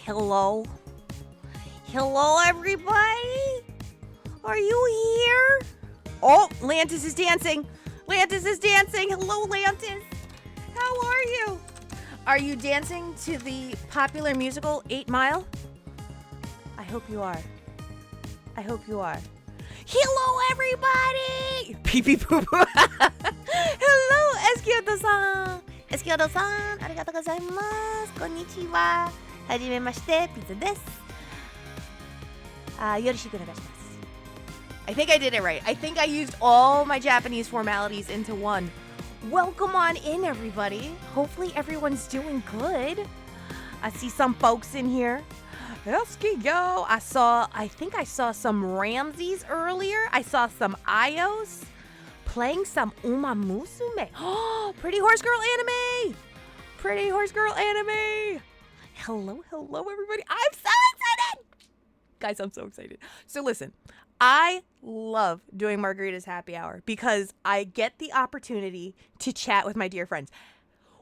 Hello? Hello, everybody? Are you here? Oh, Lantis is dancing. Lantis is dancing. Hello, Lantis. How are you? Are you dancing to the popular musical 8 Mile? I hope you are. I hope you are. Hello, everybody! Pee pee poo poo. Hello, Eskioto-san. Eskioto-san, arigatou gozaimasu. Konnichiwa. Hajimemashite, pizza desu. Yoroshiku onegaishimasu. I think I did it right. I think I used all my Japanese formalities into one. Welcome on in, everybody. Hopefully everyone's doing good. I see some folks in here. Eskio. I think I saw some Ramses earlier. I saw some Ios playing some Uma Musume. Oh, Pretty Horse Girl anime. Pretty Horse Girl anime. Hello, everybody. I'm so excited. Guys, I'm so excited. So listen, I love doing Margarita's Happy Hour because I get the opportunity to chat with my dear friends.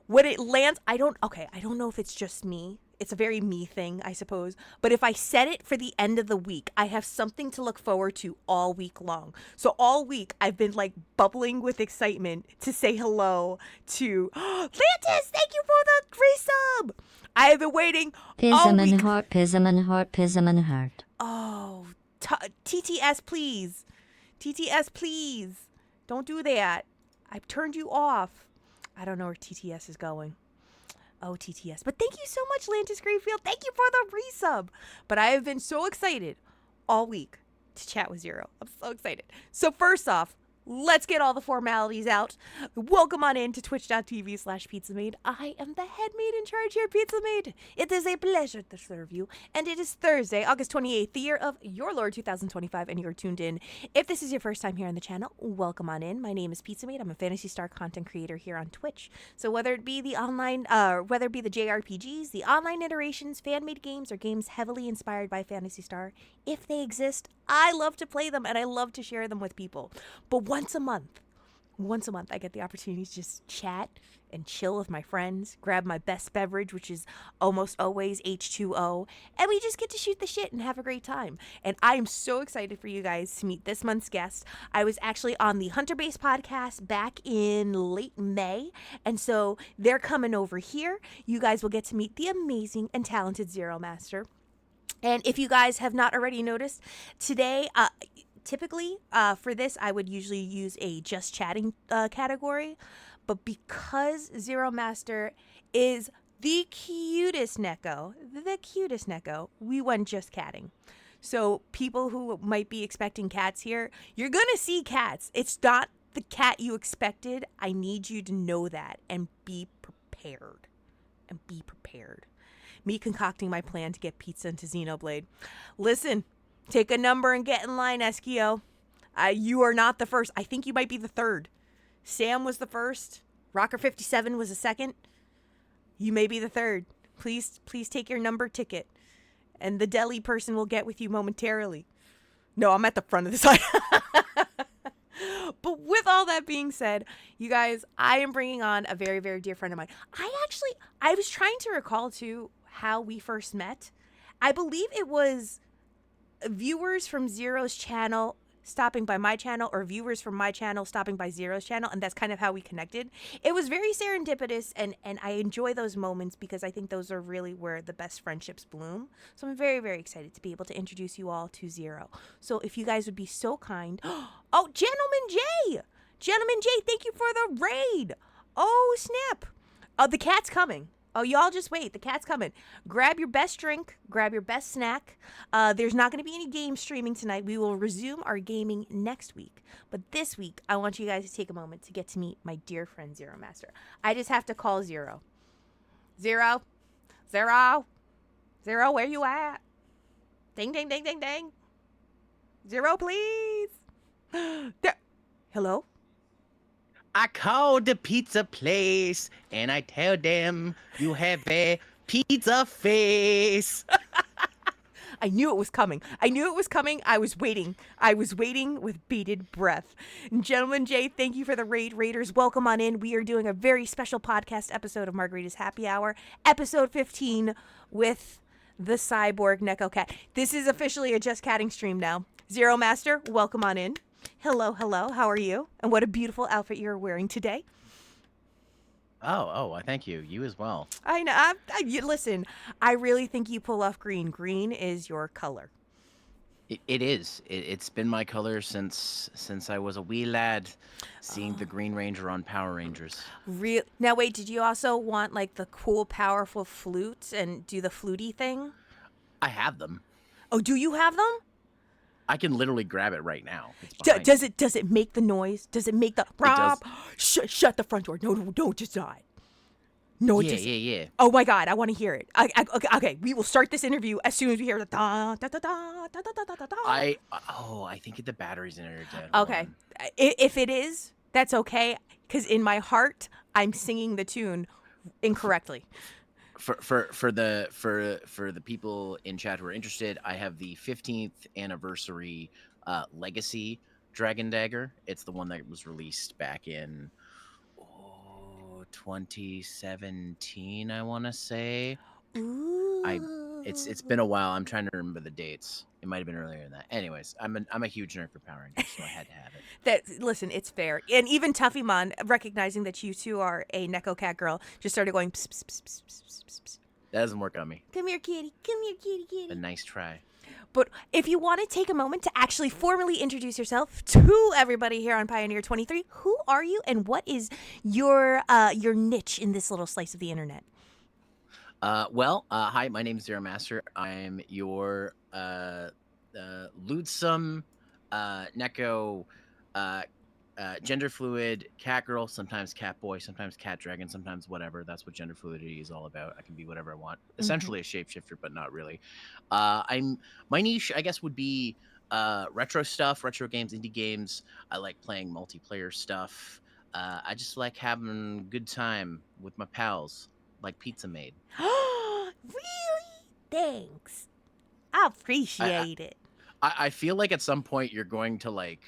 When it lands, I don't know if it's just me. It's a very me thing, I suppose. But if I set it for the end of the week, I have something to look forward to all week long. So all week, I've been like bubbling with excitement to say hello to Lantis. Thank you for the resub. I have been waiting all week. Pism and heart. Oh, TTS, please. TTS, please. Don't do that. I've turned you off. I don't know where TTS is going. Oh, TTS. But thank you so much, Lantis Greenfield. Thank you for the resub. But I have been so excited all week to chat with Zero. I'm so excited. So first off, let's get all the formalities out. Welcome on in to twitch.tv/PizzaMaid. I am the head maid in charge here, PizzaMaid. It is a pleasure to serve you. And it is Thursday, August 28th, the year of your Lord 2025, and you're tuned in. If this is your first time here on the channel, welcome on in. My name is PizzaMaid. I'm a Phantasy Star content creator here on Twitch. So whether it be the online, whether it be the JRPGs, the online iterations, fan-made games, or games heavily inspired by Phantasy Star, if they exist, I love to play them and I love to share them with people. But once a month, I get the opportunity to just chat and chill with my friends, grab my best beverage, which is almost always H2O, and we just get to shoot the shit and have a great time. And I am so excited for you guys to meet this month's guest. I was actually on the Hunter Base podcast back in late May, and so they're coming over here. You guys will get to meet the amazing and talented Zeromaster. And if you guys have not already noticed, today, typically for this, I would usually use a just chatting category. But because Zeromaster is the cutest Neko, we went just catting. So people who might be expecting cats here, you're going to see cats. It's not the cat you expected. I need you to know that and be prepared. Me concocting my plan to get pizza into Xenoblade. Listen, take a number and get in line, Eskio. You are not the first. I think you might be the third. Sam was the first. Rocker 57 was the second. You may be the third. Please take your number ticket. And the deli person will get with you momentarily. No, I'm at the front of the side. But with all that being said, you guys, I am bringing on a very, very dear friend of mine. I was trying to recall, too, how we first met. I believe it was viewers from Zero's channel stopping by my channel, or viewers from my channel stopping by Zero's channel, and that's kind of how we connected. It was very serendipitous, and I enjoy those moments because I think those are really where the best friendships bloom. So I'm very, very excited to be able to introduce you all to Zero. So if you guys would be so kind. Oh, Gentleman J! Gentleman J, thank you for the raid! Oh, snap! Oh, the cat's coming. Oh, y'all just wait. The cat's coming. Grab your best drink. Grab your best snack. There's not going to be any game streaming tonight. We will resume our gaming next week. But this week, I want you guys to take a moment to get to meet my dear friend Zeromaster. I just have to call Zero. Zero, where you at? Ding, ding, ding, ding, ding. Zero, please. There. Hello? I called the pizza place and I tell them you have a pizza face. I knew it was coming. I was waiting with bated breath. Gentleman Jay, thank you for the raid. Raiders, welcome on in. We are doing a very special podcast episode of Margarita's Happy Hour, episode 15, with the cyborg Neko cat. This is officially a Just Catting stream now. Zeromaster, welcome on in. Hello, hello. How are you? And what a beautiful outfit you're wearing today. Oh, thank you. You as well. I know. Listen, I really think you pull off green. Green is your color. It is. It's been my color since I was a wee lad, seeing the Green Ranger on Power Rangers. Now, wait, did you also want like the cool, powerful flute and do the fluty thing? I have them. Oh, do you have them? I can literally grab it right now. Does it make the noise? Does it make the does. Shut the front door. No, just not. No, Yeah. Oh my God, I want to hear it. Okay, we will start this interview as soon as we hear the da da da da da da da da da. I think the battery's in it. Okay, if it is, that's okay, because in my heart, I'm singing the tune incorrectly. For the people in chat who are interested, I have the 15th anniversary Legacy Dragon Dagger. It's the one that was released back in 2017, I want to say. Ooh. It's been a while. I'm trying to remember the dates. It might have been earlier than that. Anyways, I'm a huge nerd for Power Rangers, so I had to have it. Listen, it's fair. And even Tuffymon, recognizing that you two are a Neko cat girl, just started going pss, pss, pss, pss, pss, pss, pss. That doesn't work on me. Come here, kitty. Come here, kitty. A nice try. But if you want to take a moment to actually formally introduce yourself to everybody here on Pioneer 23, who are you and what is your niche in this little slice of the internet? Hi, my name is Zeromaster. I'm your lewdsome Neko gender fluid cat girl, sometimes cat boy, sometimes cat dragon, sometimes whatever. That's what gender fluidity is all about. I can be whatever I want. Essentially a shapeshifter, but not really. My niche, I guess, would be retro stuff, retro games, indie games. I like playing multiplayer stuff. I just like having a good time with my pals, like Pizza Maid. Really? Thanks. I appreciate it. I feel like at some point you're going to like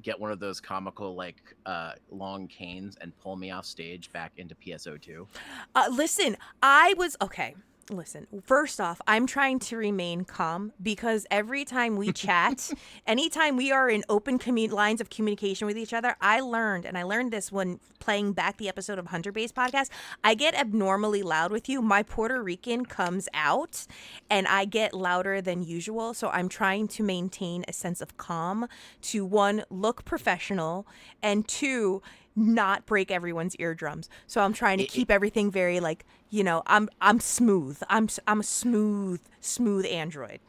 get one of those comical like long canes and pull me off stage back into PSO2. Listen, Listen, first off, I'm trying to remain calm because every time we chat, anytime we are in open lines of communication with each other, I learned this when playing back the episode of Hunter Base Podcast, I get abnormally loud with you. My Puerto Rican comes out and I get louder than usual. So I'm trying to maintain a sense of calm to, one, look professional, and two, not break everyone's eardrums. So I'm trying to keep everything very like, I'm smooth. I'm a smooth android.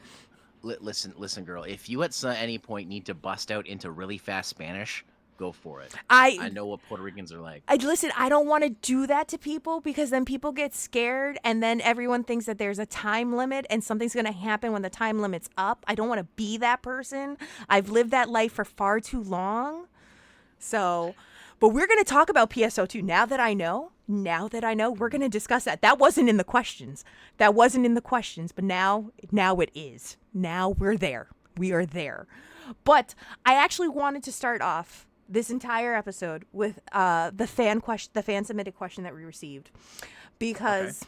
Listen, girl. If you at any point need to bust out into really fast Spanish, go for it. I know what Puerto Ricans are like. Listen, I don't want to do that to people because then people get scared and then everyone thinks that there's a time limit and something's going to happen when the time limit's up. I don't want to be that person. I've lived that life for far too long. So, but we're going to talk about PSO2 now that I know, we're going to discuss that. That wasn't in the questions. But now it is. Now we're there. We are there. But I actually wanted to start off this entire episode with the fan submitted question that we received, because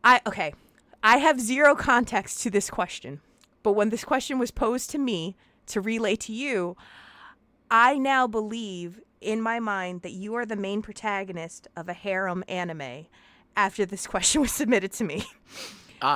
I have zero context to this question, but when this question was posed to me to relay to you, I now believe in my mind that you are the main protagonist of a harem anime after this question was submitted to me.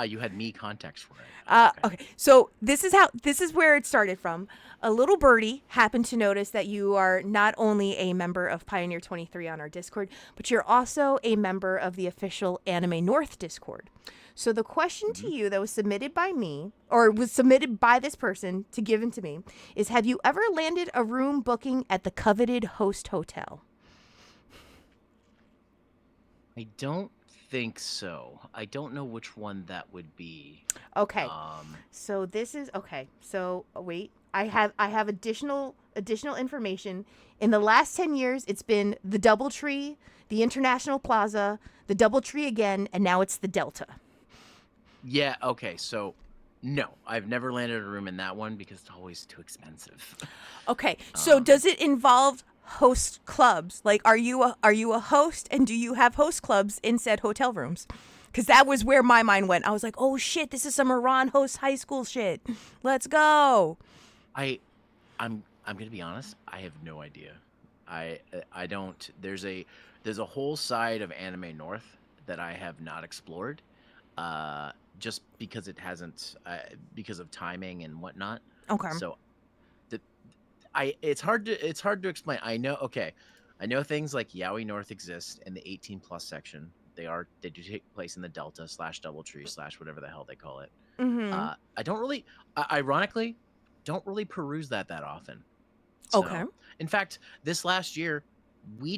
You had me context for it. Okay. So this is where it started from. A little birdie happened to notice that you are not only a member of Pioneer 23 on our Discord, but you're also a member of the official Anime North Discord. So the question to you that was submitted by me, or was submitted by this person to given to me, is: have you ever landed a room booking at the coveted Host Hotel? I don't think so. I don't know which one that would be. Okay. So this is okay. So wait, I have additional information. In the last 10 years, it's been the DoubleTree, the International Plaza, the DoubleTree again, and now it's the Delta. Yeah, okay. So no, I've never landed a room in that one because it's always too expensive. Okay. So does it involve host clubs? Like, are you a host, and do you have host clubs in said hotel rooms? Because that was where my mind went. I was like, oh shit, this is some Iran host high school shit. Let's go. I'm gonna be honest. I have no idea. I don't. There's a whole side of Anime North that I have not explored, just because it hasn't, because of timing and whatnot. Okay. So, the it's hard to explain. I know. Okay, I know things like Yaoi North exist in the 18 plus section. They do take place in the Delta / Doubletree / whatever the hell they call it. Mm-hmm. I don't really, ironically, don't really peruse that often. Okay. So, in fact, this last year, me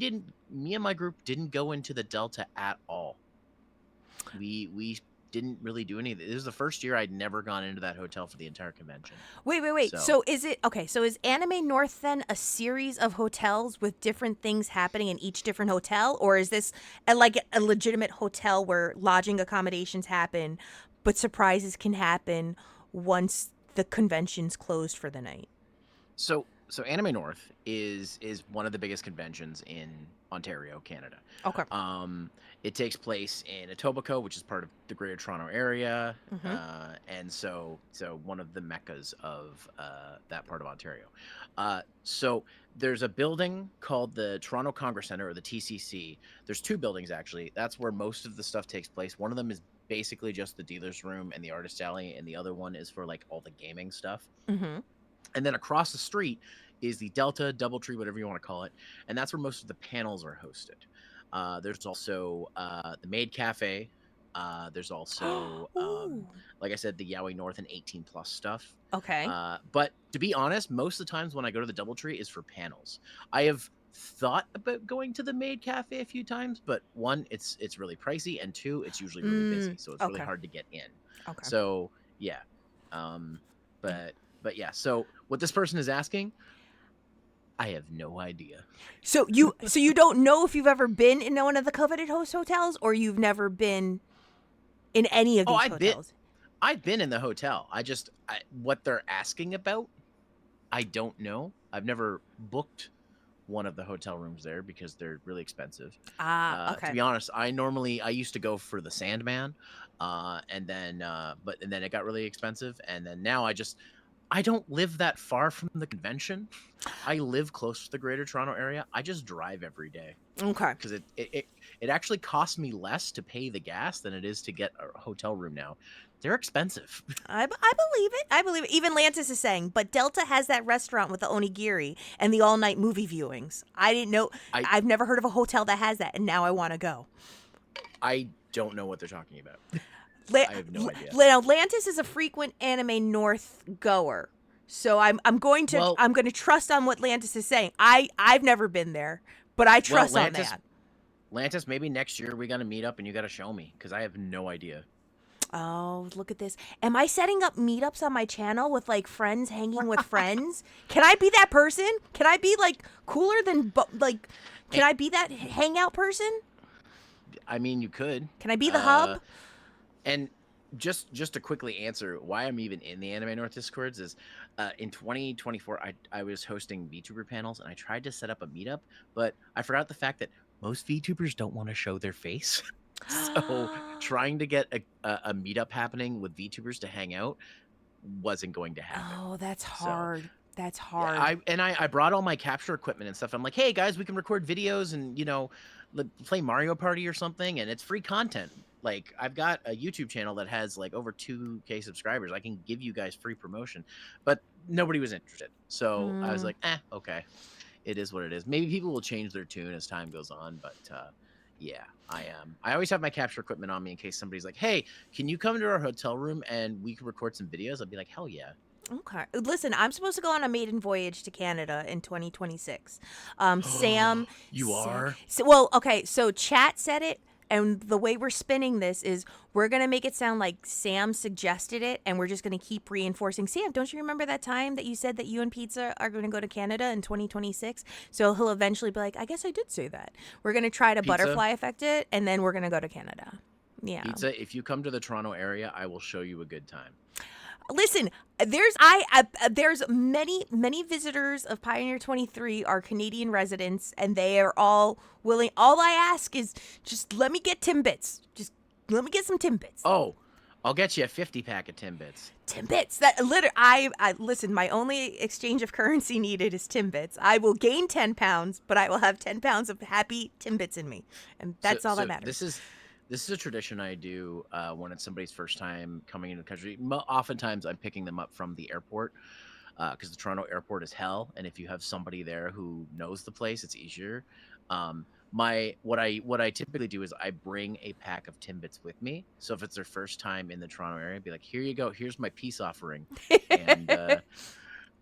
and my group didn't go into the Delta at all. We didn't really do anything. This is the first year I'd never gone into that hotel for the entire convention. Wait. So is it okay? So is Anime North then a series of hotels with different things happening in each different hotel, or is this like a legitimate hotel where lodging accommodations happen, but surprises can happen once the convention's closed for the night? So Anime North is one of the biggest conventions in Ontario, Canada. Okay. It takes place in Etobicoke, which is part of the Greater Toronto Area, and so one of the meccas of that part of Ontario. So there's a building called the Toronto Congress Centre, or the TCC. There's two buildings actually. That's where most of the stuff takes place. One of them is basically just the dealer's room and the artist alley, and the other one is for like all the gaming stuff. Mm-hmm. And then across the street is the Delta, Doubletree, whatever you want to call it, and that's where most of the panels are hosted. There's also the Maid Cafe. There's also, like I said, the Yaoi North and 18 plus stuff. Okay. But to be honest, most of the times when I go to the Doubletree is for panels. I have thought about going to the Maid Cafe a few times, but one, it's really pricey, and two, it's usually really busy, so it's really hard to get in. Okay. So yeah, but yeah. So what this person is asking, I have no idea. So you don't know if you've ever been in one of the coveted host hotels, or you've never been in any of these hotels? I've been in the hotel. What they're asking about, I don't know. I've never booked one of the hotel rooms there because they're really expensive. Okay. To be honest, I used to go for the Sandman, and then it got really expensive, and then now I don't live that far from the convention. I live close to the Greater Toronto Area. I just drive every day. Okay. Because it actually costs me less to pay the gas than it is to get a hotel room now. They're expensive. I believe it. I believe it. Even Lantis is saying, but Delta has that restaurant with the onigiri and the all-night movie viewings. I didn't know. I've never heard of a hotel that has that, and now I want to go. I don't know what they're talking about. I have no idea. Lantis is a frequent Anime North goer, so I'm going to trust on what Lantis is saying. I've never been there, but I trust on that. Lantis, maybe next year we got to meet up and you got to show me, because I have no idea. Oh, look at this. Am I setting up meetups on my channel with like friends hanging with friends? Can I be that person? Can I be like cooler than can I be that hangout person? I mean, you could. Can I be the hub? And just to quickly answer why I'm even in the Anime North Discords is in 2024, I was hosting VTuber panels, and I tried to set up a meetup, but I forgot the fact that most VTubers don't want to show their face. So trying to get a meetup happening with VTubers to hang out wasn't going to happen. Oh, that's hard. That's hard. Yeah, I brought all my capture equipment and stuff. I'm like, hey guys, we can record videos and play Mario Party or something, and it's free content. Like, I've got a YouTube channel that has like over 2K subscribers. I can give you guys free promotion, but nobody was interested. So I was like, okay, it is what it is. Maybe people will change their tune as time goes on, but yeah, I am. I always have my capture equipment on me in case somebody's like, hey, can you come to our hotel room and we can record some videos? I'd be like, hell yeah. Okay. Listen, I'm supposed to go on a maiden voyage to Canada in 2026. Sam. You are? So chat said it. And the way we're spinning this is we're going to make it sound like Sam suggested it, and we're just going to keep reinforcing. Sam, don't you remember that time that you said that you and Pizza are going to go to Canada in 2026? So he'll eventually be like, I guess I did say that. We're going to try to butterfly effect it, and then we're going to go to Canada. Yeah. Pizza, if you come to the Toronto area, I will show you a good time. Listen, there's many visitors of Pioneer 23 are Canadian residents, and they are all willing. All I ask is just let me get Timbits. Just Let me get some Timbits. Oh, I'll get you a 50-pack of Timbits. Timbits. That literally, I listen. My only exchange of currency needed is Timbits. I will gain 10 pounds, but I will have 10 pounds of happy Timbits in me, and that's all that matters. This is a tradition I do when it's somebody's first time coming into the country. Oftentimes, I'm picking them up from the airport because the Toronto airport is hell, and if you have somebody there who knows the place, it's easier. What I typically do is I bring a pack of Timbits with me. So if it's their first time in the Toronto area, I'd be like, here you go, here's my peace offering. And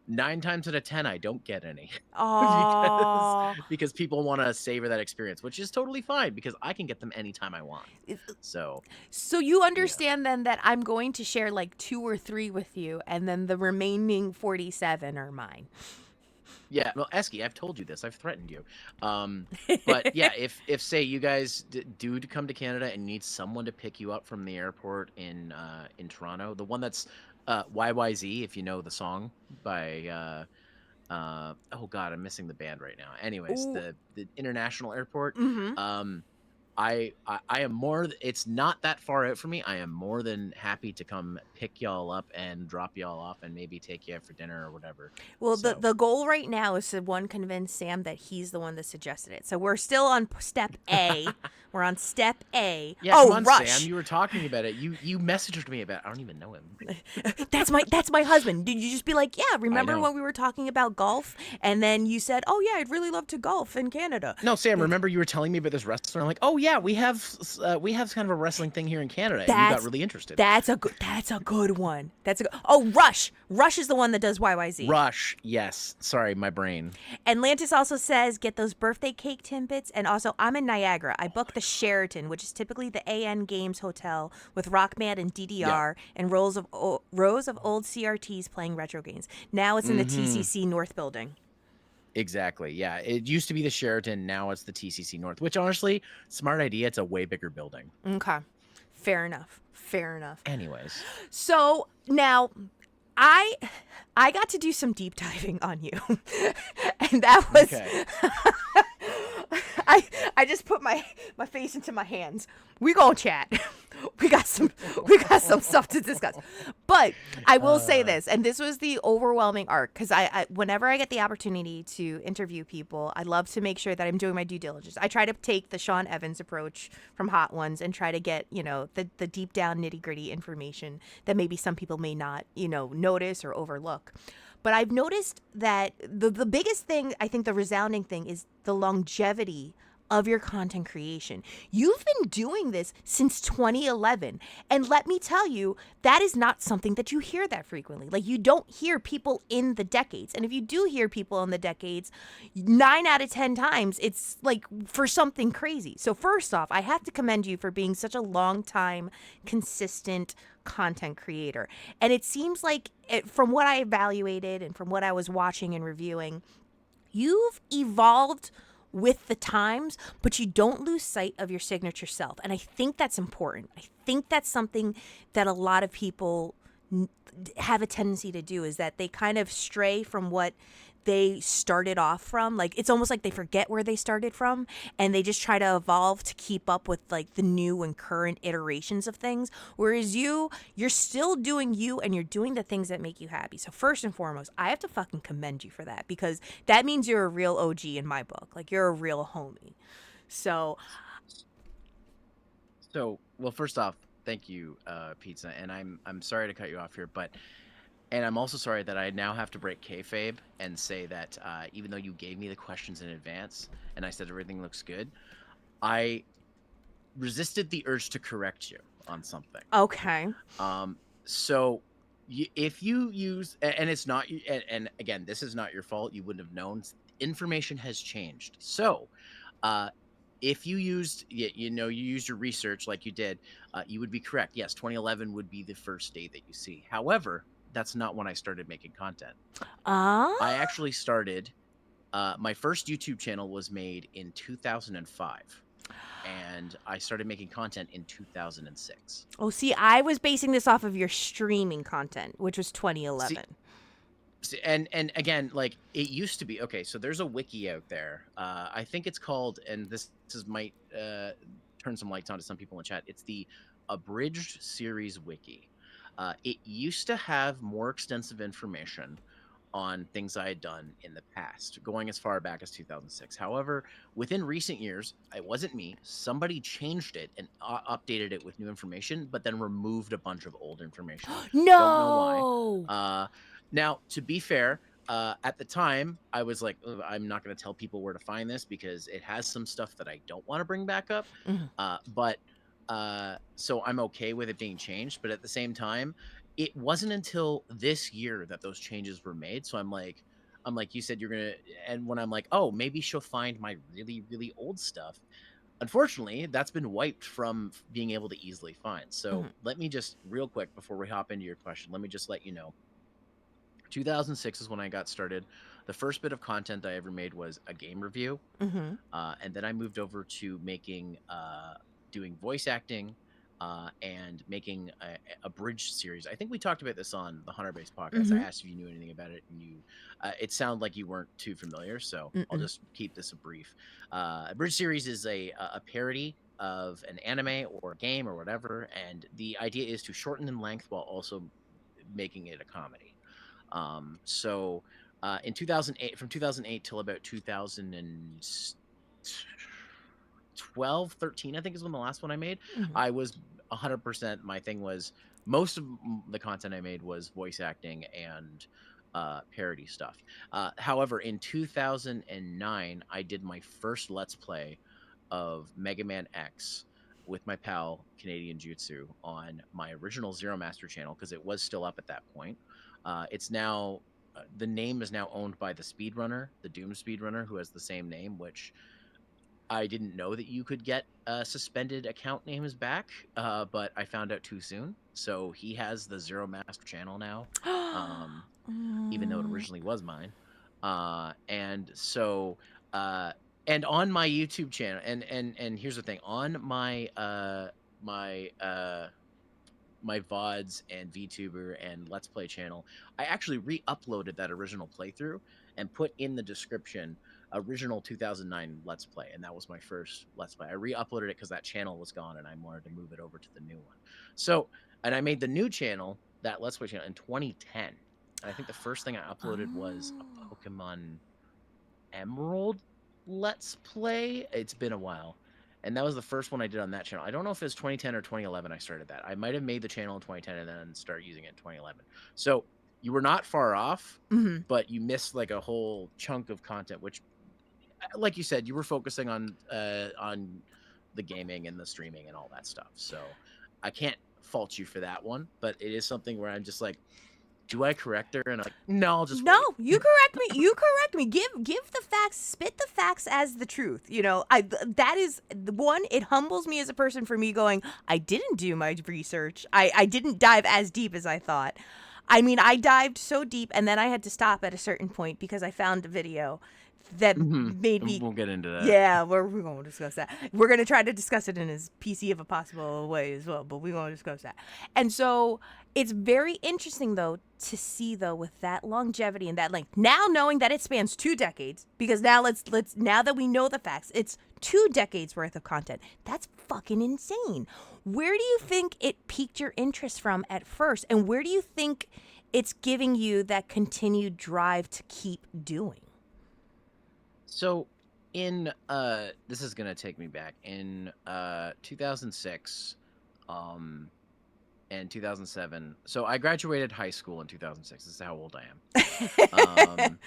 9 times out of 10, I don't get any Oh, because people want to savor that experience, which is totally fine because I can get them anytime I want. So you understand then that I'm going to share like 2 or 3 with you, and then the remaining 47 are mine. Yeah, well, Esky, I've told you this. I've threatened you. But yeah, if say you guys do come to Canada and you need someone to pick you up from the airport in Toronto, the one that's YYZ, if you know the song by oh god, I'm missing the band right now. Anyways, Ooh. the international airport. Mm-hmm. I am more. It's not that far out for me. I am more than happy to come pick y'all up and drop y'all off and maybe take you out for dinner or whatever. Well, So, the goal right now is to convince Sam that he's the one that suggested it. So we're still on step A. We're on step A. yeah, oh, come on, Rush. Sam. You were talking about it. You messaged me about it. I don't even know him. That's my husband. Did you just be like, yeah, remember know. when we were talking about golf? And then you said, oh yeah, I'd really love to golf in Canada. No, Sam. Remember you were telling me about this wrestler? I'm like, oh yeah, we have kind of a wrestling thing here in Canada, and you got really interested. That's a good one. Oh, Rush. Rush is the one that does YYZ. Rush, yes. Sorry, my brain. And Lantis also says, get those birthday cake Timbits. And also, I'm in Niagara. I booked the Sheraton, which is typically the AN Games Hotel with Rock Band and DDR and rows of old CRTs playing retro games. Now it's in the TCC North building. Exactly. Yeah. It used to be the Sheraton. Now it's the TCC North, which honestly, smart idea. It's a way bigger building. Okay. Fair enough. Anyways. So now I got to do some deep diving on you. And that was Okay. I just put my face into my hands. We gonna chat. We got some stuff to discuss. But I will say this, and this was the overwhelming arc, because I whenever I get the opportunity to interview people, I love to make sure that I'm doing my due diligence. I try to take the Sean Evans approach from Hot Ones and try to get, the deep down nitty gritty information that maybe some people may not, notice or overlook. But I've noticed that the biggest thing, I think the resounding thing, is the longevity of your content creation. You've been doing this since 2011. And let me tell you, that is not something that you hear that frequently. Like, you don't hear people in the decades. And if you do hear people in the decades, 9 out of 10 times, it's like for something crazy. So first off, I have to commend you for being such a long time, consistent content creator. And it seems like, from what I evaluated and from what I was watching and reviewing, you've evolved with the times, but you don't lose sight of your signature self. And I think that's important. I think that's something that a lot of people have a tendency to do, is that they kind of stray from what they started off from. Like, it's almost like they forget where they started from, and they just try to evolve to keep up with like the new and current iterations of things. Whereas you're still doing you, and you're doing the things that make you happy. So first and foremost, I have to fucking commend you for that, because that means you're a real OG in my book. Like, you're a real homie. So Well, first off, thank you, Pizza. And I'm sorry to cut you off here, and I'm also sorry that I now have to break kayfabe and say that even though you gave me the questions in advance and I said everything looks good, I resisted the urge to correct you on something. okay. So if you use, and it's not, and again, this is not your fault. You wouldn't have known. Information has changed. So if you used, you used your research like you did, you would be correct. Yes, 2011 would be the first date that you see. However, that's not when I started making content. I actually started, my first YouTube channel was made in 2005, and I started making content in 2006. Oh, see, I was basing this off of your streaming content, which was 2011. And again, like, it used to be, okay, so there's a wiki out there. I think it's called, and this might turn some lights on to some people in chat. It's the abridged series wiki. It used to have more extensive information on things I had done in the past, going as far back as 2006. However, within recent years, it wasn't me. Somebody changed it and updated it with new information, but then removed a bunch of old information. Don't know why. No. Now, to be fair, at the time, I was like, "Ugh, I'm not going to tell people where to find this because it has some stuff that I don't want to bring back up. Mhm. So I'm okay with it being changed. But at the same time, it wasn't until this year that those changes were made. So I'm like, you said you're gonna, and when I'm like, oh, maybe she'll find my really, really old stuff. Unfortunately, that's been wiped from being able to easily find. So Mhm. let me just real quick before we hop into your question, let me just let you know 2006 is when I got started. The first bit of content I ever made was a game review, Mhm. and then I moved over to making, doing voice acting, and making a bridge series. I think we talked about this on the Hunter Base podcast. I Mhm. asked if you knew anything about it, and it sounded like you weren't too familiar. So I'll Mm-mm. just keep this a brief. A bridge series is a parody of an anime or a game or whatever, and the idea is to shorten in length while also making it a comedy. In 2008, from 2008 till about 2012, 13, I think is when the last one I made, Mhm. I was 100%. My thing was most of the content I made was voice acting and parody stuff. However, in 2009, I did my first Let's Play of Mega Man X with my pal Canadian Jutsu on my original Zeromaster channel because it was still up at that point. It's now the name is now owned by the speedrunner, the Doom speedrunner, who has the same name, which I didn't know that you could get suspended account names back, but I found out too soon. So he has the Zeromaster channel now, um, even though it Mm. originally was mine. And so, uh, and on my YouTube channel, and here's the thing, on my my VODs and VTuber and Let's Play channel, I actually re-uploaded that original playthrough and put in the description original 2009 Let's Play, and that was my first Let's Play. I re-uploaded it because that channel was gone, and I wanted to move it over to the new one. So, and I made the new channel, that Let's Play channel, in 2010. And I think the first thing I uploaded was Oh. a Pokemon Emerald Let's Play. It's been a while. And that was the first one I did on that channel. I don't know if it was 2010 or 2011 I started that. I might have made the channel in 2010 and then started using it in 2011. So you were not far off, Mhm. but you missed like a whole chunk of content, which, like you said, you were focusing on the gaming and the streaming and all that stuff. So I can't fault you for that one, but it is something where I'm just like, do I correct her? And I'm like, no, I'll just No, wait. you correct me. You correct me. Give the facts, spit the facts as the truth. You know, that is the one. It humbles me as a person for me going, I didn't do my research. I didn't dive as deep as I thought. I mean, I dived so deep, and then I had to stop at a certain point because I found a video that Mhm. made me. We'll get into that. Yeah, we're going to discuss that. We're going to try to discuss it in as PC of a possible way as well, but we're going to discuss that. And so it's very interesting, though, to see, though, with that longevity and that length. Now knowing that it spans 2 decades, because now now that we know the facts, it's 2 decades worth of content. That's fucking insane. Where do you think it piqued your interest from at first, and where do you think it's giving you that continued drive to keep doing? So in this is gonna take me back. In 2006, um and 2007. So I graduated high school in 2006. This is how old I am.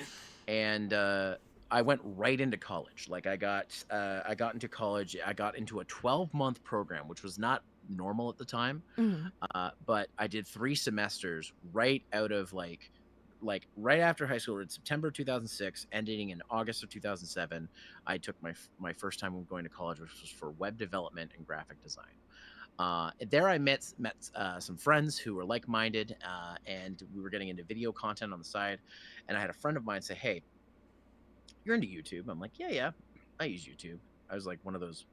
And I went right into college. Like I got into college. I got into a 12-month program, which was not normal at the time. Mhm. But I did 3 semesters right out of like right after high school in September 2006, ending in August of 2007. I took my first time going to college, which was for web development and graphic design. There I met some friends who were like-minded, and we were getting into video content on the side. And I had a friend of mine say, "Hey, you're into YouTube?" I'm like, "Yeah, I use YouTube." I was like one of those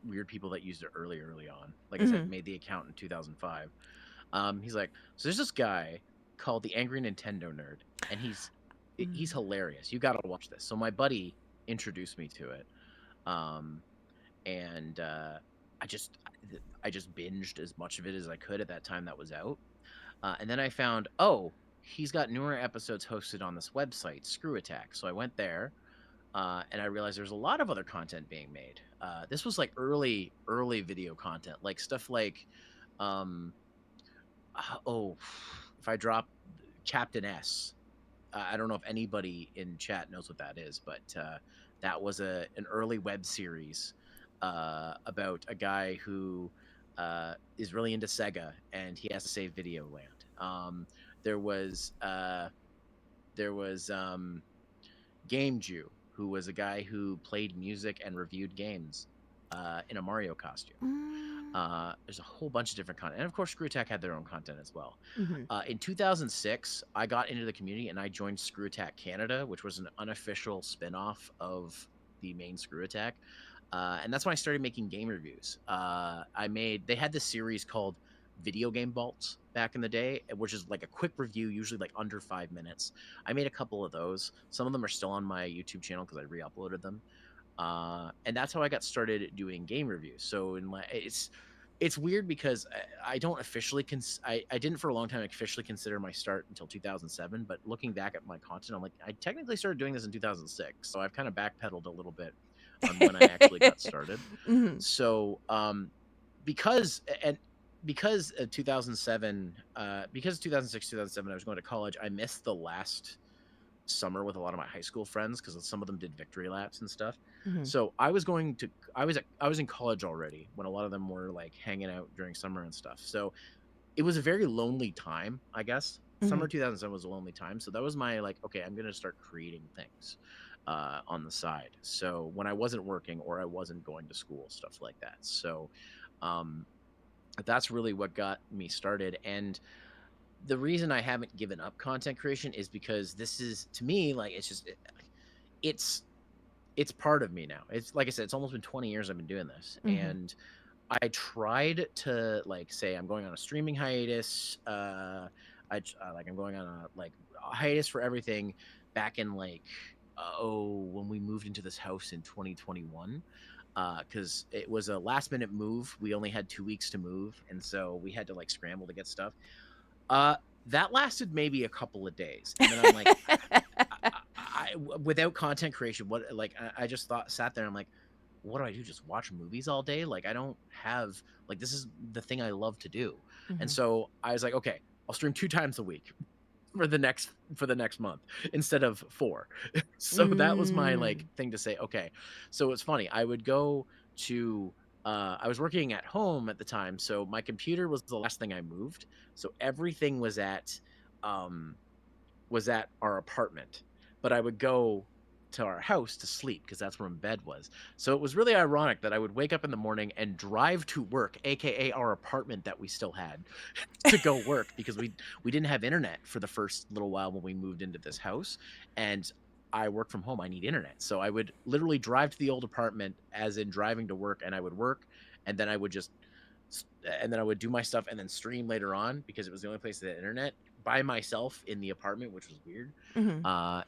weird people that used it early on. Like I said, Mhm. made the account in 2005. He's like, "So there's this guy called the Angry Nintendo Nerd, and he's Mm. hilarious. You got to watch this." So my buddy introduced me to it. Um, and I just binged as much of it as I could at that time that was out. And then I found, oh, he's got newer episodes hosted on this website, Screw Attack. So I went there, and I realized there's a lot of other content being made. This was like early video content, like stuff like, um, oh, if I drop Captain S, I don't know if anybody in chat knows what that is, but that was an early web series about a guy who is really into Sega and he has to save Videoland. There was Game Jew, who was a guy who played music and reviewed games in a Mario costume. There's a whole bunch of different content, and of course, Screw Attack had their own content as well. In 2006, I got into the community and I joined Screw Attack Canada, which was an unofficial spin-off of the main Screw Attack, and that's when I started making game reviews. They had this series called Video Game Vaults back in the day, which is like a quick review, usually like under 5 minutes. I made a couple of those. Some of them are still on my YouTube channel because I re-uploaded them. And that's how I got started doing game reviews. So it's weird because I don't officially I didn't for a long time officially consider my start until 2007, but looking back at my content, I'm like, I technically started doing this in 2006, so I've kind of backpedaled a little bit on when I actually got started. So because of 2007, because 2006 2007 I was going to college, I missed the last summer with a lot of my high school friends because some of them did victory laps and stuff. So I was in college already when a lot of them were like hanging out during summer and stuff. So it was a very lonely time, I guess. Summer 2007 was a lonely time. So that was my like, okay, I'm going to start creating things on the side. So when I wasn't working or I wasn't going to school, stuff like that. So that's really what got me started. And the reason I haven't given up content creation is because this is, to me, like, it's part of me now. It's like I said, it's almost been 20 years I've been doing this. And I tried to like say I'm going on a streaming hiatus. I'm going on a hiatus for everything back in like, when we moved into this house in 2021. Because it was a last minute move. We only had 2 weeks to move. And so we had to like scramble to get stuff. That lasted maybe a couple of days, and then I'm like, without content creation, what? Like, I just sat there. And I'm like, what do I do? Just watch movies all day? Like, I don't have like this is the thing I love to do, and so I was like, okay, I'll stream 2 times a week for the next month instead of 4. So that was my like thing to say. Okay, so it's funny. I would go to. I was working at home at the time, so my computer was the last thing I moved. So everything was at our apartment, but I would go to our house to sleep because that's where my bed was. So it was really ironic that I would wake up in the morning and drive to work, aka our apartment that we still had, to go work because we didn't have internet for the first little while when we moved into this house, and I work from home. I need internet. So I would literally drive to the old apartment as in driving to work, and I would work, and then I would do my stuff and then stream later on because it was the only place that had internet by myself in the apartment, which was weird,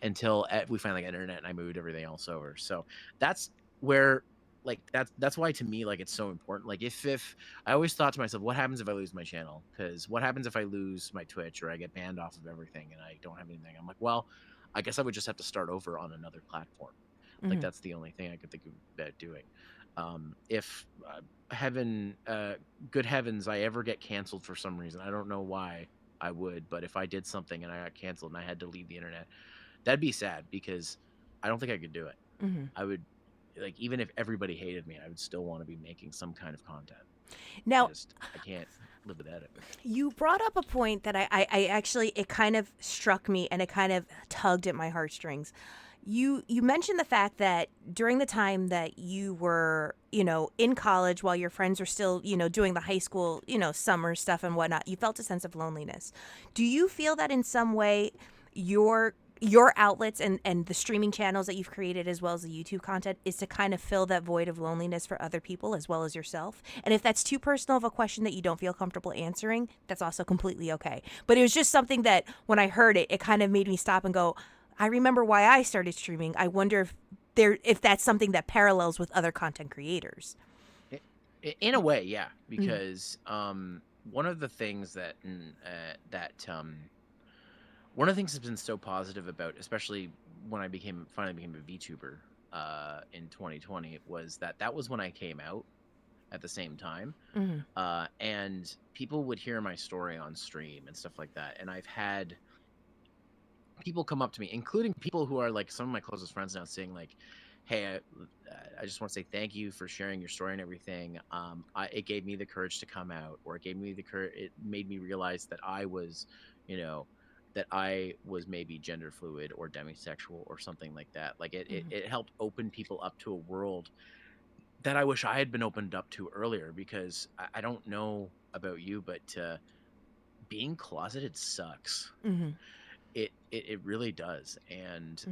until we finally got internet and I moved everything else over. So that's where like that's why to me like it's so important. Like if I always thought to myself, what happens if I lose my channel? Because what happens if I lose my Twitch or I get banned off of everything and I don't have anything? I'm like, well, I guess I would just have to start over on another platform. Like that's the only thing I could think of about doing. If good heavens, I ever get canceled for some reason, I don't know why I would, but if I did something and I got canceled and I had to leave the internet, that'd be sad because I don't think I could do it. I would like, even if everybody hated me, I would still want to be making some kind of content. Now, I can't live without it. you brought up a point that I actually, it kind of struck me and it kind of tugged at my heartstrings. You mentioned the fact that during the time that you were, in college while your friends were still, doing the high school, summer stuff and whatnot, you felt a sense of loneliness. Do you feel that in some way your outlets and the streaming channels that you've created as well as the YouTube content is to kind of fill that void of loneliness for other people as well as yourself? And if that's too personal of a question that you don't feel comfortable answering, that's also completely okay. But it was just something that when I heard it, it kind of made me stop and go, I remember why I started streaming. I wonder if that's something that parallels with other content creators. In a way, yeah, because one of the things one of the things that's been so positive about, especially when I finally became a VTuber in 2020, was that was when I came out at the same time, and people would hear my story on stream and stuff like that, and I've had people come up to me, including people who are like some of my closest friends now, saying like, "Hey, I just want to say thank you for sharing your story and everything. It gave me the courage to come out, or it gave me the courage. It made me realize that I was, you know, that I was maybe gender fluid or demisexual or something like that. Like it helped open people up to a world that I wish I had been opened up to earlier, because I don't know about you, but being closeted sucks. It really does. And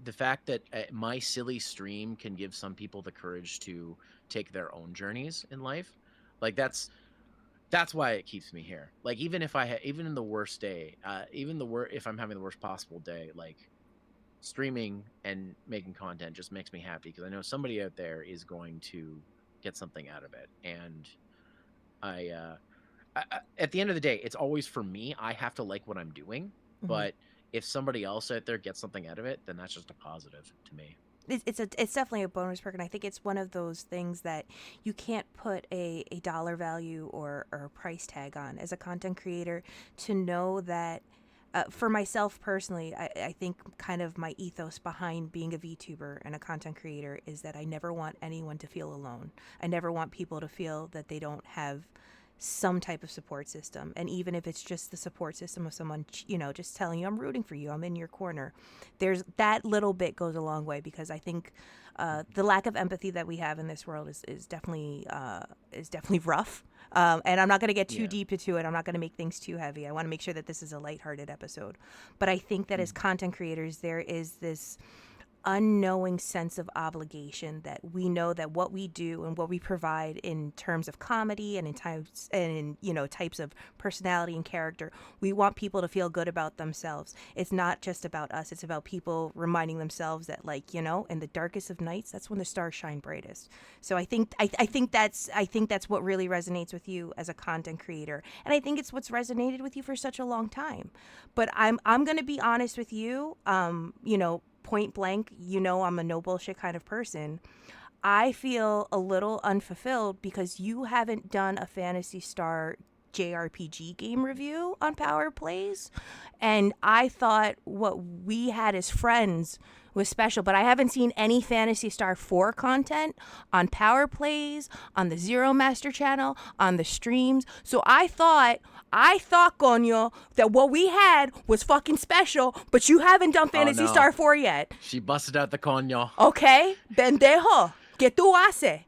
the fact that my silly stream can give some people the courage to take their own journeys in life, like that's why it keeps me here. Like even if even in the worst day, if I'm having the worst possible day, like streaming and making content just makes me happy, because I know somebody out there is going to get something out of it. And I at the end of the day, it's always for me. I have to like what I'm doing, but if somebody else out there gets something out of it, then that's just a positive to me. It's definitely a bonus perk, and I think it's one of those things that you can't put a dollar value or a price tag on as a content creator. To know that, for myself personally, I think kind of my ethos behind being a VTuber and a content creator is that I never want anyone to feel alone. I never want people to feel that they don't have some type of support system. And even if it's just the support system of someone, just telling you, I'm rooting for you, I'm in your corner, there's that little bit goes a long way, because I think the lack of empathy that we have in this world is definitely rough. And I'm not going to get too deep into it. I'm not going to make things too heavy. I want to make sure that this is a lighthearted episode. But I think that as content creators, there is this unknowing sense of obligation that we know that what we do and what we provide in terms of comedy and in types of personality and character, we want people to feel good about themselves. It's not just about us. It's about people reminding themselves that, like, in the darkest of nights, that's when the stars shine brightest. So I think that's what really resonates with you as a content creator, and I think it's what's resonated with you for such a long time. But I'm going to be honest with you. Point blank, I'm a no bullshit kind of person. I feel a little unfulfilled because you haven't done a Phantasy Star JRPG game review on PowerPlays, and I thought what we had as friends was special, but I haven't seen any Phantasy Star 4 content on PowerPlays, on the Zeromaster channel, on the streams. So I thought, Coño, that what we had was fucking special, but you haven't done Phantasy Star 4 yet. She busted out the coño. Okay, pendejo, ¿qué tú haces?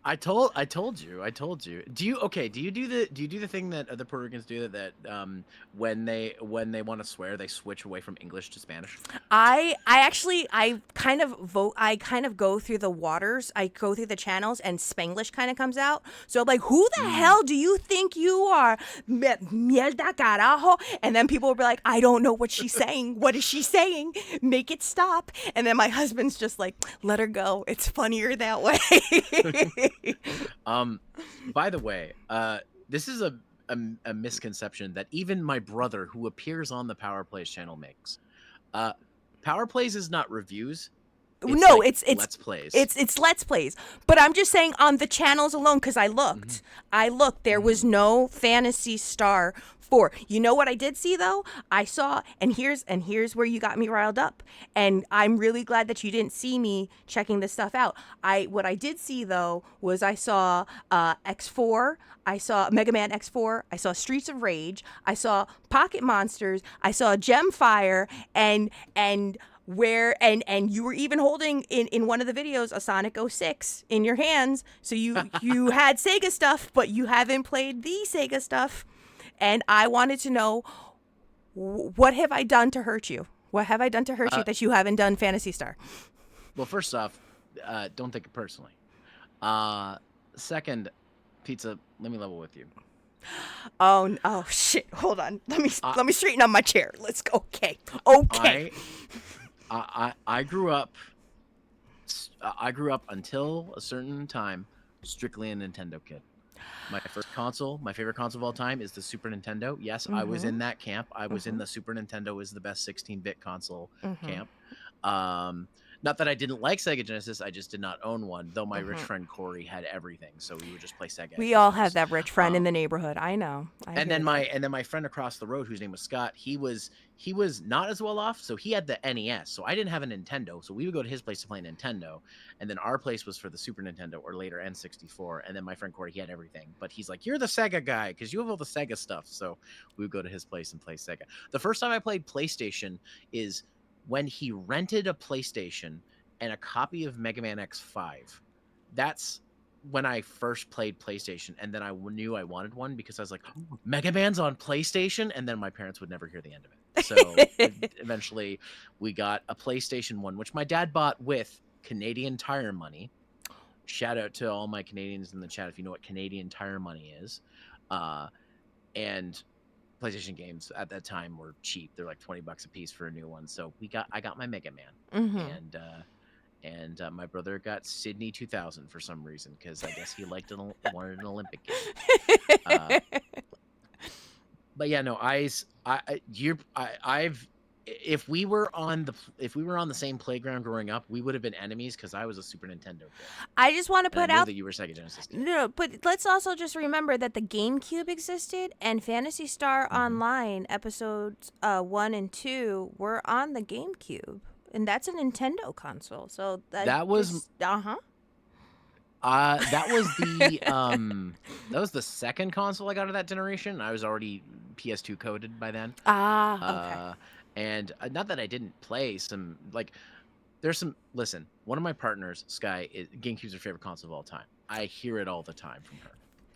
I told you. Do you do the thing that other Puerto Ricans do, that when they want to swear, they switch away from English to Spanish? I kind of go through the waters. I go through the channels, and Spanglish kind of comes out. So I'm like, who the hell do you think you are? Mierda carajo. And then people will be like, I don't know what she's saying. What is she saying? Make it stop. And then my husband's just like, let her go. It's funnier that way. By the way, this is a misconception that even my brother, who appears on the PowerPlays channel, makes. PowerPlays is not reviews. It's Let's Plays. It's Let's Plays. But I'm just saying, on the channels alone, because I looked. There was no Phantasy Star 4. You know what I did see, though? I saw, and here's where you got me riled up. And I'm really glad that you didn't see me checking this stuff out. What I did see, though, was I saw X4, I saw Mega Man X4, I saw Streets of Rage, I saw Pocket Monsters, I saw Gemfire, and you were even holding in one of the videos a Sonic 06 in your hands. So you had Sega stuff, but you haven't played the Sega stuff. And I wanted to know, what have I done to hurt you? What have I done to hurt you that you haven't done Phantasy Star? Well, first off, don't take it personally. Second, Pizza, let me level with you. Oh shit! Hold on. Let me straighten up my chair. Let's go. Okay. I grew up I grew up until a certain time strictly a Nintendo kid. My first console, my favorite console of all time, is the Super Nintendo. Yes, I was in that camp. I was in the Super Nintendo is the best 16-bit console camp. Not that I didn't like Sega Genesis, I just did not own one. Though my rich friend Corey had everything, so we would just play Sega at We his all house. have that rich friend in the neighborhood. I know. And then my friend across the road, whose name was Scott, he was not as well off, so he had the NES. So I didn't have a Nintendo, so we would go to his place to play Nintendo, and then our place was for the Super Nintendo or later N64. And then my friend Corey, he had everything, but he's like, "You're the Sega guy because you have all the Sega stuff." So we would go to his place and play Sega. The first time I played PlayStation is when he rented a PlayStation and a copy of Mega Man X5. That's when I first played PlayStation, and then I knew I wanted one because I was like, oh, Mega Man's on PlayStation, and then my parents would never hear the end of it. So eventually we got a PlayStation 1, which my dad bought with Canadian Tire money. Shout out to all my Canadians in the chat if you know what Canadian Tire money is. And PlayStation games at that time were cheap. They're like $20 a piece for a new one. So I got my Mega Man, and my brother got Sydney 2000 for some reason because I guess he wanted an Olympic game. But yeah, no, if we were on the same playground growing up, we would have been enemies because I was a Super Nintendo kid. I just want to put out that you were Sega Genesis kid. No, but let's also just remember that the GameCube existed and Phantasy Star Online episodes 1 and 2 were on the GameCube, and that's a Nintendo console. So that was that was the second console I got of that generation. I was already PS2 coded by then. Okay. And not that I didn't play some, like, listen, one of my partners, Sky, GameCube's her favorite console of all time. I hear it all the time from her.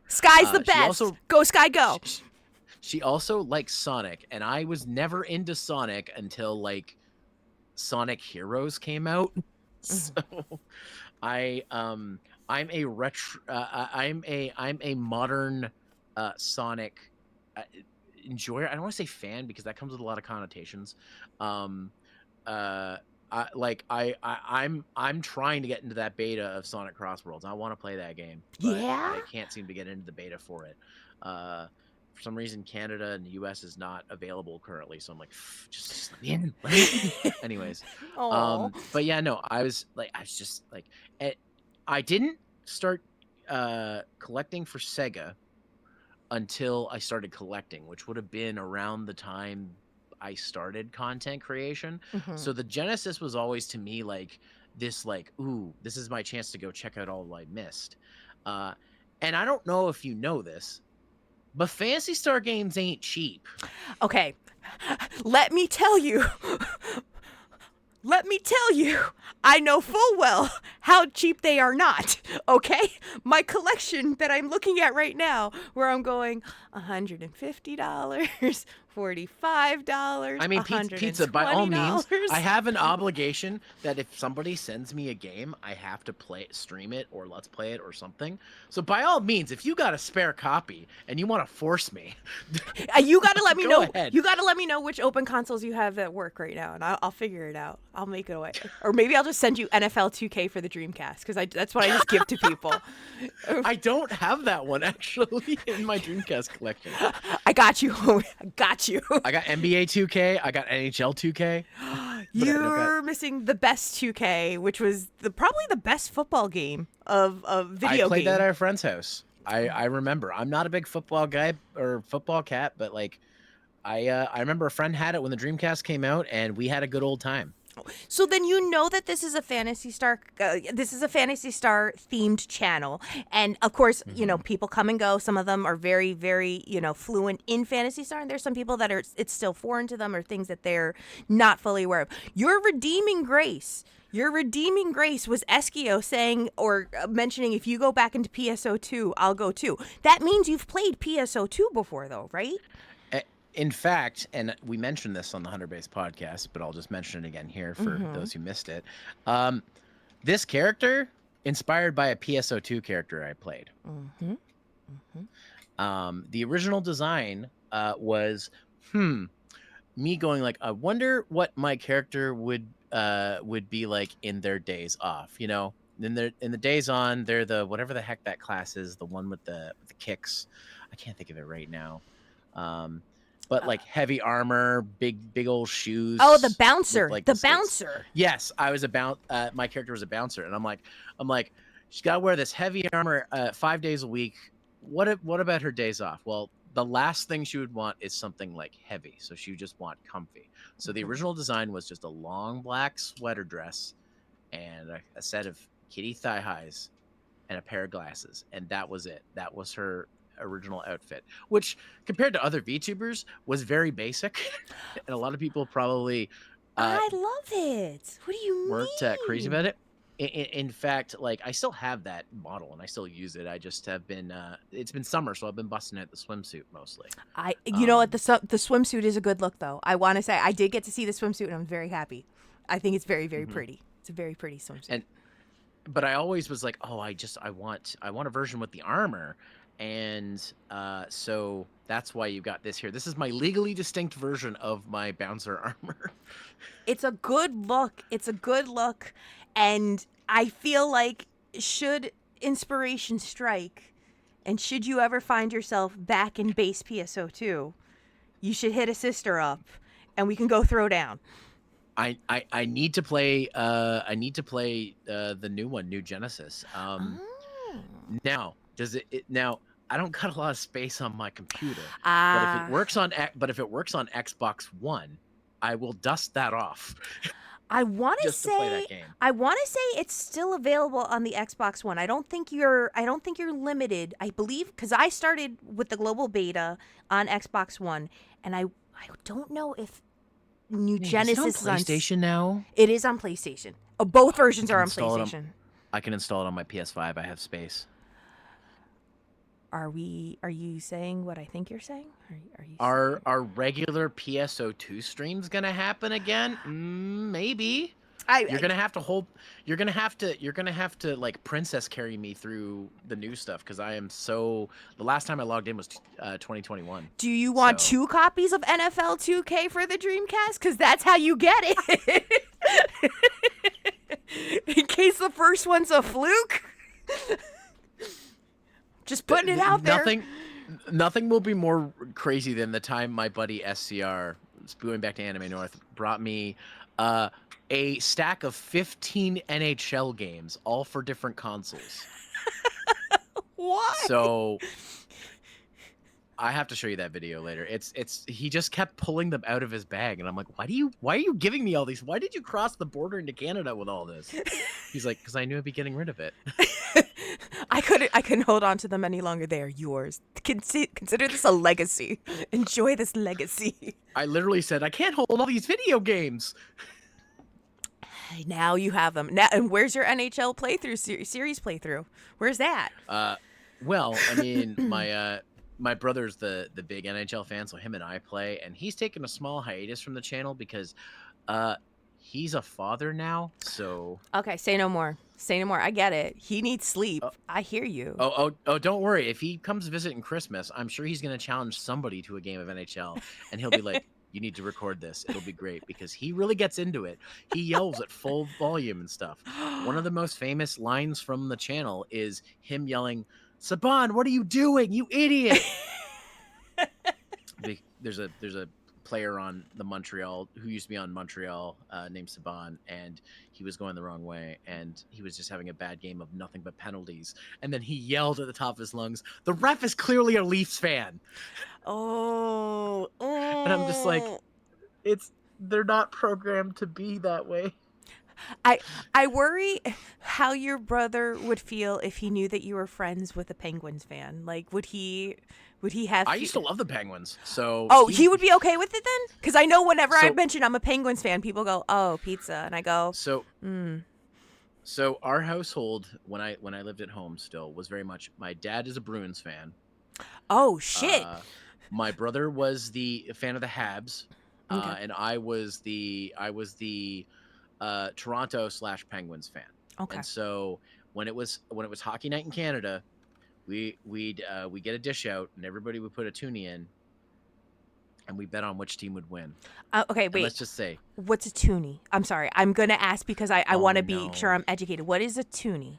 Sky's the best. Go Sky, go. She also likes Sonic, and I was never into Sonic until like Sonic Heroes came out. So I'm a retro. I'm a modern Sonic enjoyer. I don't want to say fan because that comes with a lot of connotations. I'm trying to get into that beta of Sonic Crossworlds. I want to play that game, but I can't seem to get into the beta for it. For some reason, Canada and the US is not available currently, so I'm like, just let me in. Anyways, but yeah, no, I was just like, I didn't start collecting for Sega until I started collecting, which would have been around the time I started content creation. So the Genesis was always to me like this, like, ooh, this is my chance to go check out all I missed. And I don't know if you know this, but Phantasy Star games ain't cheap. Okay, let me tell you. Let me tell you, I know full well how cheap they are not, okay? My collection that I'm looking at right now, where I'm going $150, $45, I mean, pizza, by all means, I have an obligation that if somebody sends me a game, I have to stream it, or let's play it, or something. So by all means, if you got a spare copy and you want to force me, you got to let me know. Ahead. You got to let me know which open consoles you have at work right now, and I'll figure it out. I'll make it away, or maybe I'll just send you NFL 2K for the Dreamcast because that's what I just give to people. I don't have that one actually in my Dreamcast collection. I got you. I got you. I got NBA 2K. I got NHL 2K. You're missing the best 2K, which was probably the best football game of video game. I played that at a friend's house. I remember. I'm not a big football guy or football cat, but like I remember a friend had it when the Dreamcast came out, and we had a good old time. So then you know that this is a Phantasy Star themed channel, and of course, you know, people come and go. Some of them are very, very, you know, fluent in Phantasy Star, and there's some people that it's still foreign to them or things that they're not fully aware of. Your redeeming grace was Eskio saying or mentioning, if you go back into PSO2, I'll go too. That means you've played PSO2 before, though, right? In fact, and we mentioned this on the 100 Base podcast, but I'll just mention it again here for those who missed it. This character inspired by a PSO2 character I played. The original design was me going like, I wonder what my character would be like in their days off, you know. Then they're in the days on, they're the whatever the heck that class is, the one with the kicks. I can't think of it right now. Um, but like heavy armor, big old Oh, the shoes with bouncer. like The the skates. bouncer. Yes, I was my character was a bouncer, and I'm like, she's got to wear this heavy armor 5 days a week. What about her days off? Well, the last thing she would want is something like heavy, so she would just want comfy. So the original design was just a long black sweater dress and a set of kitty thigh highs and a pair of glasses, and that was it. That was her original outfit, which compared to other VTubers was very basic, and a lot of people probably I love it. What do you weren't crazy mean? about it. In fact, like I still have that model and I still use it. I just have been it's been summer, so I've been busting out the swimsuit mostly. You know what, the swimsuit is a good look though. I want to say I did get to see the swimsuit and I'm very happy. I think it's very Mhm. pretty. It's a very pretty swimsuit. And but I always was like, oh, I want a version with the armor, and so that's why you got this here. This is my legally distinct version of my bouncer armor. It's a good look. It's a good look, and I feel like should inspiration strike, and should you ever find yourself back in base PSO2, you should hit a sister up, and we can go throw down. I need to play the new one, New Genesis. Oh. Now now I don't got a lot of space on my computer, but if it Ah. works on Xbox One, I will dust that off. I want to Just to play say that game. it's still available on the Xbox One. I don't think you're limited. I believe cuz I started with the global beta on Xbox One and I don't know if New Genesis is it on PlayStation now? It is on PlayStation. Both versions can are on install it on- PlayStation. I can install it on my PS5. I have space. Are you saying what I think you're saying? Are you Are regular PSO2 streams gonna happen again? Maybe. You're gonna have to like princess carry me through the new stuff because I am so. The last time I logged in was 2021. Do you want So- 2 copies of NFL 2K for the Dreamcast? Because that's how you get it. In case the first one's a fluke. Just putting it out there. Nothing will be more crazy than the time my buddy SCR, going back to Anime North, brought me a stack of 15 NHL games, all for different consoles. Why? So I have to show you that video later. He just kept pulling them out of his bag, and I'm like, why are you giving me all these? Why did you cross the border into Canada with all this? He's like, because I knew I'd be getting rid of it. I couldn't hold on to them any longer. They are yours. Consider this a legacy. Enjoy this legacy. I literally said, I can't hold all these video games. Now you have them. Now, and where's your NHL playthrough series playthrough? Where's that? Well, I mean, my brother's the big NHL fan, so him and I play, and he's taken a small hiatus from the channel because he's a father now. So Okay, say no more. Say no more. I get it. He needs sleep. I hear you. Oh, don't worry. If he comes visiting Christmas, I'm sure he's gonna challenge somebody to a game of NHL, and he'll be like, "You need to record this. It'll be great," because he really gets into it. He yells at full volume and stuff. One of the most famous lines from the channel is him yelling, "Saban, what are you doing, you idiot?" There's a player on the Montreal who used to be on Montreal named Saban, and he was going the wrong way, and he was just having a bad game of nothing but penalties, and then he yelled at the top of his lungs, "The ref is clearly a Leafs fan." Oh. And I'm just like, they're not programmed to be that way. I worry how your brother would feel if he knew that you were friends with a Penguins fan. Like, would he have? I used to love the Penguins, so Oh, he would be okay with it then? Because I know whenever I So- mention I'm a Penguins fan, people go, "Oh, pizza," and I go, So "Hmm." so our household when I lived at home still was very much, my dad is a Bruins fan. Oh shit! My brother was the fan of the Habs, Okay. and I was the Toronto/Penguins fan. Okay. And so when it was hockey night in Canada, we'd get a dish out and everybody would put a toonie in, and we bet on which team would win. Okay, And wait. let's just say, What's a toonie? I'm sorry. I'm going to ask because I want to be no. sure I'm educated. What is a toonie?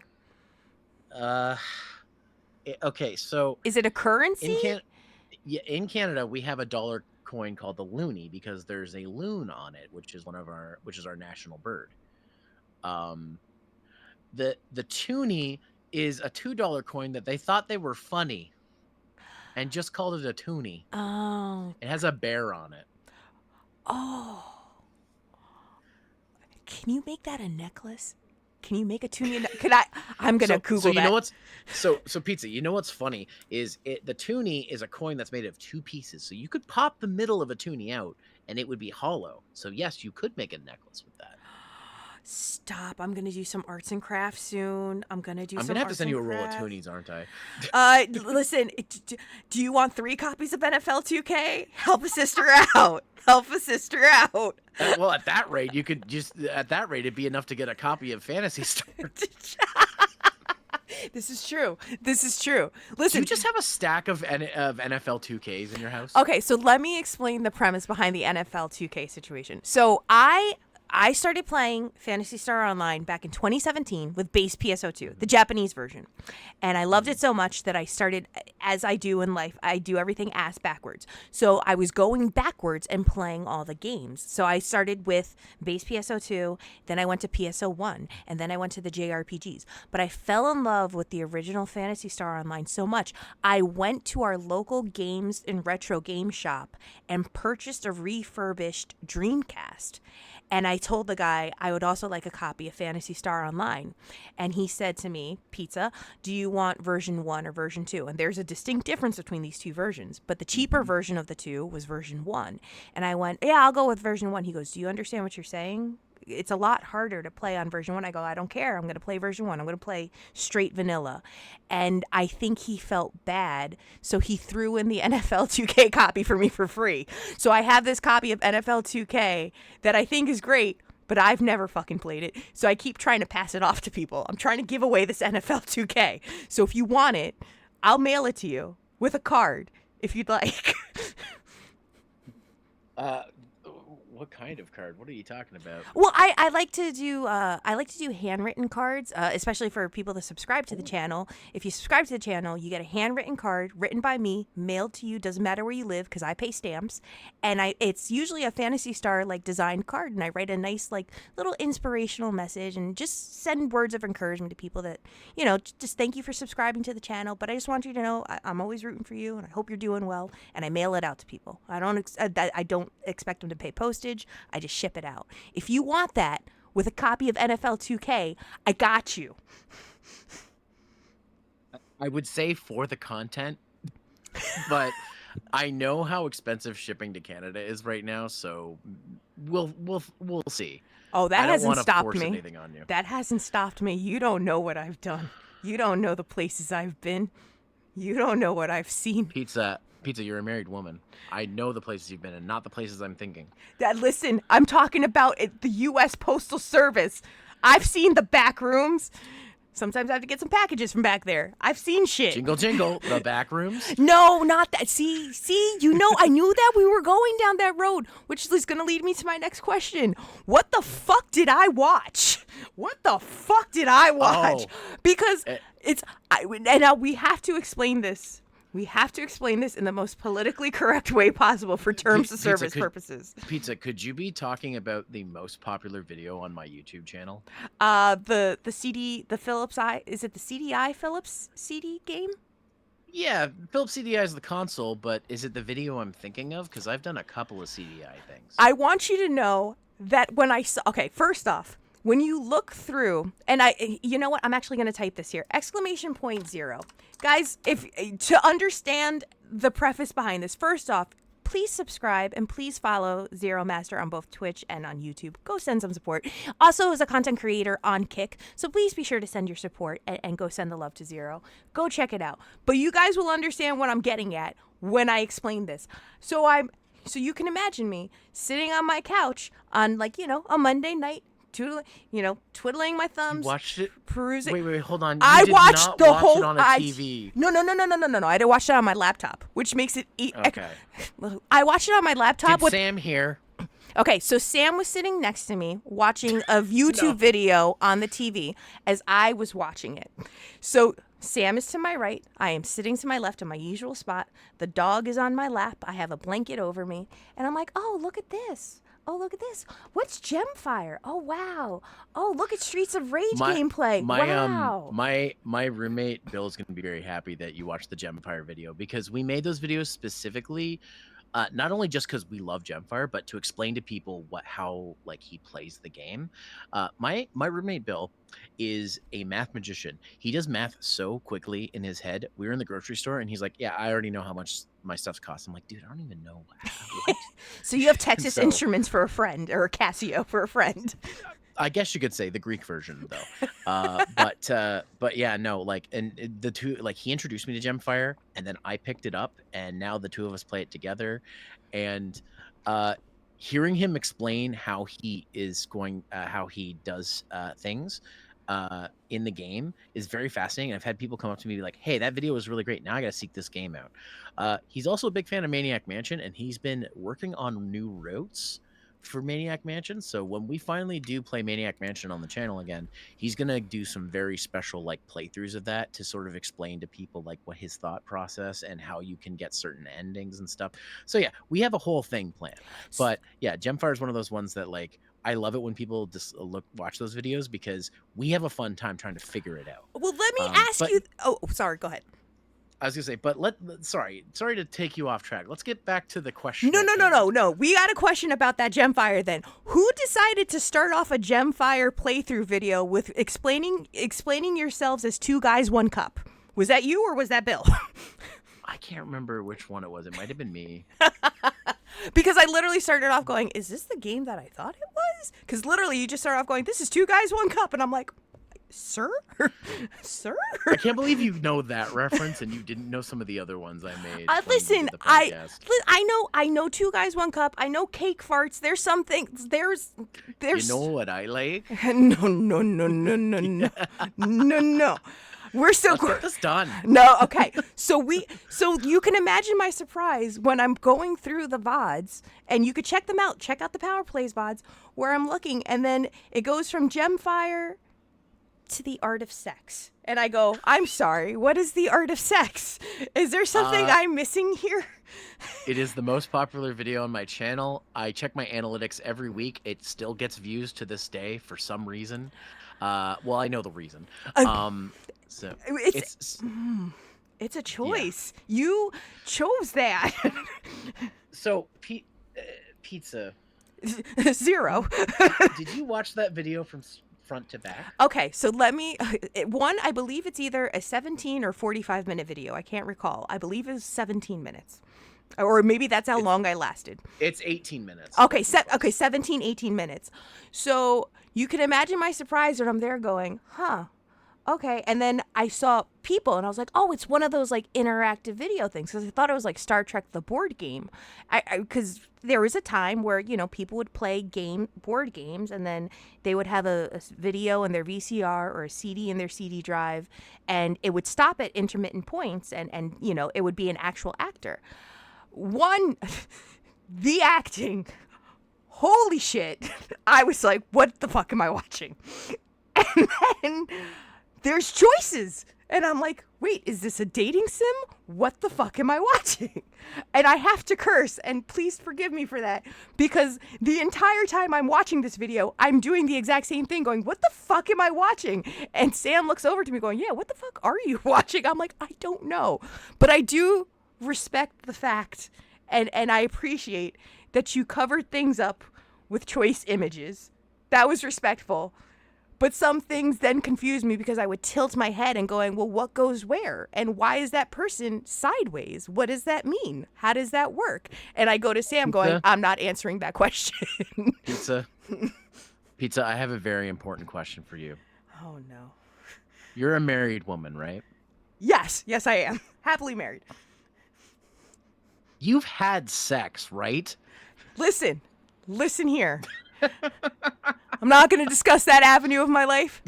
Okay, so Is it a currency? in Canada we have a dollar coin called the loonie because there's a loon on it, which is our national bird. The toonie is a $2 coin that they thought they were funny and just called it a toonie. Oh. It has a bear on it. Oh. Can you make that a necklace? Can you make a toonie? Can I? I'm gonna Google so you that. know what's so pizza. You know what's funny is the toonie is a coin that's made of 2 pieces. So you could pop the middle of a toonie out and it would be hollow. So yes, you could make a necklace with that. Stop! I'm gonna do some arts and crafts soon. I'm gonna have to send you a roll of toonies, aren't I? Listen. Do you want 3 copies of NFL 2K? Help a sister out. Help a sister out. Well, at that rate, it'd be enough to get a copy of Phantasy Star. This is true. Listen, do you just have a stack of NFL 2Ks in your house? Okay, so let me explain the premise behind the NFL 2K situation. So I started playing Phantasy Star Online back in 2017 with base PSO2, the Japanese version. And I loved it so much that I started, as I do in life, I do everything ass backwards. So I was going backwards and playing all the games. So I started with base PSO2, then I went to PSO1, and then I went to the JRPGs. But I fell in love with the original Phantasy Star Online so much, I went to our local games and retro game shop and purchased a refurbished Dreamcast. And I told the guy I would also like a copy of Phantasy Star Online. And he said to me, Pizza, do you want version 1 or version 2? And there's a distinct difference between these two versions. But the cheaper version of the two was version 1. And I went, yeah, I'll go with version 1. He goes, do you understand what you're saying? It's a lot harder to play on version 1. I go, I don't care. I'm going to play version 1. I'm going to play straight vanilla. And I think he felt bad, so he threw in the NFL 2K copy for me for free. So I have this copy of NFL 2K that I think is great, but I've never fucking played it. So I keep trying to pass it off to people. I'm trying to give away this NFL 2K. So if you want it, I'll mail it to you with a card if you'd like. What kind of card? What are you talking about? Well, I like to do handwritten cards, especially for people that subscribe to the channel. If you subscribe to the channel, you get a handwritten card written by me, mailed to you. Doesn't matter where you live because I pay stamps, and it's usually a Phantasy Star like designed card, and I write a nice like little inspirational message and just send words of encouragement to people that just thank you for subscribing to the channel. But I just want you to know I'm always rooting for you, and I hope you're doing well. And I mail it out to people. I don't expect them to pay postage. I just ship it out. If you want that with a copy of NFL 2K, I got you. I would say for the content, but I know how expensive shipping to Canada is right now, so we'll see. Oh, that hasn't stopped me. Anything on you. That hasn't stopped me. You don't know what I've done. You don't know the places I've been. You don't know what I've seen. Pizza, you're a married woman. I know the places you've been in, not the places I'm thinking. Listen, I'm talking about the U.S. Postal Service. I've seen the back rooms. Sometimes I have to get some packages from back there. I've seen shit. Jingle, jingle, the back rooms? No, not that. See, I knew that we were going down that road, which is going to lead me to my next question. What the fuck did I watch? Oh. Because we have to explain this. We have to explain this in the most politically correct way possible for terms of service purposes. Pizza, could you be talking about the most popular video on my YouTube channel? The Philips is it the CDI Philips CD game? Yeah, Philips CDI is the console, but is it the video I'm thinking of? Because I've done a couple of CDI things. I want you to know that when I saw, okay, first off, when you look through, and you know what? I'm actually going to type this here. ! 0. Guys, to understand the preface behind this, first off, please subscribe and please follow Zeromaster on both Twitch and on YouTube. Go send some support. Also, as a content creator on Kick, so please be sure to send your support and go send the love to Zero. Go check it out. But you guys will understand what I'm getting at when I explain this. So you can imagine me sitting on my couch on a Monday night, twiddling my You thumbs, watched it? perusing. Wait, hold on. You I did watched not the watch whole. it on a TV. No. I did watch it on my laptop, which makes it. Okay. I watched it on my laptop. Did Sam hear? Okay, so Sam was sitting next to me watching a YouTube video on the TV as I was watching it. So Sam is to my right. I am sitting to my left in my usual spot. The dog is on my lap. I have a blanket over me. And I'm like, oh, look at this. Oh, look at this. What's Gemfire? Oh, wow. Oh, look at Streets of Rage gameplay. Wow. My roommate Bill's gonna be very happy that you watched the Gemfire video, because we made those videos specifically, not only just because we love Gemfire, but to explain to people how like he plays the game. My roommate Bill is a math magician. He does math so quickly in his head. We were in the grocery store and he's like, "Yeah, I already know how much my stuff's cost." I'm like, "Dude, I don't even know what." So you have Texas Instruments for a friend, or a Casio for a friend. I guess you could say the Greek version, though. But yeah, no, like, and the two, like, he introduced me to Gemfire, and then I picked it up, and now the two of us play it together, and hearing him explain how he does things in the game is very fascinating. I've had people come up to me and be like, "Hey, that video was really great. Now I gotta seek this game out." He's also a big fan of Maniac Mansion, and he's been working on new routes for Maniac Mansion. So when we finally do play Maniac Mansion on the channel again, he's gonna do some very special like playthroughs of that to sort of explain to people like what his thought process and how you can get certain endings and stuff. So yeah, we have a whole thing planned. But yeah, Gemfire is one of those ones that like I love it when people just watch those videos, because we have a fun time trying to figure it out. Well, let me ask you. Oh, sorry. Go ahead. I was gonna say, but sorry to take you off track. Let's get back to the question. No. We got a question about that Gemfire then. Who decided to start off a Gemfire playthrough video with explaining yourselves as two guys, one cup? Was that you or was that Bill? I can't remember which one it was. It might have been me. Because I literally started off going, is this the game that I thought it was? Because literally you just start off going, this is two guys, one cup. And I'm like, sir? Sir? I can't believe you know that reference and you didn't know some of the other ones I made. Listen, I know two guys, one cup. I know cake farts. There's something. There's. You know what I like? No. We're so Let's get this done. No, okay. So you can imagine my surprise when I'm going through the VODs, and you could check them out. Check out the PowerPlays VODs where I'm looking, and then it goes from Gemfire to the art of sex. And I go, I'm sorry, what is the art of sex? Is there something I'm missing here? It is the most popular video on my channel. I check my analytics every week. It still gets views to this day for some reason. Well, I know the reason. So it's a choice. Yeah. You chose that. So pizza. Zero. Did you watch that video from front to back? Okay, so let me. One, I believe it's either a 17 or 45-minute video. I can't recall. I believe it was 17 minutes. Or maybe that's how long I lasted. It's 18 minutes. Okay, 17, 18 minutes. So you can imagine my surprise when I'm there going, huh, okay. And then I saw people and I was like, oh, it's one of those like interactive video things. Because I thought it was like Star Trek, the board game. Because there was a time where, people would play board games, and then they would have a video in their VCR or a CD in their CD drive, and it would stop at intermittent points, and it would be an actual actor. The acting, holy shit. I was like, what the fuck am I watching? And then there's choices. And I'm like, wait, is this a dating sim? What the fuck am I watching? And I have to curse, and please forgive me for that, because the entire time I'm watching this video, I'm doing the exact same thing, going, what the fuck am I watching? And Sam looks over to me going, yeah, what the fuck are you watching? I'm like, I don't know. But I do respect the fact, and I appreciate that you covered things up with choice images. That was respectful. But some things then confused me, because I would tilt my head and going, well, what goes where? And why is that person sideways? What does that mean? How does that work? And I go to Sam going, I'm not answering that question. Pizza, I have a very important question for you. Oh, no. You're a married woman, right? Yes, I am. Happily married. You've had sex, right? Listen here. I'm not going to discuss that avenue of my life.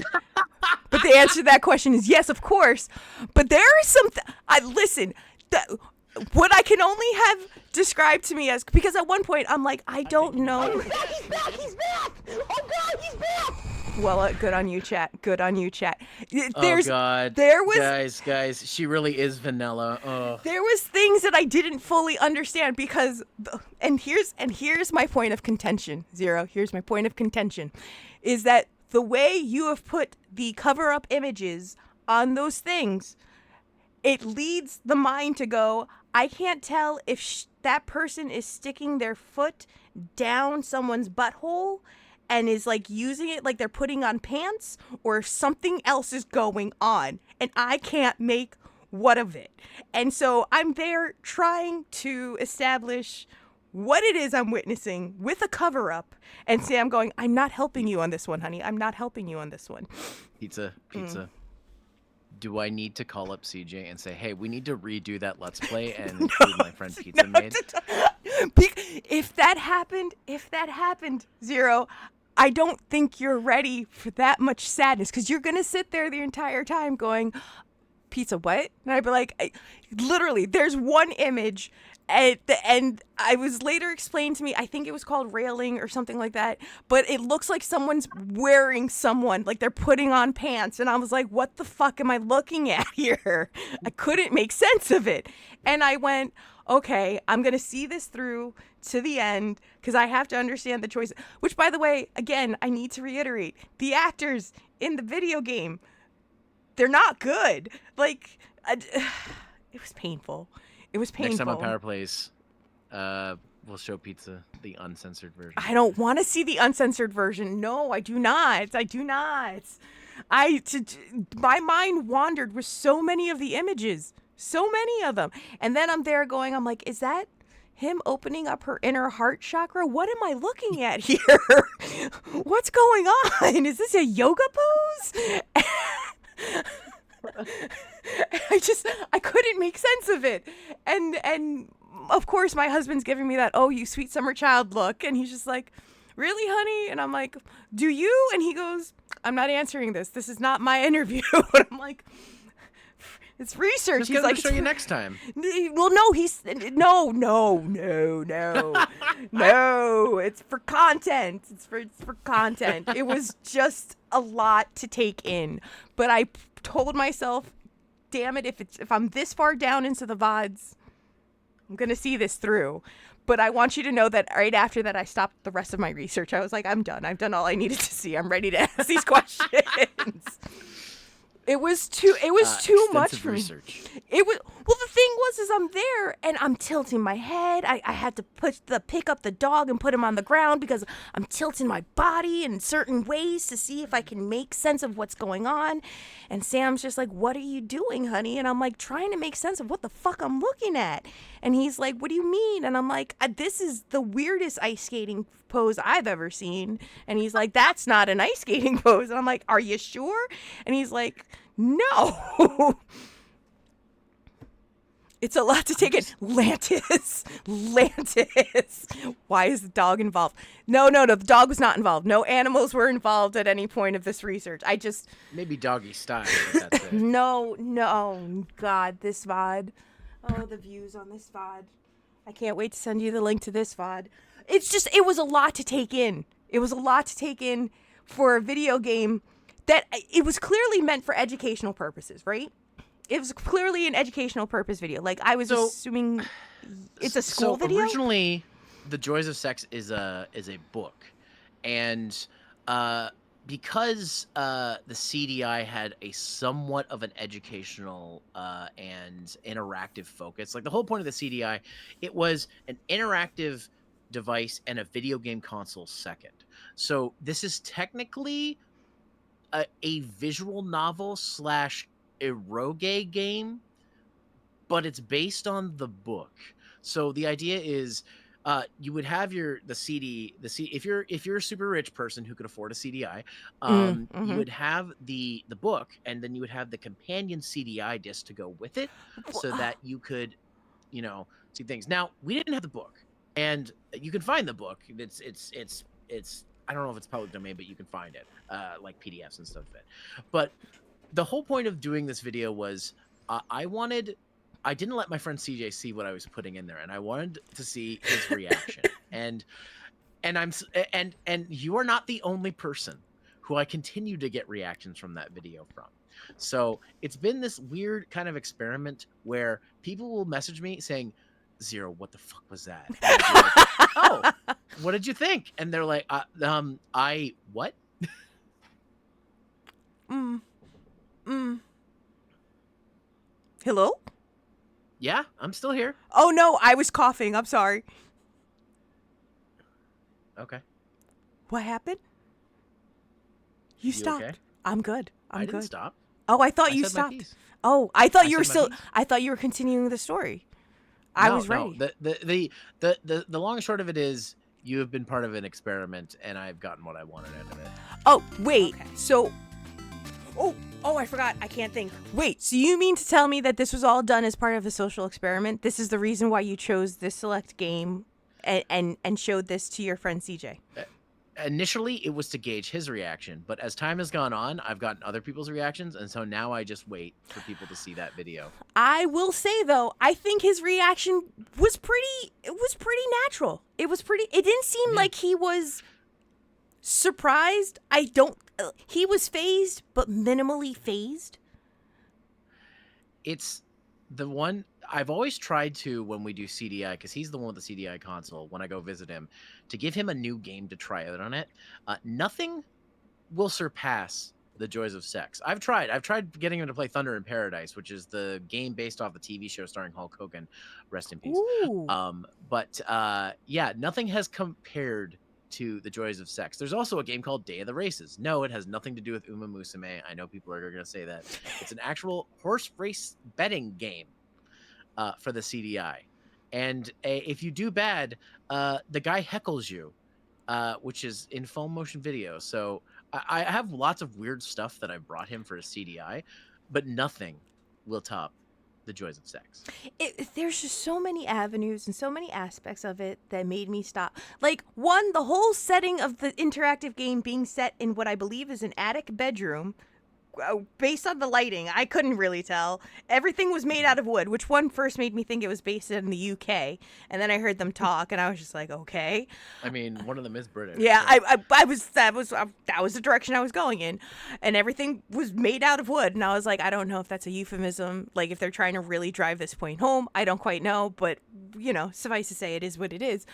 But the answer to that question is yes, of course. But there is some. Listen. What I can only have described to me as, because at one point I'm like, I don't know. He's back! He's back! Oh God, he's back! Well, good on you, chat. Good on you, chat. Oh God, there was guys, she really is vanilla. Oh. There was things that I didn't fully understand because, and here's my point of contention, Zero. Here's my point of contention, is that the way you have put the cover-up images on those things, it leads the mind to go, I can't tell if that person is sticking their foot down someone's butthole and is like using it like they're putting on pants, or if something else is going on and I can't make what of it. And so I'm there trying to establish what it is I'm witnessing with a cover up, and Sam going, I'm not helping you on this one, honey. I'm not helping you on this one. Pizza. Do I need to call up CJ and say, hey, we need to redo that Let's Play and include my friend Pizza made? If that happened, Zero, I don't think you're ready for that much sadness, because you're going to sit there the entire time going, Pizza what? And I'd be like, literally, there's one image, and I was later explained to me, I think it was called railing or something like that, but it looks like someone's wearing someone, like they're putting on pants, and I was like, what the fuck am I looking at here? I couldn't make sense of it. And I went, okay, I'm going to see this through to the end, because I have to understand the choices. Which, by the way, again, I need to reiterate, the actors in the video game, they're not good. Like, it was painful. It was painful. Next time on PowerPlays, we'll show Pizza the uncensored version. I don't want to see the uncensored version. No, I do not. I do not. My mind wandered with so many of the images. So many of them. And then I'm there going, I'm like, is that him opening up her inner heart chakra? What am I looking at here? What's going on? Is this a yoga pose? I couldn't make sense of it. And of course my husband's giving me that, oh, you sweet summer child look. And he's just like, really, honey? And I'm like, do you? And he goes, I'm not answering this. This is not my interview. And I'm like, it's research. He's like, show you next time. Well, no, no. It's for content. It's for content. It was just a lot to take in. But I told myself, damn it, if I'm this far down into the VODs, I'm gonna see this through. But I want you to know that right after that, I stopped the rest of my research. I was like, I'm done. I've done all I needed to see. I'm ready to ask these questions. It was too much for research. Me. Well, the thing is I'm there and I'm tilting my head. I had to pick up the dog and put him on the ground because I'm tilting my body in certain ways to see if I can make sense of what's going on. And Sam's just like, what are you doing, honey? And I'm like, trying to make sense of what the fuck I'm looking at. And he's like, what do you mean? And I'm like, this is the weirdest ice skating pose I've ever seen. And he's like, that's not an ice skating pose. And I'm like, are you sure? And he's like, no. It's a lot to take in. Lantis. Why is the dog involved? No, the dog was not involved. No animals were involved at any point of this research. Maybe doggy style, but that's it. No, God, this VOD. Oh, the views on this VOD. I can't wait to send you the link to this VOD. It was a lot to take in. It was a lot to take in for a video game that it was clearly meant for educational purposes, right? It was clearly an educational purpose video. Like, I was assuming it's a school video? Originally, The Joys of Sex is a book. And because the CDI had a somewhat of an educational and interactive focus, like the whole point of the CDI, it was an interactive device and a video game console second. So this is technically a visual novel / eroge game, but it's based on the book. So the idea is you would have the CD if you're a super rich person who could afford a CDI, you would have the book, and then you would have the companion CDI disc to go with it, so that you could see things. Now, we didn't have the book, and you can find the book. It's I don't know if it's public domain, but you can find it, like PDFs and stuff of it. But the whole point of doing this video was I didn't let my friend CJ see what I was putting in there, and I wanted to see his reaction. and you are not the only person who I continue to get reactions from that video from. So it's been this weird kind of experiment where people will message me saying, Zero, what the fuck was that? And I'll be like, oh, what did you think? And they're like, I what? Hello? Yeah, I'm still here. Oh no, I was coughing. I'm sorry. Okay. What happened? You stopped. Okay? I'm good. I didn't stop. Oh, I thought I you said my stopped. piece. Oh, I thought I you were said my still. piece. I thought you were continuing the story. I was ready. No. The long and short of it is you have been part of an experiment, and I've gotten what I wanted out of it. Oh, wait. Okay. So, oh, I forgot. I can't think. Wait. So you mean to tell me that this was all done as part of a social experiment? This is the reason why you chose this select game, and showed this to your friend CJ. Initially, it was to gauge his reaction, but as time has gone on, I've gotten other people's reactions, and so now I just wait for people to see that video. I will say though, I think his reaction was pretty. It was pretty natural. It was pretty. It didn't seem like he was surprised. He was phased, but minimally phased. It's the one I've always tried to, when we do CDI, because he's the one with the CDI console, when I go visit him, to give him a new game to try out on it. Nothing will surpass the joys of sex. I've tried getting him to play Thunder in Paradise, which is the game based off the TV show starring Hulk Hogan. Rest in peace. Ooh. Yeah, nothing has compared to the joys of sex. There's also a game called Day of the Races. No, it has nothing to do with Uma Musume. I know people are going to say that. It's an actual horse race betting game for the CDI. And if you do bad, the guy heckles you, which is in full motion video. So I have lots of weird stuff that I brought him for a CDI, but nothing will top the joys of sex. There's just so many avenues and so many aspects of it that made me stop. Like, one, the whole setting of the interactive game being set in what I believe is an attic bedroom. Based on the lighting, I couldn't really tell. Everything was made out of wood, which one first made me think it was based in the UK, and then I heard them talk, and I was just like, okay. I mean, one of them is British. Yeah, so. that was the direction I was going in, and everything was made out of wood, and I was like, I don't know if that's a euphemism, like if they're trying to really drive this point home. I don't quite know, but suffice to say, it is what it is.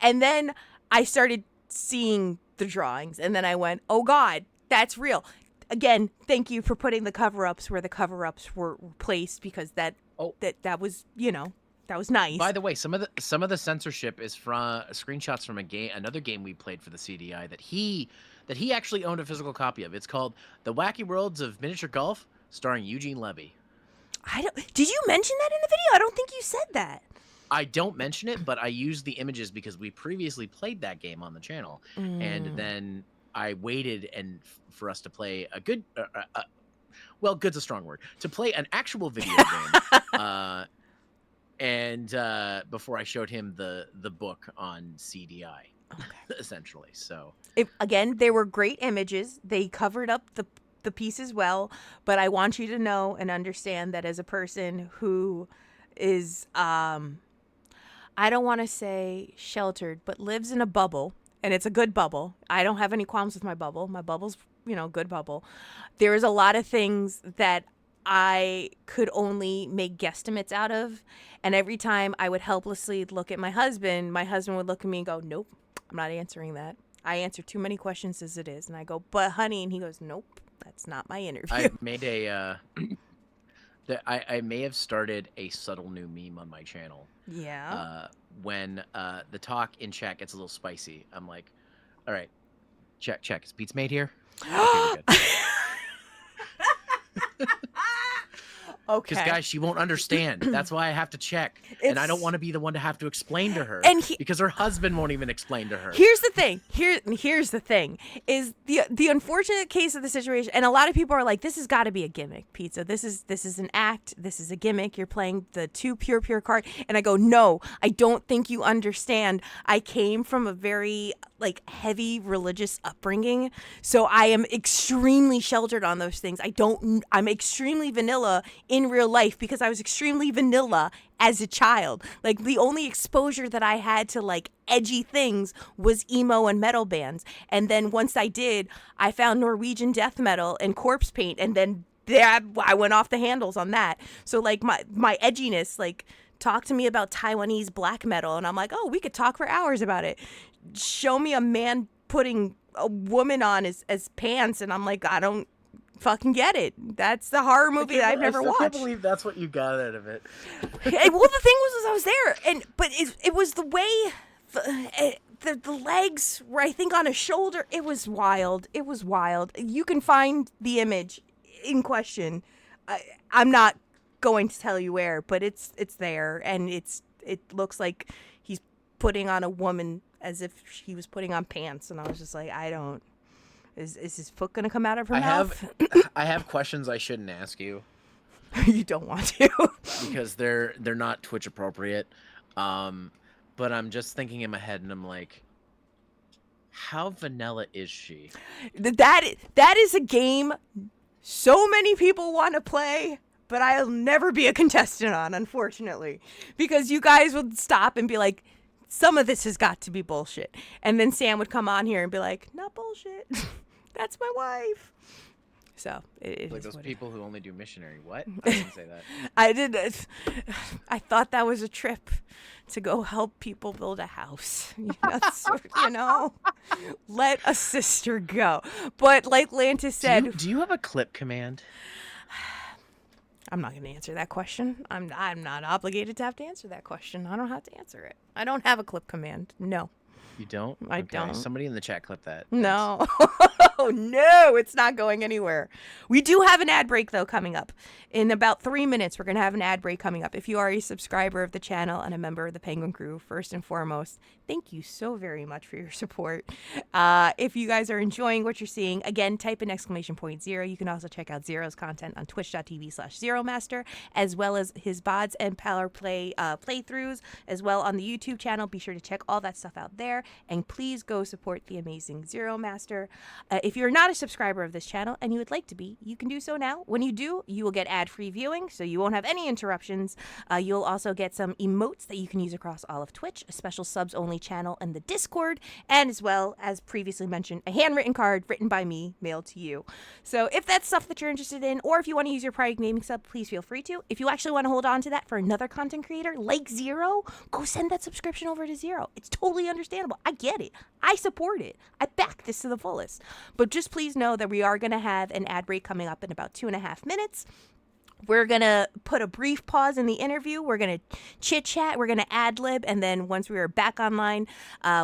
And then I started seeing the drawings, and then I went, oh God, that's real. Again, thank you for putting the cover-ups where the cover-ups were placed, because that was that was nice. By the way, some of the censorship is from screenshots from another game we played for the CDI that he actually owned a physical copy of. It's called The Wacky Worlds of Miniature Golf, starring Eugene Levy. Did you mention that in the video? I don't think you said that. I don't mention it, but I use the images because we previously played that game on the channel, and then I waited for us to play a good, well, good's a strong word, to play an actual video game, and before I showed him the book on CDI, essentially. So again, they were great images. They covered up the pieces well, but I want you to know and understand that as a person who is, I don't want to say sheltered, but lives in a bubble. And it's a good bubble. I don't have any qualms with my bubble. My bubble's, good bubble. There is a lot of things that I could only make guesstimates out of. And every time I would helplessly look at my husband would look at me and go, nope, I'm not answering that. I answer too many questions as it is. And I go, but honey, and he goes, nope, that's not my interview. I made I may have started a subtle new meme on my channel. Yeah. When the talk in chat gets a little spicy, I'm like, all right, check. Is Pete's made here? Okay, we're good. Because, Okay. guys, she won't understand. That's why I have to check. And I don't It's- want to be the one to have to explain to her. And because her husband won't even explain to her. Here's the thing. Here's the thing. Is the unfortunate case of the situation, and a lot of people are like, "This has got to be a gimmick, Pizza. This is an act. This is a gimmick. You're playing the two pure card." And I go, "No, I don't think you understand. I came from a very like heavy religious upbringing, so I am extremely sheltered on those things. I'm extremely vanilla in real life because I was extremely vanilla as a child. Like the only exposure that I had to like edgy things was emo and metal bands. And then once I did, I found Norwegian death metal and corpse paint, and then I went off the handles on that. So like my edginess, like talk to me about Taiwanese black metal, and I'm like, oh, we could talk for hours about it. Show me a man putting a woman on as pants, and I'm like, I don't fucking get it. That's the horror movie that I've never watched. I can't believe that's what you got out of it. Well, the thing was I was there, but it was the way the legs were, I think, on a shoulder. It was wild. It was wild. You can find the image in question. I'm not going to tell you where, but it's there, and it looks like he's putting on a woman as if he was putting on pants, and I was just like, I don't. Is his foot gonna come out of her mouth? I have questions I shouldn't ask you. You don't want to. Because they're not Twitch appropriate. But I'm just thinking in my head, and I'm like, how vanilla is she? That is a game so many people want to play, but I'll never be a contestant on, unfortunately, because you guys would stop and be like, some of this has got to be bullshit, and then Sam would come on here and be like, not bullshit. That's my wife. So it Like is those what people who only do missionary. What? I didn't say that. I did. I thought that was a trip to go help people build a house. You know, let a sister go. But like Lantis said, Do you have a clip command? I'm not going to answer that question. I'm not obligated to have to answer that question. I don't have to answer it. I don't have a clip command. No. You don't? I Okay, don't. Somebody in the chat clip that. No. No, it's not going anywhere. We do have an ad break, though, coming up. In about 3 minutes, we're going to have an ad break coming up. If you are a subscriber of the channel and a member of the Penguin Crew, first and foremost, thank you so very much for your support. If you guys are enjoying what you're seeing, again, type in !0. You can also check out Zero's content on twitch.tv/Zeromaster, as well as his VODs and PowerPlay playthroughs, as well on the YouTube channel. Be sure to check all that stuff out there. And please go support the amazing Zeromaster. If you're not a subscriber of this channel and you would like to be, you can do so now. When you do, you will get ad-free viewing, so you won't have any interruptions. You'll also get some emotes that you can use across all of Twitch, a special subs-only channel in the Discord, and as well as previously mentioned, a handwritten card written by me, mailed to you. So if that's stuff that you're interested in, or if you want to use your private gaming sub, please feel free to. If you actually want to hold on to that for another content creator like Zero, go send that subscription over to Zero. It's totally understandable. I get it. I support it. I back this to the fullest. But just please know that we are going to have an ad break coming up in about 2.5 minutes. We're going to put a brief pause in the interview. We're going to chit-chat. We're going to ad-lib. And then once we are back online,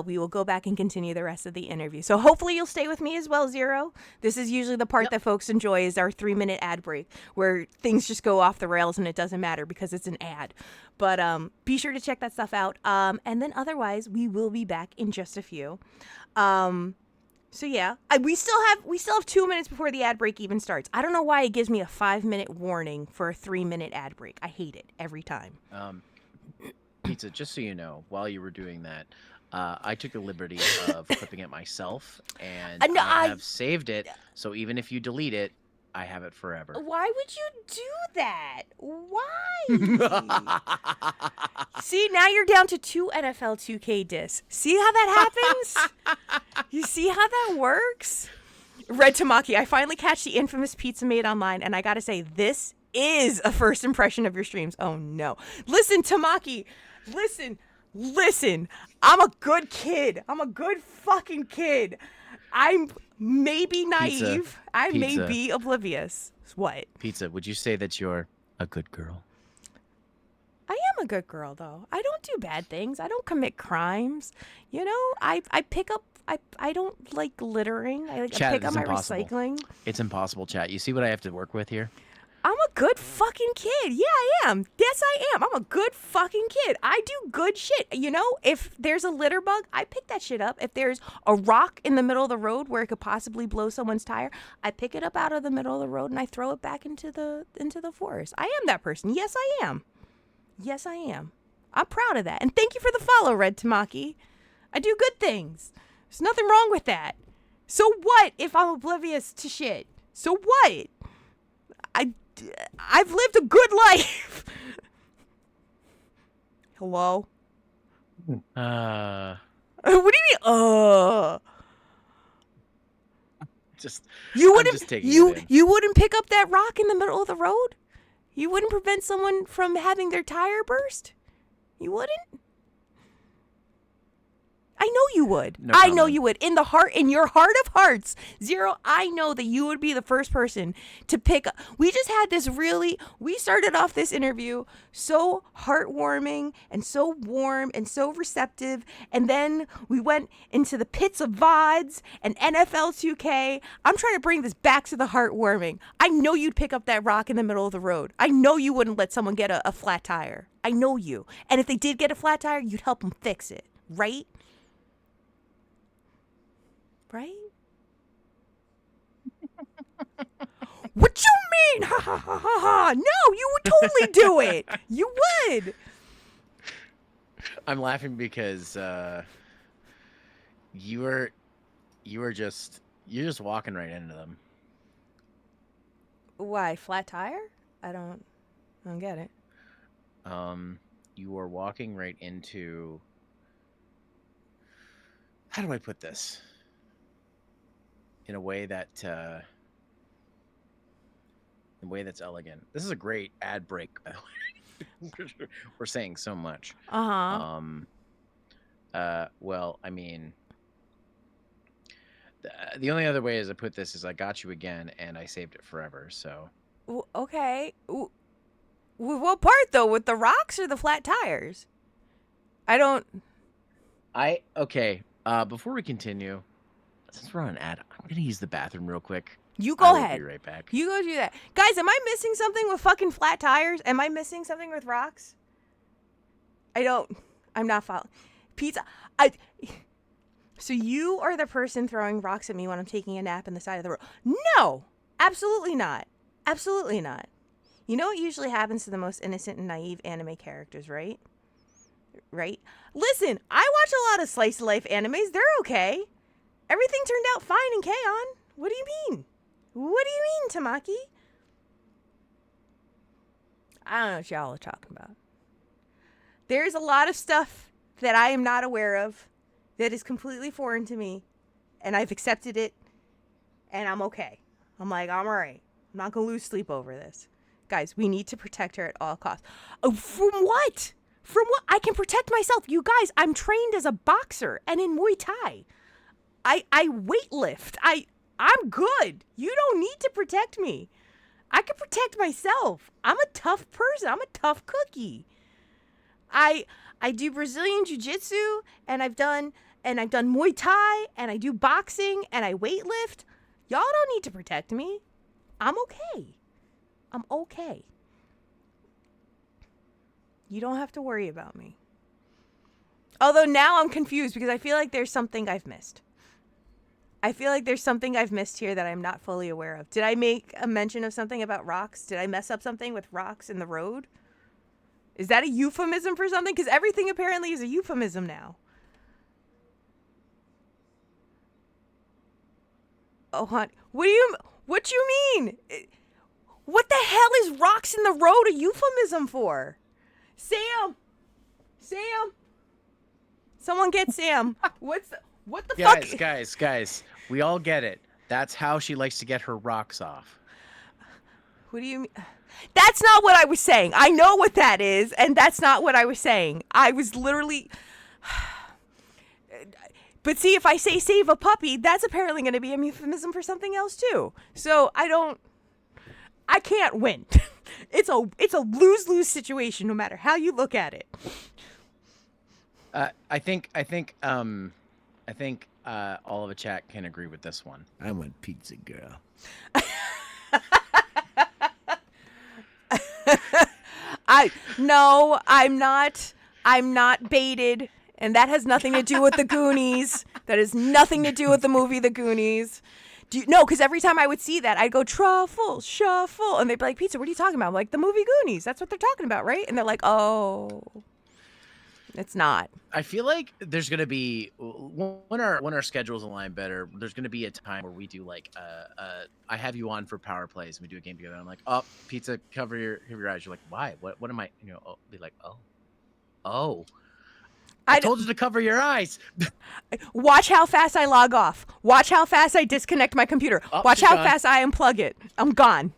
we will go back and continue the rest of the interview. So hopefully you'll stay with me as well, Zero. This is usually the part that folks enjoy, is our 3-minute ad break, where things just go off the rails and it doesn't matter because it's an ad. But be sure to check that stuff out. And then otherwise, we will be back in just a few. So yeah, we still have 2 minutes before the ad break even starts. I don't know why it gives me a 5-minute warning for a 3-minute ad break. I hate it every time. Pizza, just so you know, while you were doing that, I took the liberty of clipping it myself, and I have saved it. So even if you delete it, I have it forever. Why would you do that? Why? See, now you're down to 2 NFL 2K discs. See how that happens? You see how that works? Red Tamaki, I finally catch the infamous pizza made online, and I gotta say, this is a first impression of your streams. Oh no. Listen, Tamaki, listen. I'm a good kid. I'm a good fucking kid. I'm maybe naive. Pizza. I may be oblivious. What? Pizza, would you say that you're a good girl? I am a good girl, though. I don't do bad things. I don't commit crimes. You know, I pick up. I don't like littering. I pick up my recycling. It's impossible, chat. You see what I have to work with here? I'm a good fucking kid. Yeah, I am. Yes, I am. I'm a good fucking kid. I do good shit. You know, if there's a litter bug, I pick that shit up. If there's a rock in the middle of the road where it could possibly blow someone's tire, I pick it up out of the middle of the road and I throw it back into the forest. I am that person. Yes, I am. Yes, I am. I'm proud of that. And thank you for the follow, Red Tamaki. I do good things. There's nothing wrong with that. So what if I'm oblivious to shit? So what? I've lived a good life. Hello? Uh, What do you mean? just You I'm wouldn't just taking it in. you wouldn't pick up that rock in the middle of the road? You wouldn't prevent someone from having their tire burst? You wouldn't? I know you would. No I know comment. you would. In your heart of hearts, Zero, I know that you would be the first person to pick up. We started off this interview so heartwarming and so warm and so receptive. And then we went into the pits of VODs and NFL 2K. I'm trying to bring this back to the heartwarming. I know you'd pick up that rock in the middle of the road. I know you wouldn't let someone get a flat tire. I know you. And if they did get a flat tire, you'd help them fix it, right? Right? What you mean? Ha ha ha ha ha. No, you would totally do it. You would. I'm laughing because you're just walking right into them. Why, flat tire? I don't get it. You are walking right into. How do I put this? In a way that's elegant. This is a great ad break, by the way. We're saying so much. Well, I mean, the only other way as I put this is I got you again and I saved it forever. So Okay. What part though? With the rocks or the flat tires? Okay. Before we continue, since we're on an ad, I'm gonna use the bathroom real quick. You go I will ahead. Be right back. You go do that. Guys, am I missing something with fucking flat tires? Am I missing something with rocks? I'm not following. Pizza. So you are the person throwing rocks at me when I'm taking a nap in the side of the road. No, absolutely not. Absolutely not. You know what usually happens to the most innocent and naive anime characters, right? Right? Listen, I watch a lot of slice of life animes. They're okay. Everything turned out fine in K-On! What do you mean? What do you mean, Tamaki? I don't know what y'all are talking about. There's a lot of stuff that I am not aware of that is completely foreign to me, and I've accepted it, and I'm okay. I'm like, I'm all right. I'm not going to lose sleep over this. Guys, we need to protect her at all costs. Oh, from what? From what? I can protect myself. You guys, I'm trained as a boxer and in Muay Thai. I weightlift. I'm good. You don't need to protect me. I can protect myself. I'm a tough person. I'm a tough cookie. I do Brazilian jiu-jitsu and I've done Muay Thai and I do boxing and I weightlift. Y'all don't need to protect me. I'm okay. I'm okay. You don't have to worry about me. Although now I'm confused because I feel like there's something I've missed. I feel like there's something I've missed here that I'm not fully aware of. Did I make a mention of something about rocks? Did I mess up something with rocks in the road? Is that a euphemism for something? Because everything apparently is a euphemism now. Oh, hon. What you mean? What the hell is rocks in the road a euphemism for? Sam! Someone get Sam. What the fuck? Guys, we all get it. That's how she likes to get her rocks off. What do you mean? That's not what I was saying. I know what that is, and that's not what I was saying. I was literally... But see, if I say save a puppy, that's apparently going to be a euphemism for something else too. So I can't win. It's a lose-lose situation no matter how you look at it. I think all of the chat can agree with this one. I want pizza, girl. No, I'm not. I'm not baited, and that has nothing to do with the Goonies. That has nothing to do with the movie The Goonies. No, because every time I would see that, I'd go truffle, shuffle, and they'd be like, "Pizza, what are you talking about?" I'm like, the movie Goonies. That's what they're talking about, right? And they're like, "Oh, it's not." I feel like there's gonna be when our schedules align better. There's gonna be a time where we do like I have you on for PowerPlays and we do a game together. I'm like, oh, Pizza, cover your eyes. You're like, why? What am I? Be like, oh. I told you to cover your eyes. Watch how fast I log off. Watch how fast I disconnect my computer. Watch how fast I unplug it. I'm gone.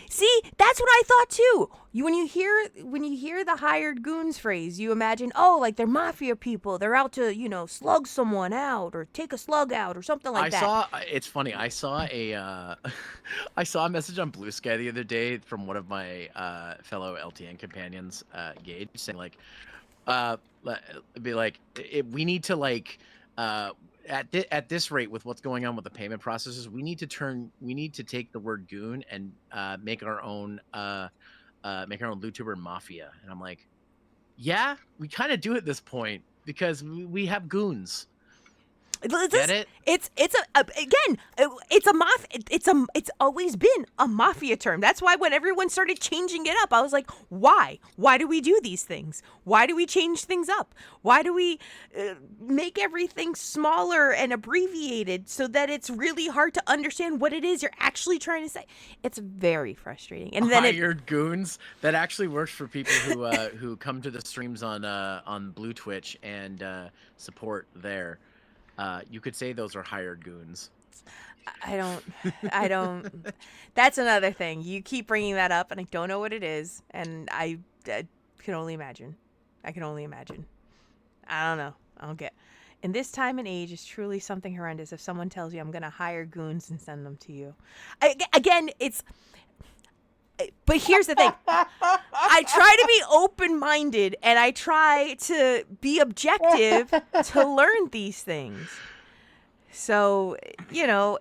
See, that's what I thought too. When you hear the hired goons phrase, you imagine, oh, like they're mafia people. They're out to, slug someone out or take a slug out or something like that. It's funny. I saw I saw a message on Blue Sky the other day from one of my fellow LTN companions, Gage, saying like, we need to like at this rate with what's going on with the payment processes, we need to take the word goon and make our own Vtuber mafia. And I'm like, yeah, we kind of do at this point because we have goons. Get it? It's always been a mafia term. That's why when everyone started changing it up, I was like, why? Why do we do these things? Why do we change things up? Why do we make everything smaller and abbreviated so that it's really hard to understand what it is you're actually trying to say? It's very frustrating. And then hired goons, that actually works for people who come to the streams on Blue Twitch and support there. You could say those are hired goons. I don't. That's another thing. You keep bringing that up, and I don't know what it is, and I can only imagine. I don't know. I don't get. In this time and age, is truly something horrendous. If someone tells you, "I'm going to hire goons and send them to you," again, it's. But here's the thing. I try to be open-minded and I try to be objective to learn these things. So, I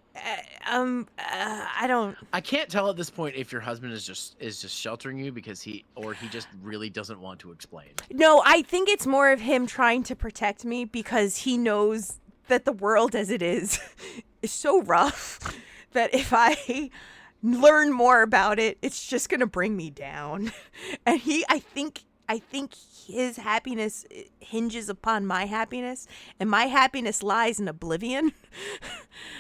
don't. I can't tell at this point if your husband is just sheltering you because he just really doesn't want to explain. No, I think it's more of him trying to protect me because he knows that the world as it is so rough that if I learn more about it, it's just gonna bring me down. And I think his happiness hinges upon my happiness, and my happiness lies in oblivion.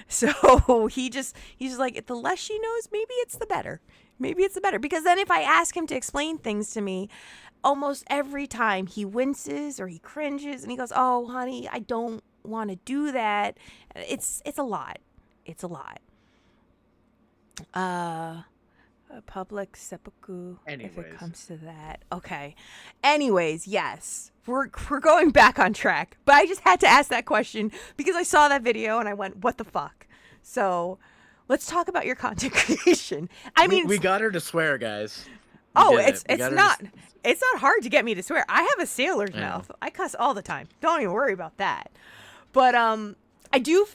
So he's just like, the less she knows, maybe it's the better. Because then if I ask him to explain things to me, almost every time he winces or he cringes and he goes, "Oh, honey, I don't want to do that." It's a lot. A public seppuku. If it comes to that. Okay. Anyways, yes. We're going back on track. But I just had to ask that question because I saw that video and I went, what the fuck? So let's talk about your content creation. I mean, we got her to swear, guys. It's not hard to get me to swear. I have a sailor's mouth. I cuss all the time. Don't even worry about that. But I do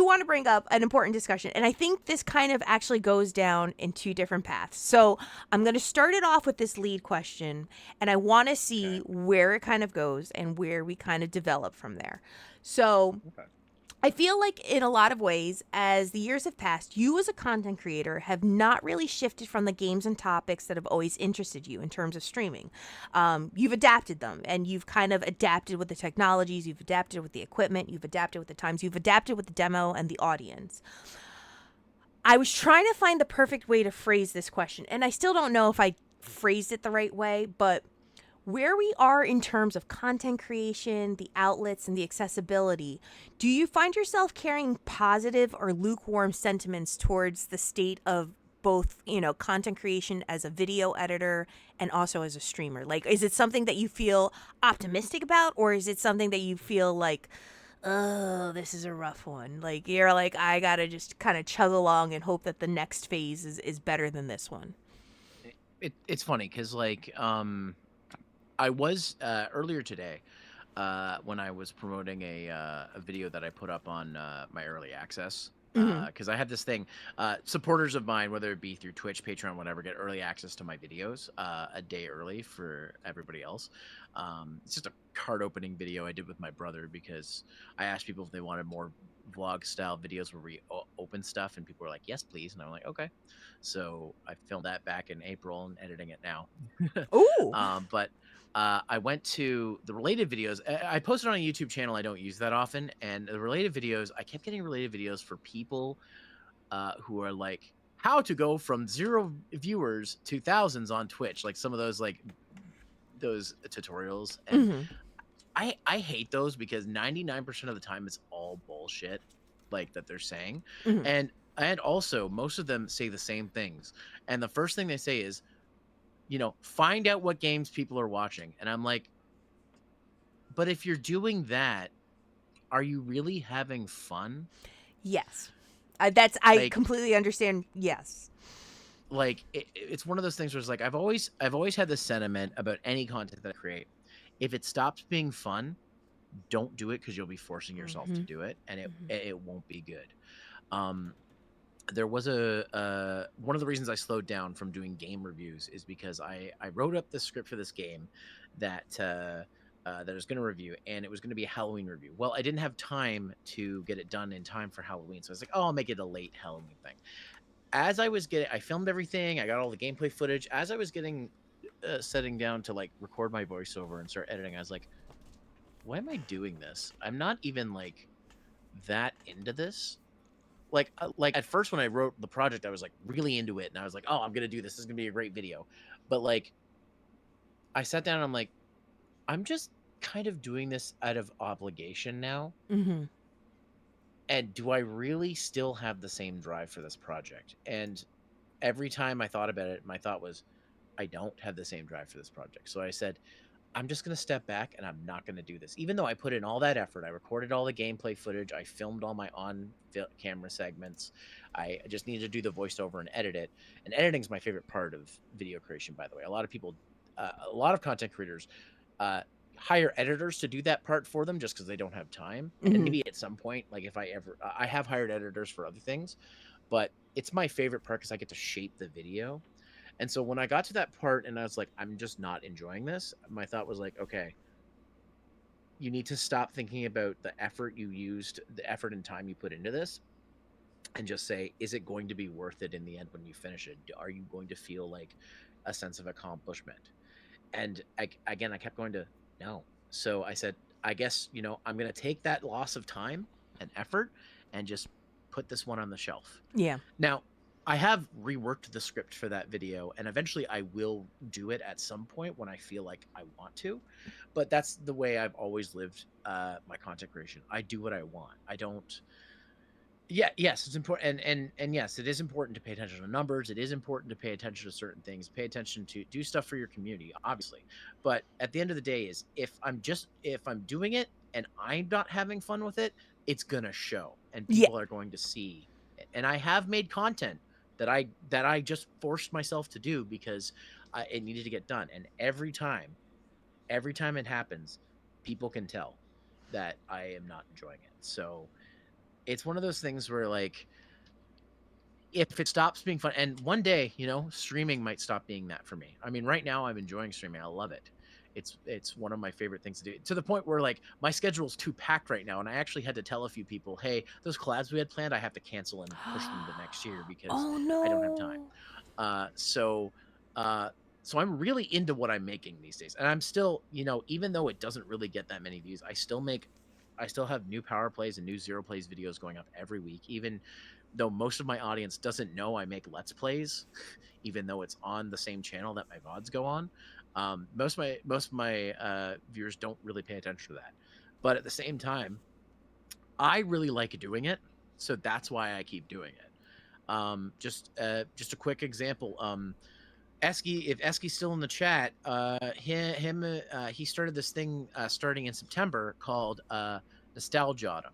want to bring up an important discussion, and I think this kind of actually goes down in two different paths. So I'm going to start it off with this lead question, and I want to see where it kind of goes and where we kind of develop from there. So I feel like in a lot of ways, as the years have passed, you as a content creator have not really shifted from the games and topics that have always interested you in terms of streaming. You've adapted them, and you've kind of adapted with the technologies, you've adapted with the equipment, you've adapted with the times, you've adapted with the demo and the audience. I was trying to find the perfect way to phrase this question, and I still don't know if I phrased it the right way, but where we are in terms of content creation, the outlets, and the accessibility, do you find yourself carrying positive or lukewarm sentiments towards the state of both, content creation as a video editor and also as a streamer? Like, is it something that you feel optimistic about, or is it something that you feel like, oh, this is a rough one? Like, you're like, I gotta just kind of chug along and hope that the next phase is better than this one. It's funny because I was earlier today when I was promoting a video that I put up on my early access Mhm. Because I had this thing, supporters of mine, whether it be through Twitch, Patreon, whatever, get early access to my videos a day early for everybody else. It's just a card opening video I did with my brother because I asked people if they wanted more vlog style videos where we open stuff, and people were like, "Yes, please," and I'm like, "Okay." So I filmed that back in April and editing it now. Ooh. But I went to the related videos. I posted on a YouTube channel I don't use that often, and the related videos, I kept getting related videos for people who are like, how to go from 0 viewers to thousands on Twitch, like some of those those tutorials. And Mhm. I hate those because 99% of the time it's all bullshit, like that they're saying, Mhm. and also most of them say the same things. And the first thing they say is, find out what games people are watching. And I'm like, but if you're doing that, are you really having fun? Yes. I Like, completely understand. Yes. it's one of those things where it's like I've always had this sentiment about any content that I create. If it stops being fun, don't do it because you'll be forcing yourself to Mhm. do it, and it Mhm. it won't be good. Um, there was a one of the reasons I slowed down from doing game reviews is because I wrote up the script for this game that that I was going to review, and it was going to be a Halloween review. Well, I didn't have time to get it done in time for Halloween, so I was like, oh, I'll make it a late Halloween thing. I filmed everything, I got all the gameplay footage. As I was getting setting down to like record my voiceover and start editing, I was like, why am I doing this? I'm not even like that into this. Like at first when I wrote the project, I was like really into it, and I was like, oh, I'm gonna do this. This is gonna be a great video. But like, I sat down and I'm like, I'm just kind of doing this out of obligation now. Mhm. And do I really still have the same drive for this project? And every time I thought about it, my thought was, I don't have the same drive for this project. So I said, I'm just going to step back and I'm not going to do this. Even though I put in all that effort, I recorded all the gameplay footage, I filmed all my camera segments. I just needed to do the voiceover and edit it. And editing is my favorite part of video creation, by the way. A lot of content creators uh, hire editors to do that part for them just because they don't have time. And Mhm. maybe at some point, like if I ever, I have hired editors for other things, but it's my favorite part because I get to shape the video. And so when I got to that part and I was like, I'm just not enjoying this, my thought was like, okay, you need to stop thinking about the effort you used, the effort and time you put into this, and just say, is it going to be worth it in the end when you finish it? Are you going to feel like a sense of accomplishment? And again, I kept going to no. So I said, I guess, I'm going to take that loss of time and effort and just put this one on the shelf. Yeah. Now, I have reworked the script for that video, and eventually I will do it at some point when I feel like I want to. But that's the way I've always lived my content creation. I do what I want. I don't. Yeah, yes, it's important, and yes, it is important to pay attention to numbers. It is important to pay attention to certain things. Pay attention to do stuff for your community, obviously. But at the end of the day, is if I'm doing it and I'm not having fun with it, it's gonna show, and Yeah. people are going to see. And I have made content that I just forced myself to do because it needed to get done. And every time it happens, people can tell that I am not enjoying it. So it's one of those things where like if it stops being fun, and one day, streaming might stop being that for me. I mean, right now I'm enjoying streaming. I love it. It's one of my favorite things to do, to the point where like my schedule's too packed right now, and I actually had to tell a few people, hey, those collabs we had planned, I have to cancel and push them to next year because Oh I don't have time. no. uh so uh so I'm really into what I'm making these days, and I'm still, even though it doesn't really get that many views, I still have new power plays and new zero plays videos going up every week, even though most of my audience doesn't know I make let's plays, even though it's on the same channel that my VODs go on. Most of my viewers don't really pay attention to that, but at the same time, I really like doing it, so that's why I keep doing it. Just a quick example. Esky, if Esky's still in the chat, he started this thing starting in September called Nostalgia Autumn,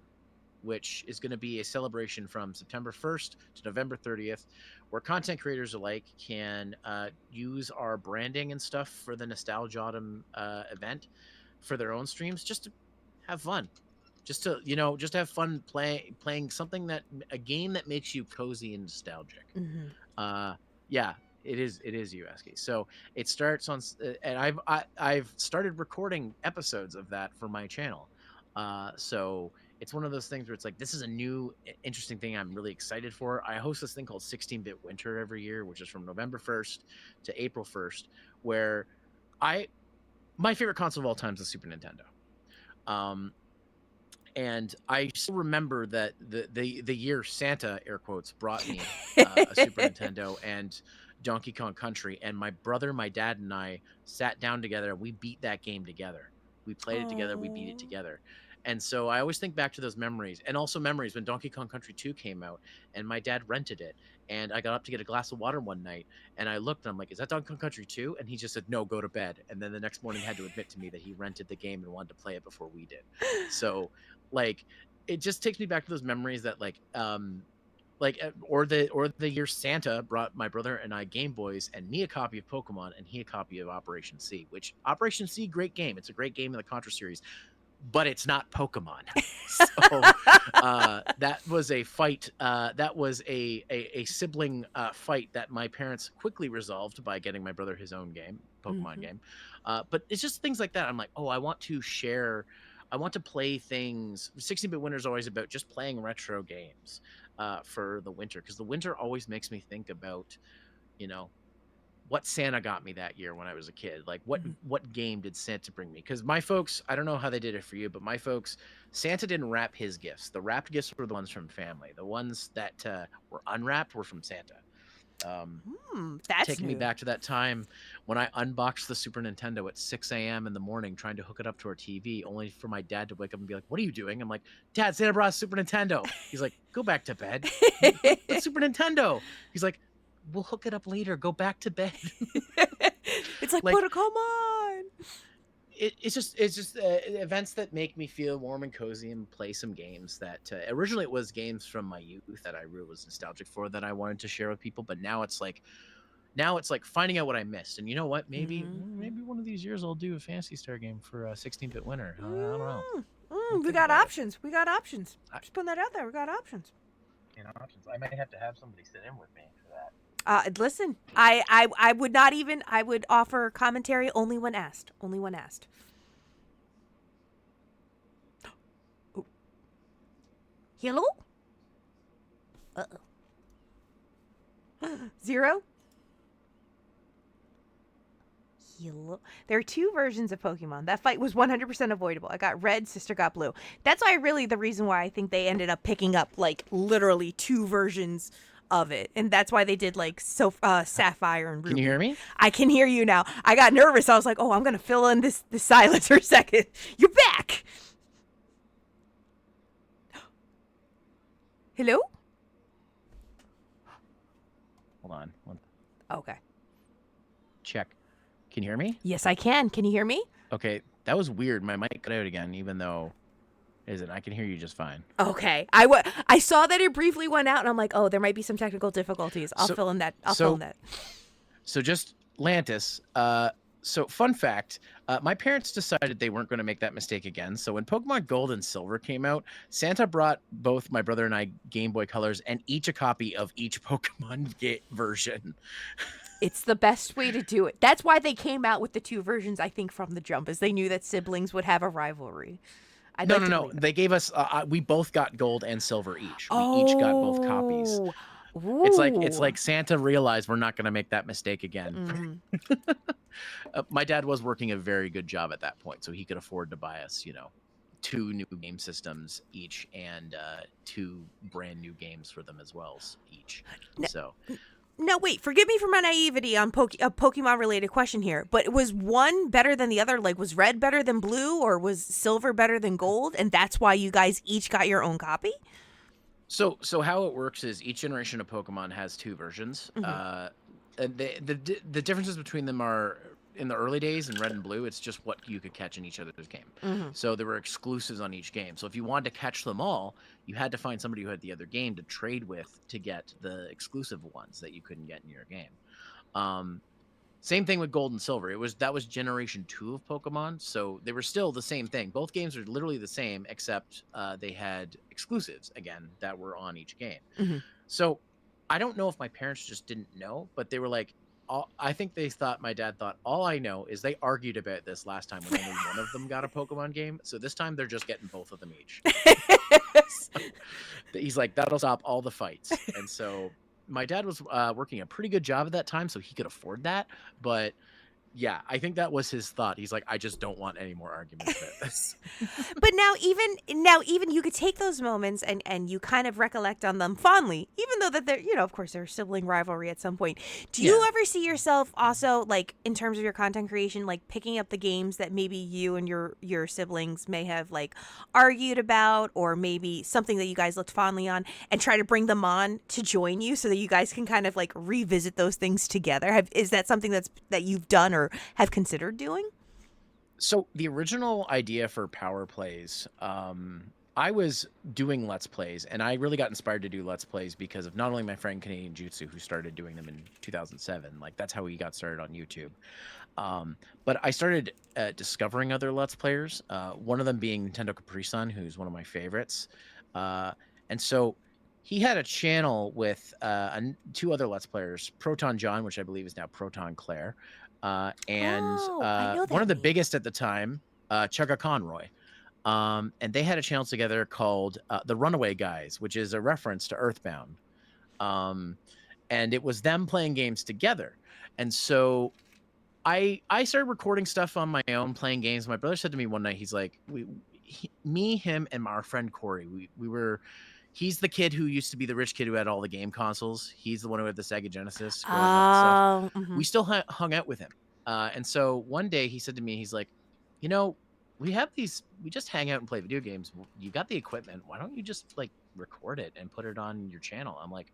which is going to be a celebration from September 1st to November 30th, where content creators alike can use our branding and stuff for the Nostalgia Autumn event for their own streams, just to have fun. just to just have fun playing something a game that makes you cozy and nostalgic. Mm-hmm. Yeah, it is USK. So it starts on and I've started recording episodes of that for my channel. So it's one of those things where it's like, this is a new interesting thing I'm really excited for. I host this thing called 16-bit Winter every year, which is from November 1st to April 1st, where my favorite console of all time is the Super Nintendo. And I still remember that the year Santa, air quotes, brought me a Super Nintendo and Donkey Kong Country, and my brother, my dad, and I sat down together. We beat that game together. We played it together. We beat it Oh. together. And so I always think back to those memories, and also memories when Donkey Kong Country 2 came out, and my dad rented it, and I got up to get a glass of water one night, and I looked, and I'm like, "Is that Donkey Kong Country 2?" And he just said, "No, go to bed." And then the next morning, had to admit to me that he rented the game and wanted to play it before we did. So, like, it just takes me back to those memories that or the year Santa brought my brother and I Game Boys and me a copy of Pokemon and he a copy of Operation C, which Operation C, great game. It's a great game in the Contra series, but it's not Pokemon. So that was a fight. That was a sibling fight that my parents quickly resolved by getting my brother his own game, Pokemon game. But it's just things like that. I'm like, oh, I want to share. I want to play things. 16-bit Winter is always about just playing retro games for the winter, because the winter always makes me think about, you know, what Santa got me that year when I was a kid. Like what game did Santa bring me? Because my folks, I don't know how they did it for you, but my folks, Santa didn't wrap his gifts. The wrapped gifts were the ones from family. The ones that were unwrapped were from Santa. That's Taking me new. back to that time when I unboxed the Super Nintendo at 6 a.m. in the morning, trying to hook it up to our TV, only for my dad to wake up and be like, "What are you doing?" I'm like, "Dad, Santa brought a Super Nintendo." He's like, "Go back to bed." But Super Nintendo. He's like, "We'll hook it up later. Go back to bed." It's like, Like, but come on. it's just events that make me feel warm and cozy and play some games that originally it was games from my youth that I really was nostalgic for, that I wanted to share with people. But now it's like finding out what I missed. And you know what? Maybe one of these years I'll do a Fantasy Star game for 16-bit Winter. I don't know. We Think got about it. options. We got options. Just putting that out there. We got options. Options. I might have to have somebody sit in with me for that. Listen, I would not even. I would offer commentary only when asked. Only when asked. Oh. Hello? Zero? Hello? There are two versions of Pokemon. That fight was 100% avoidable. I got red, sister got blue. That's why the reason why I think they ended up picking up like literally two versions of it. And that's why they did like Sapphire and Ruby. Can you hear me? I can hear you now. I got nervous. I was like, oh, I'm going to fill in this silence for a second. You're back. Hello? Hold on. Okay. Check. Can you hear me? Yes, I can. Can you hear me? Okay. That was weird. My mic cut out again, even though I can hear you just fine. Okay. I saw that it briefly went out, and I'm like, oh, there might be some technical difficulties. I'll fill in that. Fill in that. So just Lantis. So fun fact, my parents decided they weren't going to make that mistake again. So when Pokemon Gold and Silver came out, Santa brought both my brother and I Game Boy Colors and each a copy of each Pokemon version. It's the best way to do it. That's why they came out with the two versions, I think, from the jump, is they knew that siblings would have a rivalry. No. They gave us. We both got Gold and Silver each. We each got both copies. Ooh. It's like Santa realized we're not going to make that mistake again. My dad was working a very good job at that point, so he could afford to buy us, two new game systems each and two brand new games for them as well each. Now, wait, forgive me for my naivety on a Pokemon-related question here, but was one better than the other? Like, was red better than blue, or was silver better than gold? And that's why you guys each got your own copy? So how it works is each generation of Pokemon has two versions. And the differences between them are, in the early days in red and blue, it's just what you could catch in each other's game. So there were exclusives on each game. So if you wanted to catch them all, you had to find somebody who had the other game to trade with to get the exclusive ones that you couldn't get in your game. Same thing with Gold and Silver. That was Generation 2 of Pokemon, so they were still the same thing. Both games are literally the same, except they had exclusives again that were on each game. Hmm. So I don't know if my parents just didn't know, but they were like, I think my dad thought, all I know is they argued about this last time when only one of them got a Pokemon game. So this time they're just getting both of them each. So he's like, that'll stop all the fights. And so my dad was working a pretty good job at that time, so he could afford that. But yeah, I think that was his thought. He's like, I just don't want any more arguments about this. But now even you could take those moments and you kind of recollect on them fondly, even though that they're, of course, there's sibling rivalry at some point. Do you Yeah. ever see yourself also, like, in terms of your content creation, like picking up the games that maybe you and your siblings may have like argued about, or maybe something that you guys looked fondly on, and try to bring them on to join you so that you guys can kind of like revisit those things together? Is that something that you've done or have considered doing? So the original idea for PowerPlays, I was doing Let's Plays, and I really got inspired to do Let's Plays because of not only my friend Canadian Jutsu, who started doing them in 2007. Like, that's how he got started on YouTube. But I started discovering other Let's Players, one of them being Nintendo Capri-san, who's one of my favorites. And so he had a channel with two other Let's Players, Proton John, which I believe is now Proton Claire, and Oh, I know one that of the name. biggest at the time, Chugga Conroy. And they had a channel together called The Runaway Guys, which is a reference to Earthbound. And it was them playing games together. And so I started recording stuff on my own, playing games. My brother said to me one night, he's like, me, him, and our friend Corey, he's the kid who used to be the rich kid who had all the game consoles. He's the one who had the Sega Genesis growing up and stuff. Oh, mhm. We still hung out with him. And so one day he said to me, he's like, we just hang out and play video games. You got the equipment. Why don't you just like record it and put it on your channel? I'm like,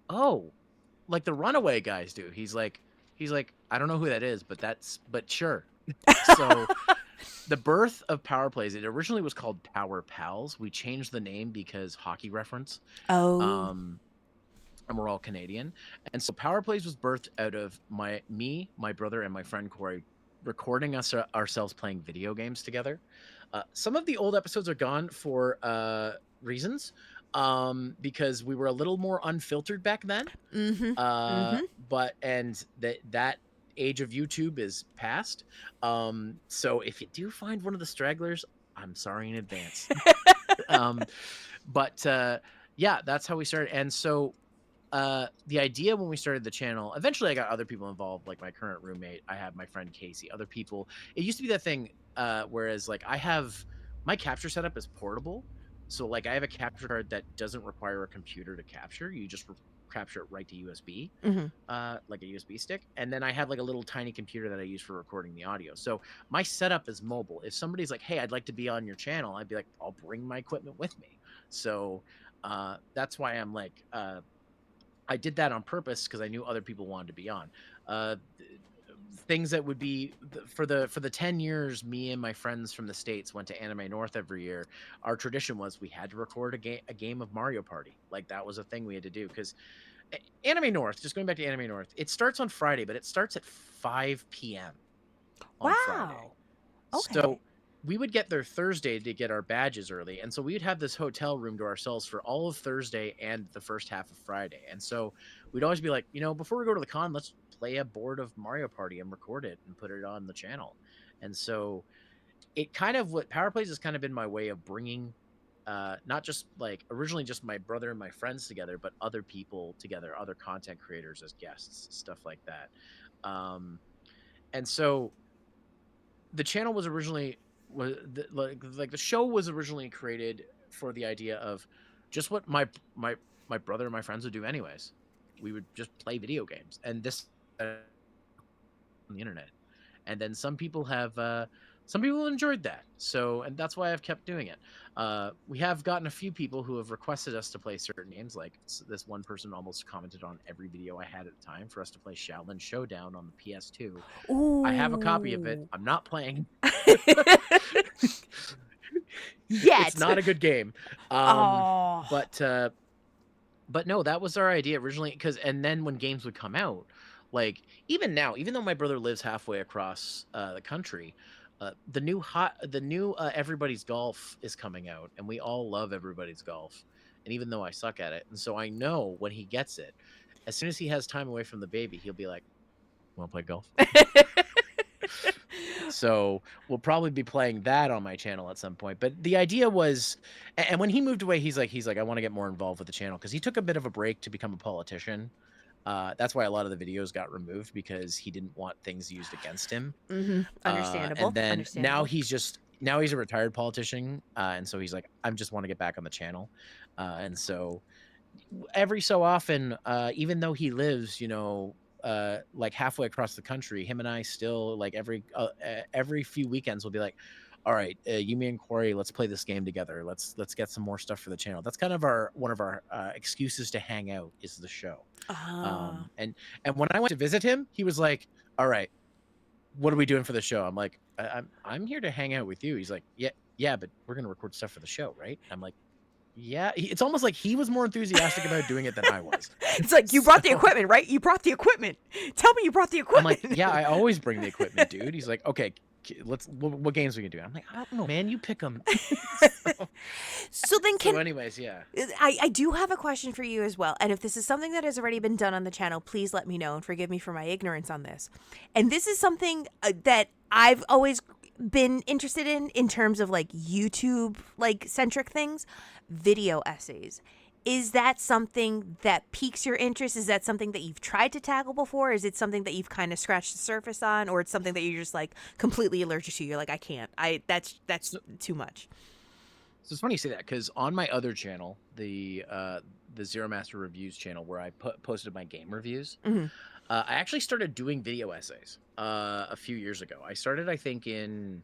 oh, like the Runaway Guys do. He's like, I don't know who that is, but sure. So the birth of PowerPlays, it originally was called Power Pals. We changed the name because hockey reference. Oh. And we're all Canadian. And so PowerPlays was birthed out of my brother, and my friend Corey recording ourselves playing video games together. Some of the old episodes are gone for reasons, because we were a little more unfiltered back then. Mm-hmm. But that age of YouTube is past. So if you do find one of the stragglers, I'm sorry in advance. But yeah, that's how we started. And so the idea when we started the channel, eventually I got other people involved, like my current roommate. I have my friend Casey, other people. It used to be that thing, whereas like my capture setup is portable. So like I have a capture card that doesn't require a computer to capture. You just capture it right to USB, Mm-hmm. like a USB stick. And then I have like a little tiny computer that I use for recording the audio. So my setup is mobile. If somebody's like, hey, I'd like to be on your channel, I'd be like, I'll bring my equipment with me. So that's why I'm like, I did that on purpose because I knew other people wanted to be on. Things that would be for the 10 years me and my friends from the States went to Anime North every year. Our tradition was we had to record a game of Mario Party. Like that was a thing we had to do because Anime North, just going back to Anime North, it starts on Friday, but it starts at 5 p.m. on Friday. Wow. Okay. So we would get there Thursday to get our badges early. And so we would have this hotel room to ourselves for all of Thursday and the first half of Friday. And so we'd always be like, before we go to the con, let's play a board of Mario Party and record it and put it on the channel. And so it kind of, what PowerPlays has kind of been my way of bringing, not just like originally just my brother and my friends together, but other people together, other content creators as guests, stuff like that. And so the channel was originally, the show was originally created for the idea of just what my brother and my friends would do anyways. We would just play video games, and this on the internet. And then some people enjoyed that. So, and that's why I've kept doing it. We have gotten a few people who have requested us to play certain games. Like this one person almost commented on every video I had at the time for us to play Shaolin Showdown on the PS2. Ooh. I have a copy of it. I'm not playing. Yet. It's not a good game. Oh. But But no, that was our idea originally. Because and then when games would come out, like even now, even though my brother lives halfway across the country, the new Everybody's Golf is coming out, and we all love Everybody's Golf. And even though I suck at it, and so I know when he gets it, as soon as he has time away from the baby, he'll be like, "Want to play golf?" So we'll probably be playing that on my channel at some point. But the idea was, and when he moved away, he's like, I want to get more involved with the channel because he took a bit of a break to become a politician. That's why a lot of the videos got removed because he didn't want things used against him. Understandable. And then Understandable. now he's a retired politician, and so he's like, I just want to get back on the channel, and so every so often, even though he lives, like halfway across the country, him and I still like every few weekends we'll be like, all right, you, me, and Corey, let's play this game together. Let's get some more stuff for the channel. That's kind of one of our excuses to hang out is the show. Ah. And when I went to visit him, he was like, all right, what are we doing for the show? I'm like, I'm here to hang out with you. He's like, yeah, but we're gonna record stuff for the show, right? I'm like, yeah. It's almost like he was more enthusiastic about doing it than I was. It's like, you brought the So equipment, right? You brought the equipment. Tell me you brought the I'm like, equipment. yeah, I always bring the equipment, dude. He's like, okay, what games we can do? I'm like, I don't know, man. You pick them. So then So anyways, yeah. I do have a question for you as well. And if this is something that has already been done on the channel, please let me know and forgive me for my ignorance on this. And this is something that I've always been interested in terms of like YouTube like centric things, video essays. Is that something that piques your interest? Is that something that you've tried to tackle before? Is it something that you've kind of scratched the surface on, or it's something that you're just like completely allergic to? You're like, I can't. That's too much. So it's funny you say that because on my other channel, the Zeromaster Reviews channel, where I posted my game reviews, Hmm. I actually started doing video essays a few years ago. I started, I think, in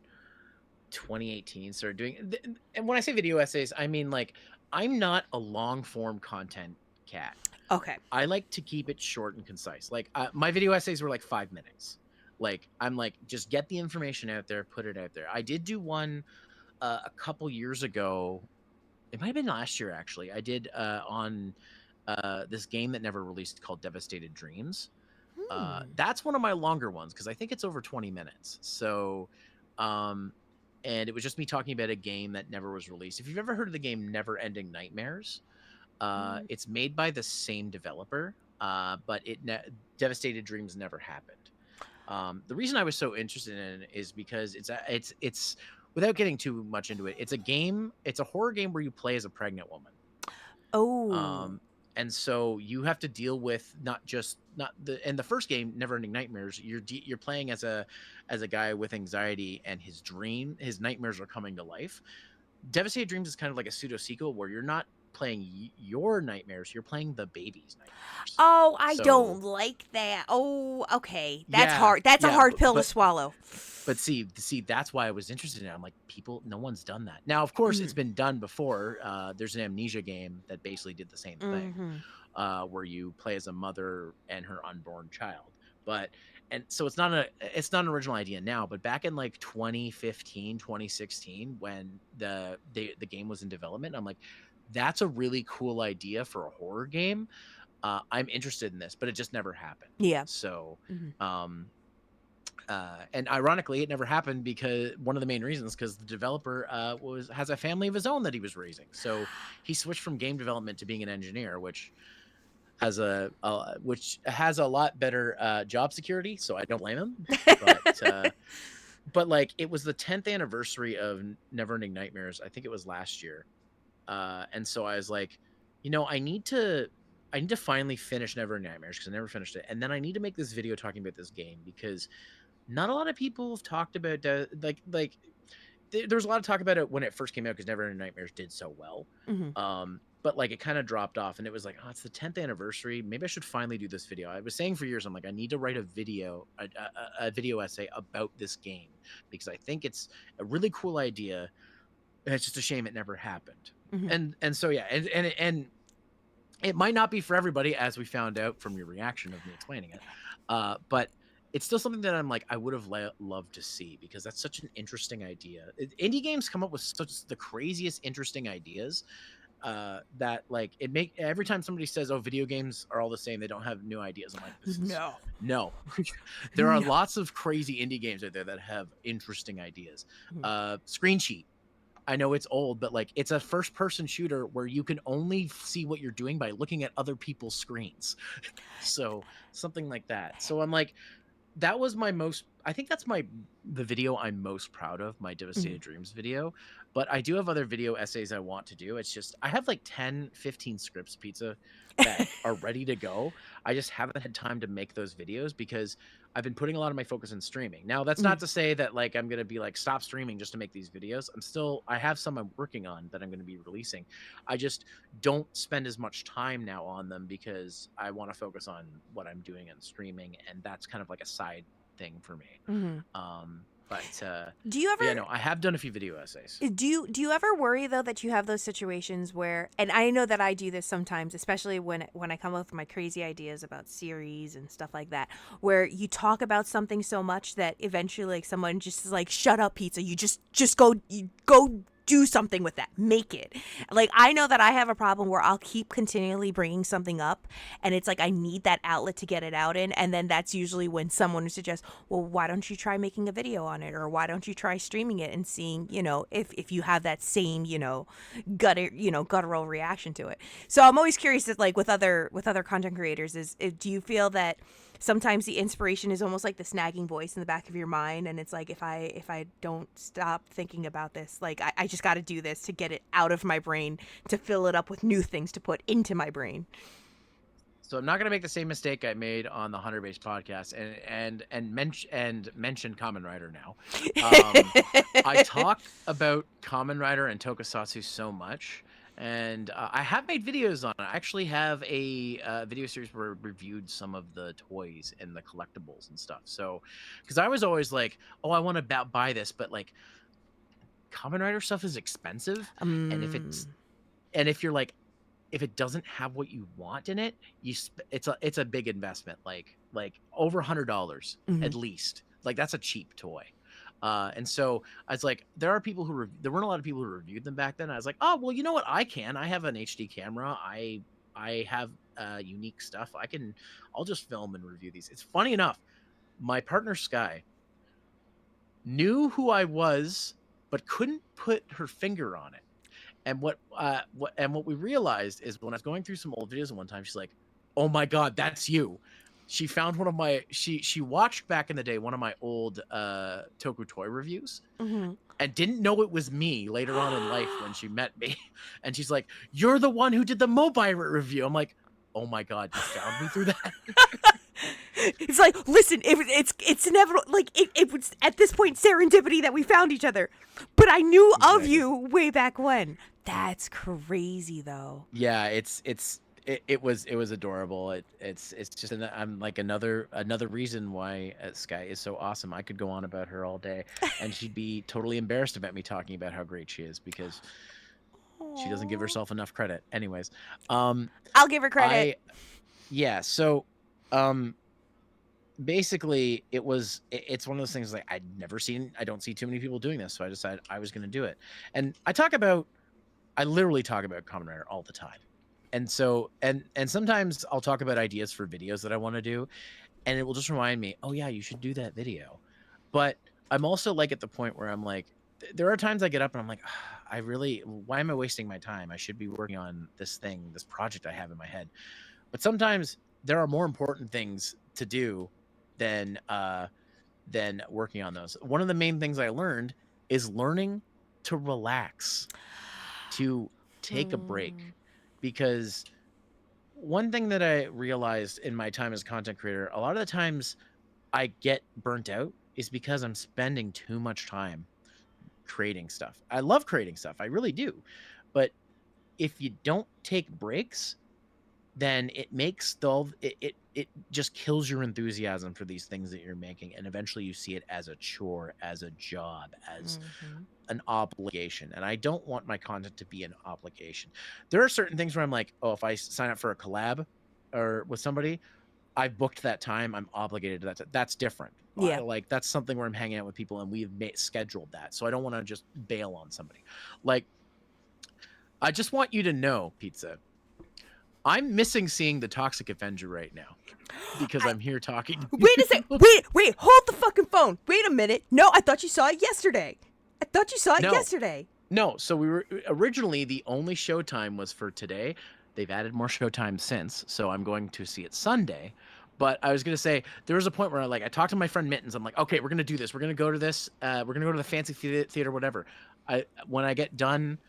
2018. Started doing, and when I say video essays, I mean like I'm not a long form content cat. Okay. I like to keep it short and concise. Like my video essays were like 5 minutes. Like I'm like, just get the information out there, put it out there. I did do one a couple years ago. It might have been last year actually. I did on this game that never released called Devastated Dreams. Hmm. That's one of my longer ones because I think it's over 20 minutes. So, and it was just me talking about a game that never was released. If you've ever heard of the game Never Ending Nightmares, it's made by the same developer, but Devastated Dreams never happened. The reason I was so interested in it is because it's without getting too much into it, it's a game. It's a horror game where you play as a pregnant woman. Oh. And so you have to deal with not in the first game, Neverending Nightmares. You're playing as a guy with anxiety, and his nightmares are coming to life. Devastated Dreams is kind of like a pseudo sequel where you're not playing your nightmares, you're playing the baby's nightmares. Oh, I So don't like that. Oh, okay. That's yeah, hard. That's a yeah, hard pill to swallow. but see, that's why I was interested in it. I'm like, no one's done that. Now, of course, it's been done before. There's an Amnesia game that basically did the same thing, where you play as a mother and her unborn child. And so it's not an original idea now, but back in like 2015, 2016, when the game was in development, I'm like, that's a really cool idea for a horror game. I'm interested in this, but it just never happened. Yeah. So, and ironically, it never happened because one of the main reasons, because the developer has a family of his own that he was raising. So he switched from game development to being an engineer, which has a lot better job security. So I don't blame him. But like, it was the 10th anniversary of Neverending Nightmares. I think it was last year. And so I was like, I need to finally finish Neverending Nightmares because I never finished it, and then I need to make this video talking about this game because not a lot of people have talked about there's a lot of talk about it when it first came out because Neverending Nightmares did so well. But like it kind of dropped off, and it was like, oh, it's the 10th anniversary. Maybe I should finally do this video. I was saying for years, I'm like, I need to write a video essay about this game because I think it's a really cool idea. And it's just a shame it never happened. And so yeah, and it might not be for everybody, as we found out from your reaction of me explaining it. But it's still something that I'm like, I would have loved to see because that's such an interesting idea. Indie games come up with such the craziest interesting ideas, that like every time somebody says, "Oh, video games are all the same, they don't have new ideas." I'm like, No. no. There are No. lots of crazy indie games out there that have interesting ideas. Mhm. Screen Sheet. I know it's old, but like it's a first person shooter where you can only see what you're doing by looking at other people's screens. So something like that. So I'm like, that was my most, I think that's the video I'm most proud of, my Mhm. Devastated Dreams video. But I do have other video essays I want to do. It's just I have like 10-15 scripts, pizza, that are ready to go. I just haven't had time to make those videos because I've been putting a lot of my focus in streaming. Now that's not Mhm. to say that like I'm gonna be like stop streaming just to make these videos. I have some I'm working on that I'm gonna be releasing. I just don't spend as much time now on them because I want to focus on what I'm doing in streaming, and that's kind of like a side thing for me. Mhm. Do you But yeah, ever no, I have done a few video essays. do you ever worry though that you have those situations where, and I know that I do this sometimes, especially when I come up with my crazy ideas about series and stuff like that, where you talk about something so much that eventually like someone just is like, shut up, pizza, you just go do something with that, make it. Like, I know that I have a problem where I'll keep continually bringing something up, and it's like I need that outlet to get it out in, and then that's usually when someone suggests, well, why don't you try making a video on it, or why don't you try streaming it and seeing, if you have that same, guttural reaction to it. So I'm always curious that, like, with other content creators, do you feel that sometimes the inspiration is almost like the snagging voice in the back of your mind, and it's like, if I don't stop thinking about this, like, I just got to do this to get it out of my brain, to fill it up with new things to put into my brain. So I'm not gonna make the same mistake I made on the Hunter Base podcast and mention Common Rider now. I talk about Common Rider and Tokusatsu so much, and I have made videos on it. I actually have a video series where I reviewed some of the toys and the collectibles and stuff. So, because I was always like, "Oh, I want to buy this," but like Kamen Rider stuff is expensive, and um, if you're like, if it doesn't have what you want in it, it's a big investment, like over $100 mhm. at least. Like that's a cheap toy. And so I was like, there weren't a lot of people who reviewed them back then. I was like, oh well, you know what? I have an HD camera. I have unique stuff. I'll just film and review these. It's funny enough. My partner Sky knew who I was, but couldn't put her finger on it. And what we realized is when I was going through some old videos one time, she's like, "Oh my god, that's you." She found one of my she watched back in the day one of my old Toku toy reviews Mhm. and didn't know it was me later on in life when she met me. And she's like, "You're the one who did the Mobile review." I'm like, "Oh my god, you found me through that?" It's like, listen, it's inevitable. Like, it was at this point serendipity that we found each other, but I knew of Exactly. you way back when. That's crazy, though. Yeah, it was adorable. It's just I'm like another reason why Sky is so awesome. I could go on about her all day, and she'd be totally embarrassed about me talking about how great she is because she doesn't give Aw. herself enough credit. Anyways, um, I'll give her credit. I yeah. So, um, basically, it's one of those things like I don't see too many people doing this, so I decided I was going to do it, and I literally talk about Kamen Rider all the time. And so and sometimes I'll talk about ideas for videos that I want to do, and it will just remind me, "Oh yeah, you should do that video." But I'm also like at the point where I'm like there are times I get up and I'm like, I really why am I wasting my time? I should be working on this project I have in my head. But sometimes there are more important things to do than than working on those. One of the main things I learned is learning to relax, to take a break, Hmm. because one thing that I realized in my time as a content creator, a lot of the times I get burnt out is because I'm spending too much time creating stuff. I love creating stuff, I really do. But if you don't take breaks, then it makes it just kills your enthusiasm for these things that you're making, and eventually you see it as a chore, as a job, as Mm-hmm. an obligation, and I don't want my content to be an obligation. There are certain things where I'm like, oh, if I sign up for a collab or with somebody, I've booked that time, I'm obligated to that. That's different. Yeah. Like that's something where I'm hanging out with people and we've scheduled that, so I don't want to just bail on somebody. Like I just want you to know, Pizza, I'm missing seeing the Toxic Avenger right now because I'm here talking to Wait a sec. you. Wait. Hold the fucking phone. Wait a minute. No, I thought you saw it yesterday. I thought you saw it No. yesterday. No, so we were originally the only showtime was for today. They've added more showtime since, so I'm going to see it Sunday. But I was gonna say there was a point where I talked to my friend Mittens. I'm like, okay, we're gonna do this. We're gonna go to this. We're gonna go to the fancy theater, whatever. When I get done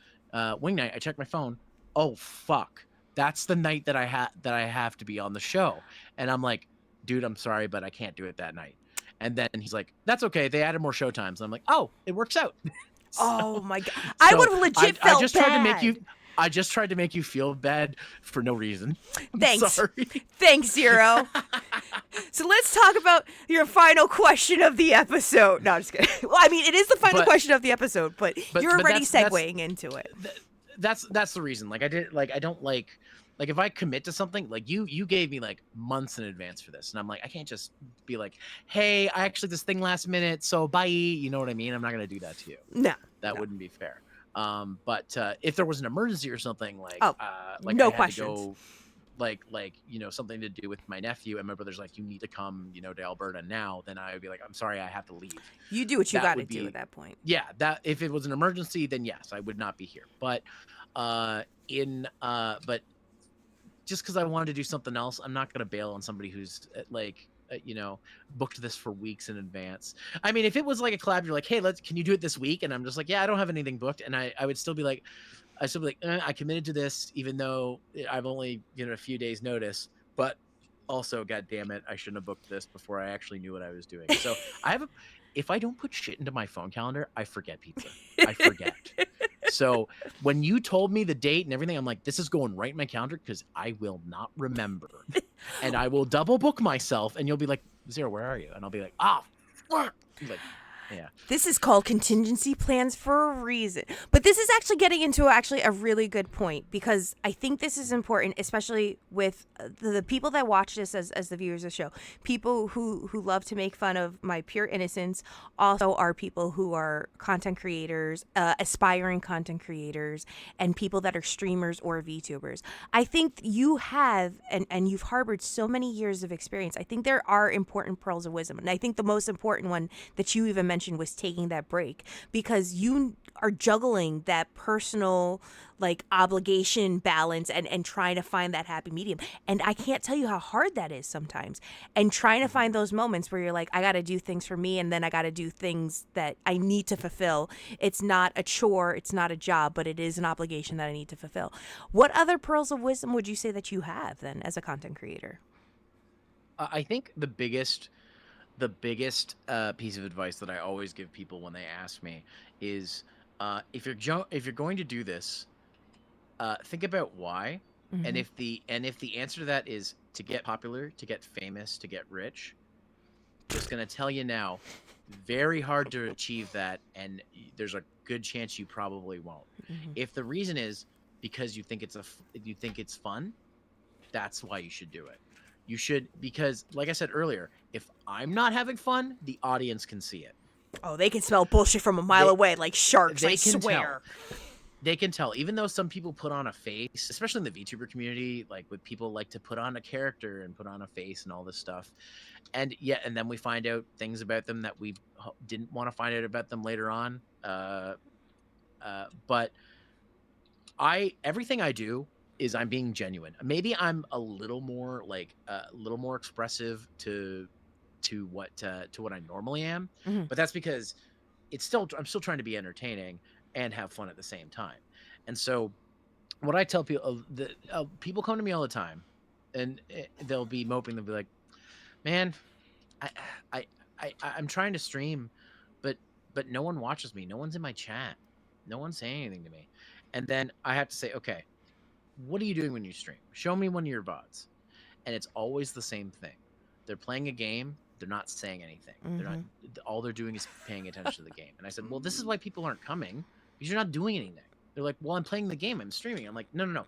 wing night, I check my phone. Oh fuck, that's the night that I have to be on the show, and I'm like, dude, I'm sorry, but I can't do it that night. And then he's like, that's okay. They added more showtimes. And I'm like, oh, it works out. Oh my god! I would have legit felt I just bad. tried to make you. I just tried to make you feel bad for no reason. I'm Thanks. sorry. Thanks, Zero. So let's talk about your final question of the episode. No, I'm just kidding. Well, I mean, it is the final question of the episode, but you're already segueing into it. That's the reason. Like I don't like if I commit to something, like you gave me like months in advance for this, and I'm like, I can't just be like, hey, I actually this thing last minute, so bye. You know what I mean? I'm not gonna do that to you. No, that wouldn't be fair. But if there was an emergency or something, like no I had questions. to go, like something to do with my nephew, and my brother's like, you need to come, to Alberta now. Then I would be like, I'm sorry, I have to leave. You do what you got to do at that point. Yeah, that if it was an emergency, then yes, I would not be here. But but just because I wanted to do something else, I'm not gonna bail on somebody who's booked this for weeks in advance. I mean, if it was like a collab, you're like, hey, can you do it this week? And I'm just like, yeah, I don't have anything booked. And I would still be like, I committed to this, even though I've only a few days notice. But also, god damn it, I shouldn't have booked this before I actually knew what I was doing. So if I don't put shit into my phone calendar, I forget, Pizza. I forget. So when you told me the date and everything, I'm like, this is going right in my calendar because I will not remember. And I will double book myself, and you'll be like, Zero, where are you? And I'll be like, fuck. He's like, yeah. This is called contingency plans for a reason. But this is actually getting into a really good point, because I think this is important, especially with the people that watch this as the viewers of the show. People who love to make fun of my pure innocence also are people who are content creators, aspiring content creators, and people that are streamers or VTubers. I think you have, and you've harbored so many years of experience. I think there are important pearls of wisdom. And I think the most important one that you even mentioned was taking that break, because you are juggling that personal obligation balance and trying to find that happy medium. And I can't tell you how hard that is sometimes, and trying to find those moments where you're like, I got to do things for me, and then I got to do things that I need to fulfill. It's not a chore, it's not a job, but it is an obligation that I need to fulfill. What other pearls of wisdom would you say that you have then as a content creator? I think the biggest piece of advice that I always give people when they ask me is, if you're going to do this, think about why. Mm-hmm. And if the answer to that is to get popular, to get famous, to get rich, just gonna tell you now, very hard to achieve that, and there's a good chance you probably won't. Mm-hmm. If the reason is because you think it's fun, that's why you should do it. You should, because like I said earlier, if I'm not having fun, the audience can see it. Oh, they can smell bullshit from a mile away, like sharks, I swear. They can tell, even though some people put on a face, especially in the VTuber community, with people like to put on a character and put on a face and all this stuff. And then we find out things about them that we didn't want to find out about them later on. But everything I do is I'm being genuine. Maybe I'm a little more expressive to what I normally am, Mm-hmm. but that's because I'm still trying to be entertaining and have fun at the same time. And so what I tell people, people come to me all the time, and they'll be moping. They'll be like, man, I'm trying to stream, but no one watches me. No one's in my chat. No one's saying anything to me. And then I have to say, okay, what are you doing when you stream? Show me one of your VODs. And it's always the same thing. They're playing a game. They're not saying anything. Mm-hmm. All they're doing is paying attention to the game. And I said, well, this is why people aren't coming, because you're not doing anything. They're like, well, I'm playing the game. I'm streaming. I'm like, no.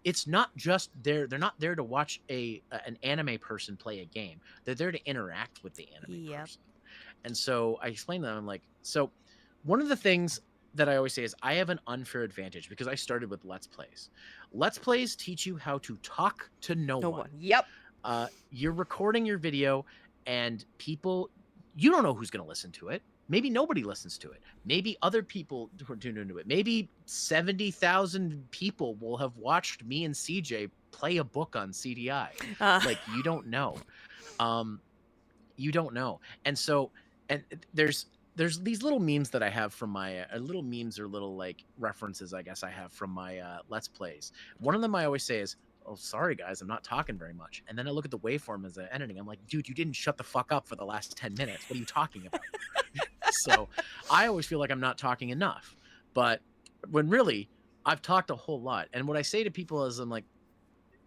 It's not just there. They're not there to watch an anime person play a game. They're there to interact with the anime person. And so I explained to them, I'm like, so one of the things that I always say is I have an unfair advantage because I started with Let's Plays. Let's Plays teach you how to talk to no No one. one. Yep. You're recording your video, and people, you don't know who's going to listen to it. Maybe nobody listens to it. Maybe other people tune into it. Maybe 70,000 people will have watched me and CJ play a book on CDI. Like, you don't know. You don't know. And so, and there's these little memes that I have from my little memes or little like references, I guess I have from my Let's Plays. One of them I always say is, "Oh, sorry guys, I'm not talking very much." And then I look at the waveform as I'm editing. I'm like, "Dude, you didn't shut the fuck up for the last 10 minutes. What are you talking about?" So I always feel like I'm not talking enough, but when really I've talked a whole lot. And what I say to people is, I'm like,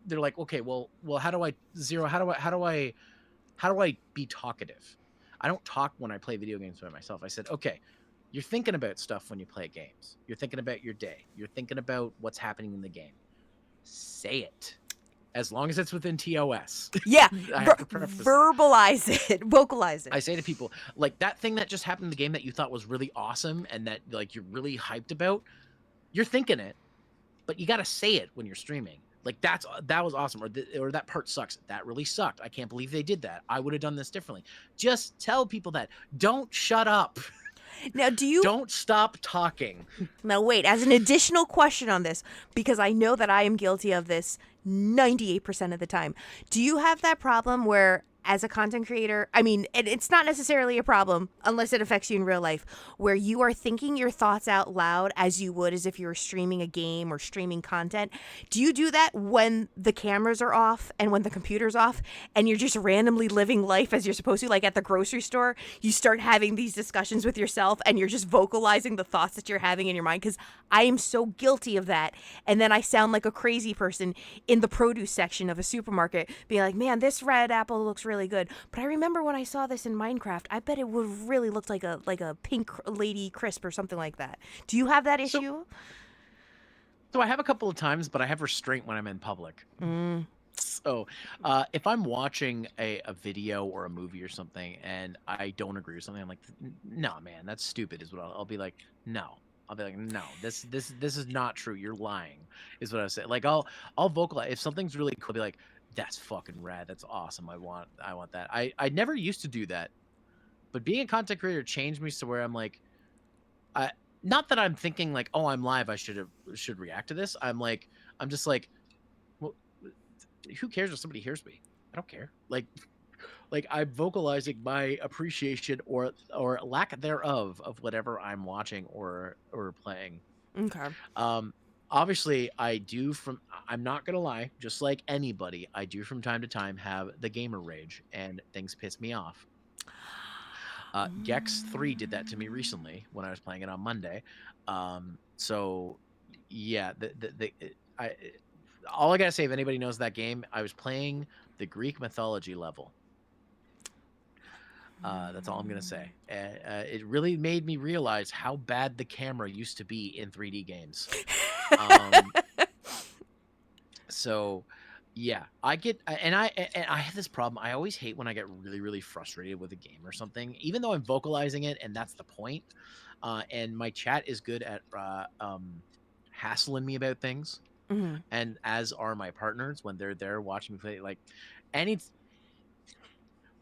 they're like, "Okay, well, how do I zero? How do I be talkative?" I don't talk when I play video games by myself. I said, okay, you're thinking about stuff when you play games. You're thinking about your day. You're thinking about what's happening in the game. Say it. As long as it's within TOS. Yeah. I have to preface that. Verbalize it. Vocalize it. I say to people, like, that thing that just happened in the game that you thought was really awesome and that like you're really hyped about, you're thinking it, but you got to say it when you're streaming. Like, that was awesome, or that part sucks. That really sucked. I can't believe they did that. I would have done this differently. Just tell people that. Don't shut up. Now, Don't stop talking. Now, wait, as an additional question on this, because I know that I am guilty of this 98% of the time. Do you have that problem where, as a content creator, I mean, it's not necessarily a problem unless it affects you in real life, where you are thinking your thoughts out loud as you would as if you were streaming a game or streaming content? Do you do that when the cameras are off and when the computer's off and you're just randomly living life as you're supposed to? Like at the grocery store, you start having these discussions with yourself and you're just vocalizing the thoughts that you're having in your mind, because I am so guilty of that. And then I sound like a crazy person in the produce section of a supermarket being like, man, this red apple looks really good, but I remember when I saw this in Minecraft, I bet it would really look like a pink lady crisp or something like that. Do you have that issue? So I have a couple of times, but I have restraint when I'm in public. So if I'm watching a video or a movie or something and I don't agree with something, I'm like, no, man, that's stupid, is what I'll be like, no. I'll be like, no, this is not true. You're lying, is what I say. Like, I'll vocalize if something's really cool. I'll be like, that's fucking rad. That's awesome. I want that. I never used to do that, but being a content creator changed me to where I'm like, not that I'm thinking like, oh, I'm live, I should react to this. I'm just like, well, who cares if somebody hears me? I don't care. Like I'm vocalizing my appreciation or lack thereof of whatever I'm watching or playing. Okay. Obviously I'm not gonna lie, just like anybody, I do from time to time have the gamer rage and things piss me off. Gex 3 did that to me recently when I was playing it on Monday. So yeah, all I gotta say, if anybody knows that game, I was playing the Greek mythology level. That's all I'm gonna say. It really made me realize how bad the camera used to be in 3D games. So yeah, I have this problem. I always hate when I get really, really frustrated with a game or something, even though I'm vocalizing it and that's the point. And my chat is good at hassling me about things, and as are my partners when they're there watching me play. Like,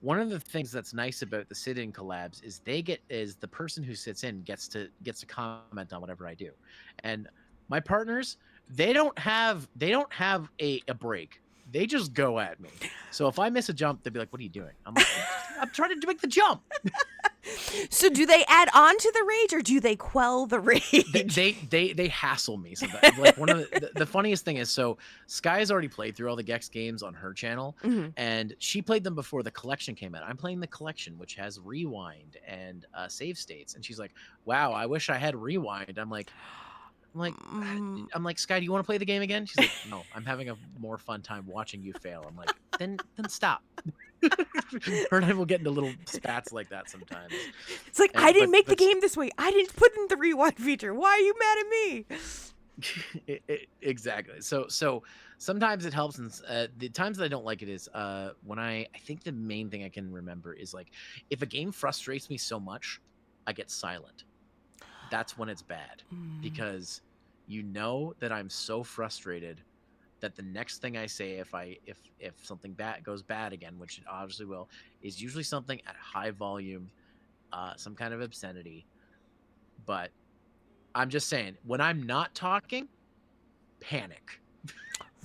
one of the things that's nice about the sit-in collabs is the person who sits in gets to comment on whatever I do, and my partners, they don't have a break. They just go at me. So if I miss a jump, they'll be like, "What are you doing?" I'm like, "I'm trying to make the jump." So do they add on to the rage or do they quell the rage? They hassle me sometimes. Like, one of the funniest thing is, so Sky has already played through all the Gex games on her channel, and she played them before the collection came out. I'm playing the collection, which has rewind and save states, and she's like, "Wow, I wish I had rewind." I'm like, Sky, do you want to play the game again? She's like, "No, I'm having a more fun time watching you fail." I'm like, then stop. Her and I will get into little spats like that sometimes. It's like, I didn't make the game this way. I didn't put in the rewind feature. Why are you mad at me? Exactly. So sometimes it helps, and the times that I don't like it is when I think the main thing I can remember is, like, if a game frustrates me so much, I get silent. that's when it's bad, because you know that I'm so frustrated that the next thing I say, if something bad goes bad again, which it obviously will, is usually something at high volume, some kind of obscenity. But I'm just saying, when I'm not talking, panic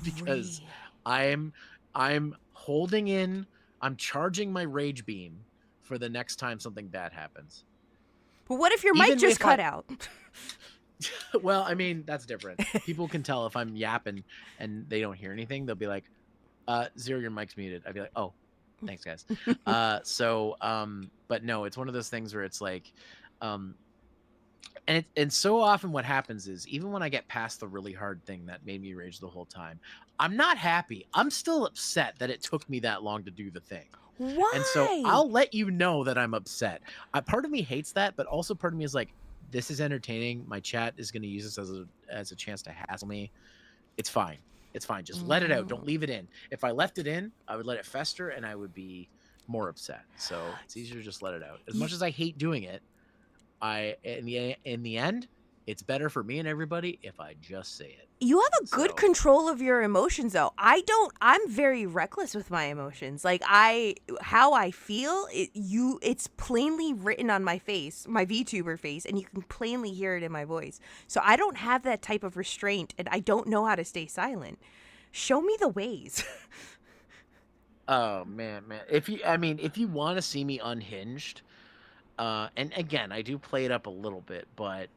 because Really? I'm holding in, I'm charging my rage beam for the next time something bad happens. But what if your mic Even just if cut out? well, I mean, that's different. People can tell if I'm yapping and they don't hear anything. They'll be like, Zero, your mic's muted. I'd be like, oh, thanks, guys. But no, it's one of those things where it's like, um, and so often what happens is, even when I get past the really hard thing that made me rage the whole time, I'm not happy. I'm still upset that it took me that long to do the thing. And so Why? I'll let you know that I'm upset. Part of me hates that, but also part of me is like, this is entertaining. My chat is going to use this as a chance to hassle me. It's fine. It's fine. Just let it out. Don't leave it in. If I left it in, I would let it fester and I would be more upset. So it's easier to just let it out. As much as I hate doing it, in the end, it's better for me and everybody if I just say it. You have a good So- control of your emotions, though. I don't. I'm very reckless with my emotions. Like how I feel, it's plainly written on my face, my VTuber face, and you can plainly hear it in my voice. So I don't have that type of restraint, and I don't know how to stay silent. Show me the ways. Oh man. If you want to see me unhinged, and again, I do play it up a little bit, but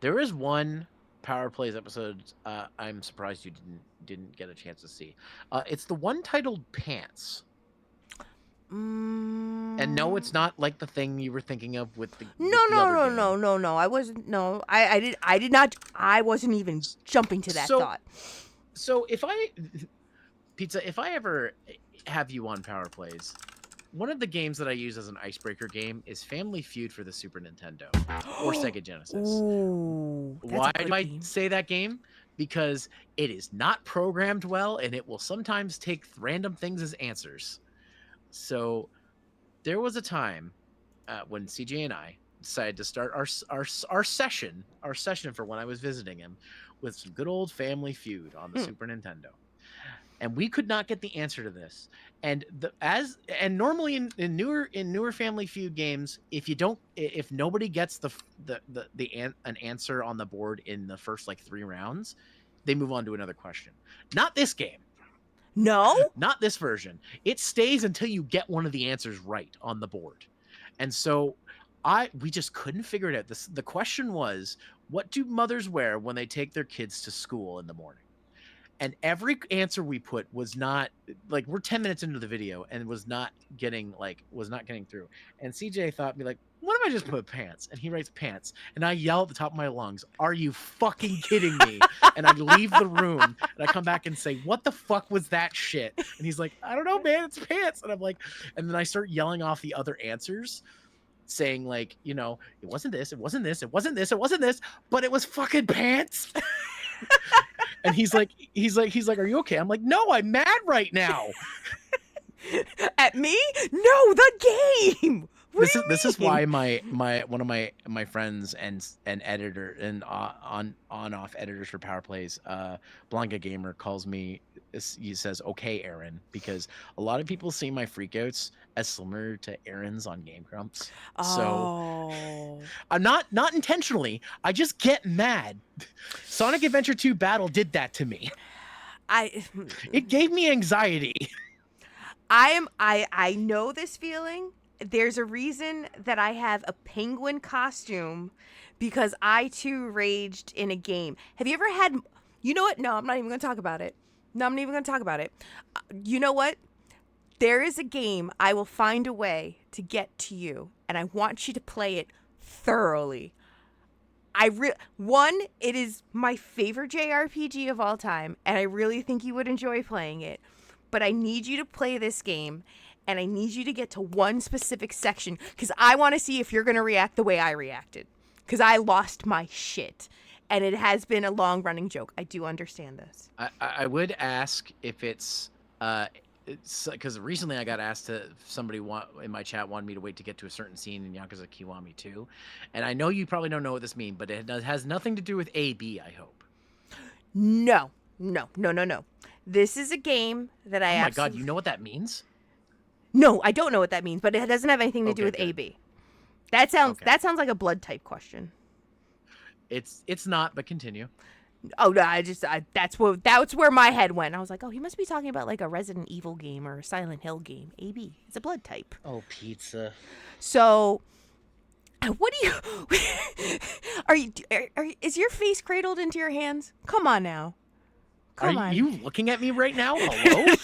there is one PowerPlays episode I'm surprised you didn't get a chance to see. It's the one titled Pants. And no, it's not like the thing you were thinking of with the No, with the no, other no, game. no, no, no. I wasn't. No, I did not. I wasn't even jumping to that thought. So if I ever have you on PowerPlays, one of the games that I use as an icebreaker game is Family Feud for the Super Nintendo or Sega Genesis. Ooh, that's Why a good do I game. say that game? Because it is not programmed well and it will sometimes take random things as answers. So there was a time when CJ and I decided to start our session for when I was visiting him with some good old Family Feud on the Super Nintendo. And we could not get the answer to this. And normally in newer Family Feud games, if nobody gets an answer on the board in the first like 3 rounds, they move on to another question. Not this game. No? Not this version. It stays until you get one of the answers right on the board. And so we just couldn't figure it out. The question was, what do mothers wear when they take their kids to school in the morning? And every answer we put was not like, we're 10 minutes into the video and was not getting through. And CJ thought me like, what if I just put pants? And he writes pants. And I yell at the top of my lungs, are you fucking kidding me? And I leave the room and I come back and say, what the fuck was that shit? And he's like, I don't know, man, it's pants. And I'm like, and then I start yelling off the other answers, saying like, it wasn't this, it wasn't this, it wasn't this, it wasn't this, but it was fucking pants. And he's like, are you okay? I'm like, no, I'm mad right now. At me? No, the game. This is why my one of my friends and editor and on off editors for PowerPlays, Blanca Gamer, calls me. He says, "Okay, Aaron," because a lot of people see my freakouts as similar to Aaron's on Game Grumps. So I'm not intentionally. I just get mad. Sonic Adventure 2 Battle did that to me. It gave me anxiety. I know this feeling. There's a reason that I have a penguin costume, because I too raged in a game. Have you ever had, you know what? No, I'm not even going to talk about it. You know what? There is a game I will find a way to get to you, and I want you to play it thoroughly. It is my favorite JRPG of all time, and I really think you would enjoy playing it. But I need you to play this game, and I need you to get to one specific section, because I want to see if you're going to react the way I reacted, because I lost my shit, and it has been a long-running joke. I do understand this. I would ask if it's because recently I got asked to in my chat wanted me to wait to get to a certain scene in Yakuza Kiwami 2, and I know you probably don't know what this means, but has nothing to do with AB. I hope. No. This is a game that I Oh my god, you know what that means? No, I don't know what that means, but it doesn't have anything to do with good. AB. That sounds like a blood type question. It's not, but continue. Oh no, that's where my head went. I was like, oh, he must be talking about like a Resident Evil game or a Silent Hill game. AB, it's a blood type. Oh, pizza. So, what do you is your face cradled into your hands? Come on now. Come on. Are you looking at me right now? Hello?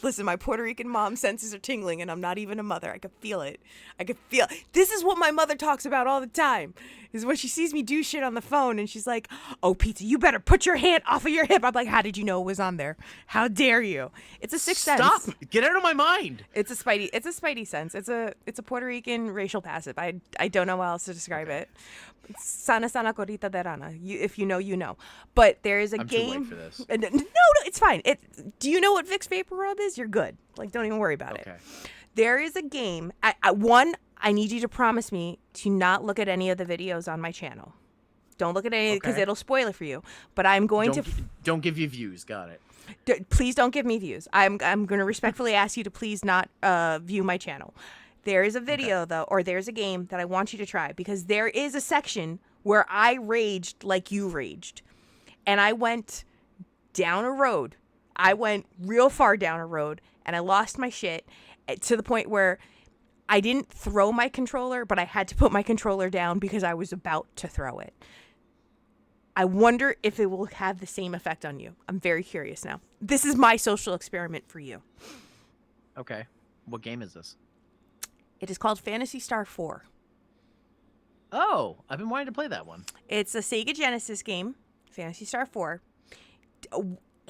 Listen, my Puerto Rican mom senses are tingling, and I'm not even a mother. I could feel it. This is what my mother talks about all the time, is when she sees me do shit on the phone, and she's like, oh, Pizza, you better put your hand off of your hip. I'm like, how did you know it was on there? How dare you? It's a sixth sense. Stop! Get out of my mind! It's a spidey sense. It's a Puerto Rican racial passive. I don't know how else to describe it. Sana gorita de rana. If you know, you know. But there is a I'm game. too late for this. No, it's fine. Do you know what Vicks Vapor Rub is? You're good. Like, don't even worry about it. There is a game. I need you to promise me to not look at any of the videos on my channel. Don't look at any because it'll spoil it for you. But I'm going to. Don't give you views. Got it. Please don't give me views. I'm going to respectfully ask you to please not view my channel. There is a video, though, or there's a game that I want you to try, because there is a section where I raged like you raged. And I went down a road. I went real far down a road, and I lost my shit to the point where I didn't throw my controller, but I had to put my controller down because I was about to throw it. I wonder if it will have the same effect on you. I'm very curious now. This is my social experiment for you. Okay. What game is this? It is called Phantasy Star 4. Oh, I've been wanting to play that one. It's a Sega Genesis game, Phantasy Star 4.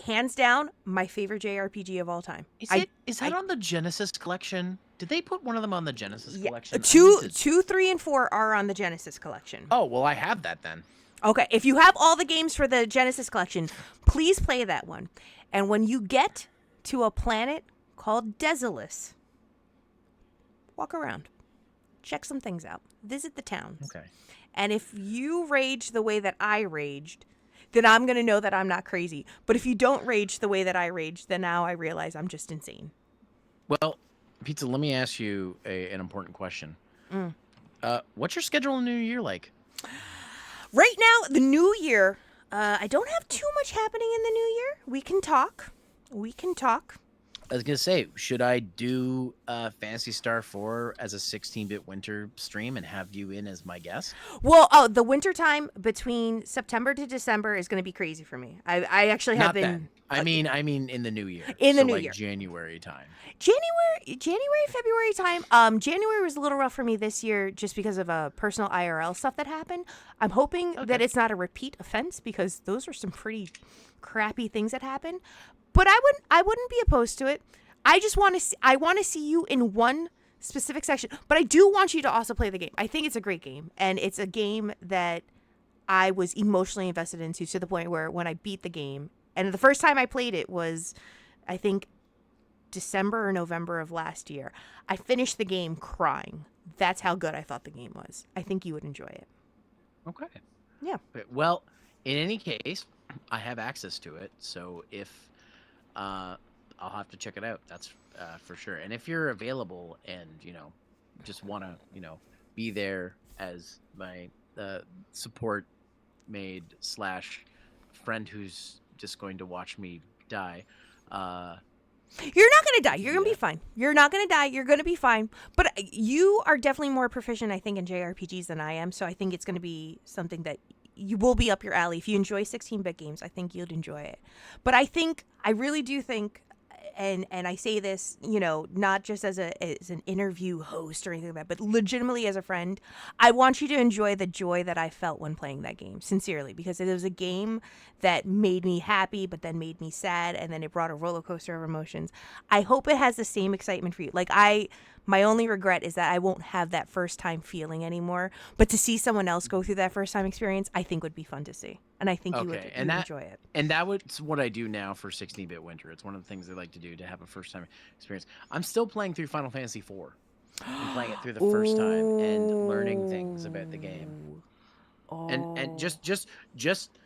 Hands down, my favorite JRPG of all time. Is that on the Genesis collection? Did they put one of them on the Genesis collection? 2, 3, and 4 are on the Genesis collection. Oh, well, I have that then. Okay, if you have all the games for the Genesis collection, please play that one. And when you get to a planet called Desolus, walk around. Check some things out. Visit the towns. Okay. And if you rage the way that I raged, then I'm going to know that I'm not crazy. But if you don't rage the way that I raged, then now I realize I'm just insane. Well, Pizza, let me ask you an important question. What's your schedule in the new year like? Right now, the new year, I don't have too much happening in the new year. We can talk. I was going to say, should I do Phantasy Star 4 as a 16-bit winter stream and have you in as my guest? Well, the winter time between September to December is going to be crazy for me. I actually have Not been... I mean in the new year. In the new like year. January time. January, February time. January was a little rough for me this year just because of personal IRL stuff that happened. I'm hoping that it's not a repeat offense, because those are some pretty crappy things that happened. But I wouldn't be opposed to it. I just want to see you in one specific section. But I do want you to also play the game. I think it's a great game, and it's a game that I was emotionally invested into, to the point where when I beat the game, and the first time I played it was, I think, December or November of last year. I finished the game crying. That's how good I thought the game was. I think you would enjoy it. Okay. Yeah. Well, in any case, I have access to it, so if I'll have to check it out. That's for sure. And if you're available and just want to be there as my support maid / friend who's just going to watch me die. You're not going to die. You're going to be fine. You're not going to die. You're going to be fine. But you are definitely more proficient, I think, in JRPGs than I am. So I think it's going to be something that you will be up your alley. If you enjoy 16-bit games, I think you'd enjoy it. But I really do think, and I say this, not just as an interview host or anything like that, but legitimately as a friend, I want you to enjoy the joy that I felt when playing that game, sincerely, because it was a game that made me happy, but then made me sad, and then it brought a roller coaster of emotions. I hope it has the same excitement for you. My only regret is that I won't have that first time feeling anymore, but to see someone else go through that first time experience, I think would be fun to see. and I think you Okay, would and that enjoy it. and that was what I do now for 16-bit winter. It's one of the things I like to do to have a first time experience. I'm still playing through Final Fantasy IV. I'm playing it through the first time and learning things about the game. And Oh. just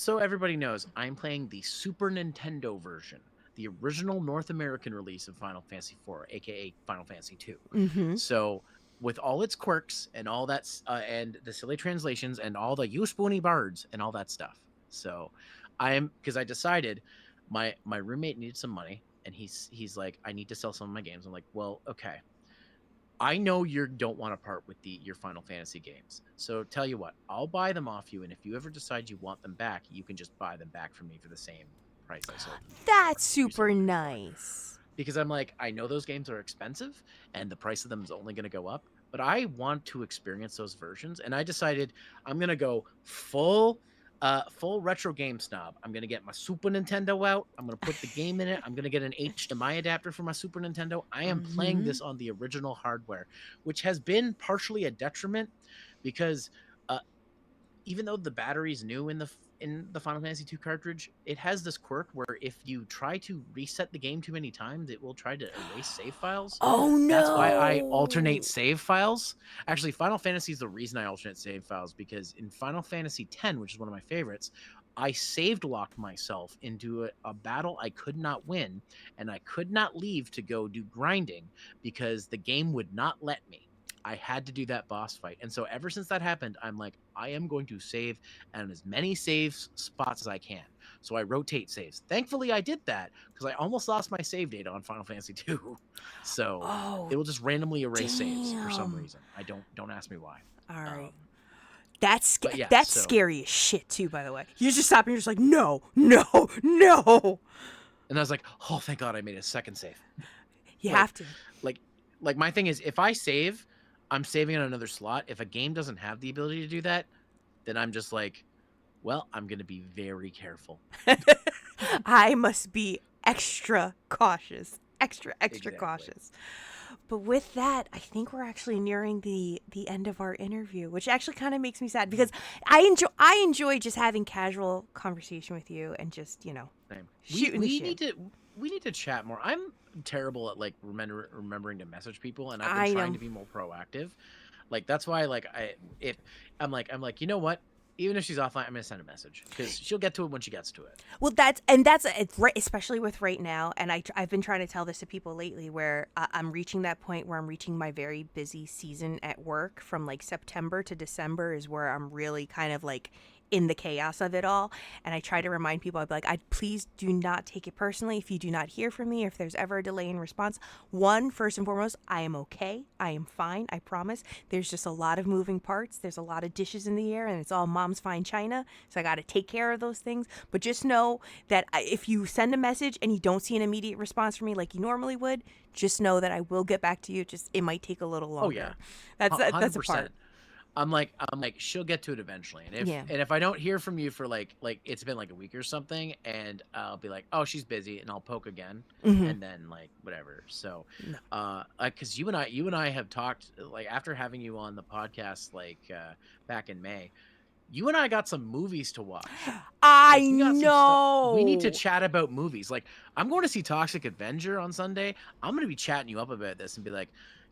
so everybody knows, I'm playing the Super Nintendo version, the original North American release of Final Fantasy IV, aka Final Fantasy II. Mm-hmm. So with all its quirks and all that, and the silly translations and all the you spoony birds and all that stuff. So because I decided my roommate needed some money, and he's like, I need to sell some of my games. I'm like, well, okay. I know you don't want to part with your Final Fantasy games. So tell you what, I'll buy them off you, and if you ever decide you want them back, you can just buy them back from me for the same price I sold them. That's You sold super them before. nice. Because I'm like, I know those games are expensive and the price of them is only going to go up, but I want to experience those versions. And I decided I'm going to go full retro game snob. I'm going to get my Super Nintendo out. I'm going to put the game in it. I'm going to get an HDMI adapter for my Super Nintendo. I am playing Mm-hmm. this on the original hardware, which has been partially a detriment because uh, even though the battery's new in the Final Fantasy 2 cartridge, it has this quirk where if you try to reset the game too many times, it will try to erase save files. Oh That's why I no. alternate save files. Actually, Final Fantasy is the reason I alternate save files, because in Final Fantasy X, which is one of my favorites, I saved locked myself into a battle I could not win, and I could not leave to go do grinding because the game would not let me. I had to do that boss fight. And so ever since that happened, I'm like, I am going to save at as many save spots as I can. So I rotate saves. Thankfully, I did that because I almost lost my save data on Final Fantasy 2. So Oh it will just randomly erase saves for some damn. reason. I don't ask me why. All right. Um, That's but yeah, that's so scary as shit too, by the way. You just stop and you're just like, no, no, no. and I was like, oh, thank God I made a second save. You Like, have to. like, like my thing is, if I save, I'm saving on another slot. If a game doesn't have the ability to do that, then I'm just like, well, I'm gonna be very careful. I must be extra cautious. Extra Exactly. cautious. But with that, I think we're actually nearing the end of our interview, which actually kind of makes me sad because I enjoy just having casual conversation with you and just, Same. shooting the shit. We need to chat more. I'm terrible at like remembering to message people, and I've I been know. trying to be more proactive. Like that's why like I'm like, you know what? Even if she's offline, I'm gonna send a message because she'll get to it when she gets to it. Well, it's right, especially with right now, and I've been trying to tell this to people lately, where I'm reaching that point where I'm reaching my very busy season at work. From like September to December is where I'm really kind of like in the chaos of it all. And I try to remind people, I'd be like, please do not take it personally if you do not hear from me, or if there's ever a delay in response. First and foremost, I am okay. I am fine. I promise. There's just a lot of moving parts. There's a lot of dishes in the air, and it's all mom's fine china. So I got to take care of those things. But just know that if you send a message and you don't see an immediate response from me like you normally would, just know that I will get back to you. Just it might take a little longer. Oh yeah, That's a 100%. part. I'm like she'll get to it eventually, and Yeah. if I don't hear from you for like it's been like a week or something, and I'll be like, oh, she's busy, and I'll poke again, Mhm. and then like whatever. So, No. because you and I have talked, like after having you on the podcast like back in May, you and I got some movies to watch. I Like we got some stuff. We need to know. chat about movies. Like I'm going to see Toxic Avenger on Sunday. I'm going to be chatting you up about this and be like,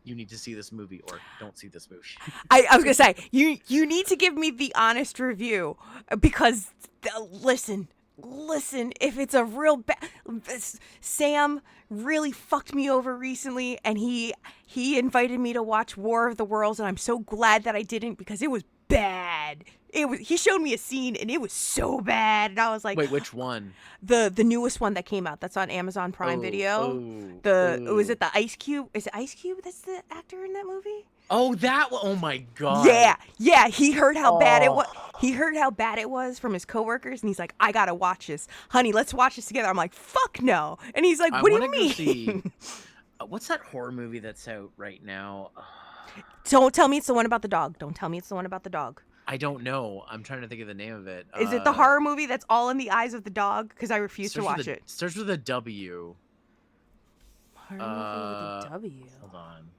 you need to see this movie or don't see this movie. I was gonna say you need to give me the honest review because listen, if it's a real Sam really fucked me over recently, and he invited me to watch War of the Worlds, and I'm so glad that I didn't because it was bad. He showed me a scene and it was so bad, and I was like, Wait, which one? the newest one that came out that's on Amazon Prime Video. Was it the Ice Cube? Is it Ice Cube that's the actor in that movie? Oh, that one. Oh my god. Yeah. He heard how bad it was. He heard how bad it was from his coworkers, and he's like, "I gotta watch this, honey. Let's watch this together." I'm like, "Fuck no!" And he's like, "What do you mean?" See, what's that horror movie that's out right now? Don't tell me it's the one about the dog. Don't tell me it's the one about the dog. I don't know. I'm trying to think of the name of it. Is it the horror movie that's all in the eyes of the dog? Because I refuse to watch it. Starts with a W. Horror movie with a W. Hold on.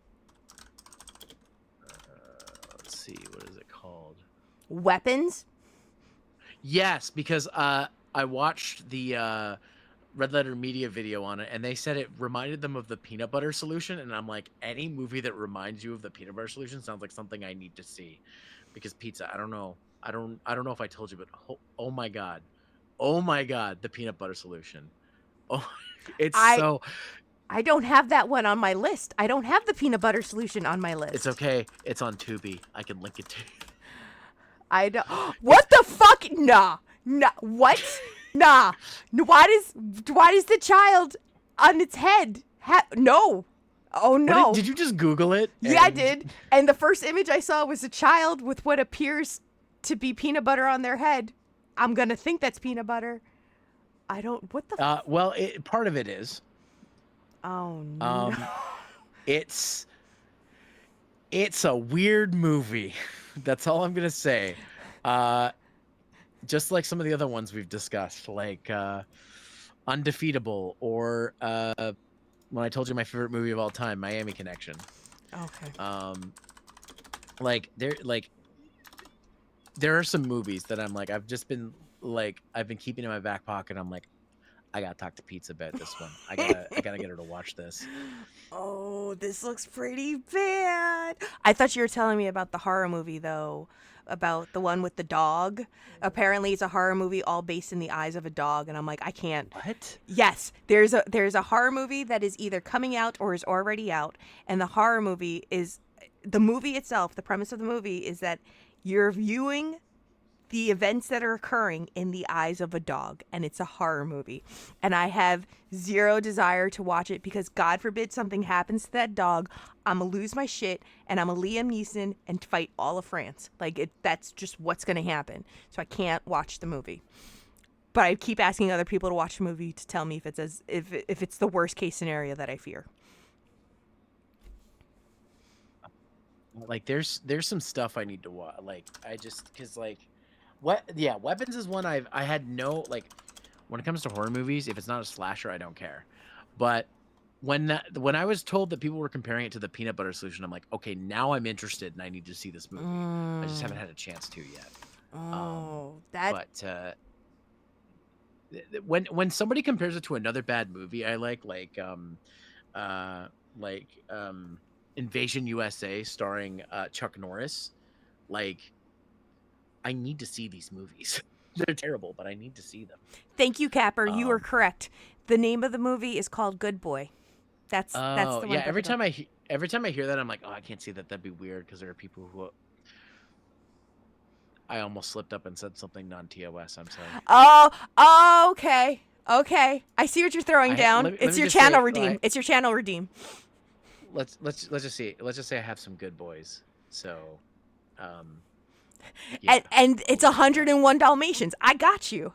Let's see. What is it called? Weapons? Yes, because I watched the Red Letter Media video on it, and they said it reminded them of the peanut butter solution, and I'm like, any movie that reminds you of the peanut butter solution sounds like something I need to see, because pizza. I don't know. I don't know if I told you, but oh my god, the peanut butter solution. Oh, it's I so. I don't have that one on my list. I don't have the peanut butter solution on my list. It's okay. It's on Tubi. I can link it to you. I don't. What the fuck? Nah. Nah. What? Nah. Why does the child on its head? No. Oh no. Did you just Google it? Yeah, I did. And the first image I saw was a child with what appears to be peanut butter on their head. I'm gonna think that's peanut butter. I don't. What the? Well, part of it is. Oh no. It's a weird movie. That's all I'm gonna say. Just like some of the other ones we've discussed, like Undefeatable, or when I told you my favorite movie of all time, Miami Connection. Okay. There are some movies that I'm like, I've been keeping in my back pocket. I'm like, I gotta talk to Pizza about this one. I gotta get her to watch this. Oh, this looks pretty bad. I thought you were telling me about the horror movie though, about the one with the dog. Apparently, it's a horror movie all based in the eyes of a dog, and I'm like, I can't. What? Yes, there's a horror movie that is either coming out or is already out, and the horror movie is the movie itself. The premise of the movie is that you're viewing the events that are occurring in the eyes of a dog, and it's a horror movie, and I have zero desire to watch it because God forbid something happens to that dog, I'm gonna lose my shit and I'm gonna Liam Neeson and fight all of France. That's just what's gonna happen. So I can't watch the movie, but I keep asking other people to watch the movie to tell me if it's the worst case scenario that I fear. Like there's some stuff I need to watch. Like I just because like Weapons is one I had no like. When it comes to horror movies, if it's not a slasher, I don't care. But when I was told that people were comparing it to the peanut butter solution, I'm like, okay, now I'm interested and I need to see this movie. I just haven't had a chance to yet. But when somebody compares it to another bad movie I like Invasion USA starring Chuck Norris, like I need to see these movies. They're terrible, but I need to see them. Thank you, Capper. You were correct. The name of the movie is called Good Boy. That's the one. Yeah, every time I hear that, I'm like, oh, I can't see that. That'd be weird because there are people who. I almost slipped up and said something non-TOS. I'm sorry. Oh, okay. I see what you're throwing down. It's your channel redeem. It's your channel redeem. Let's just see. Let's just say I have some good boys. So, yeah. And it's 101 Dalmatians. I got you.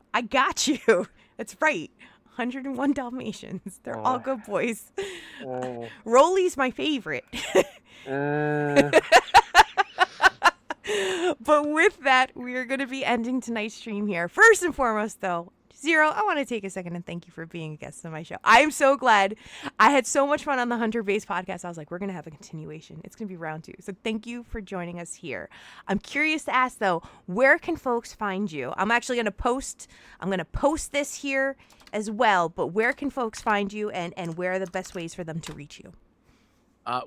That's right. 101 Dalmatians. They're all good boys. Rolly's my favorite. But with that, we are going to be ending tonight's stream here. First and foremost, though, Zero, I want to take a second and thank you for being a guest on my show. I am so glad. I had so much fun on the Hunter Base podcast. I was like, we're going to have a continuation. It's going to be round 2. So thank you for joining us here. I'm curious to ask, though, where can folks find you? I'm actually going to post this here as well, but where can folks find you and where are the best ways for them to reach you?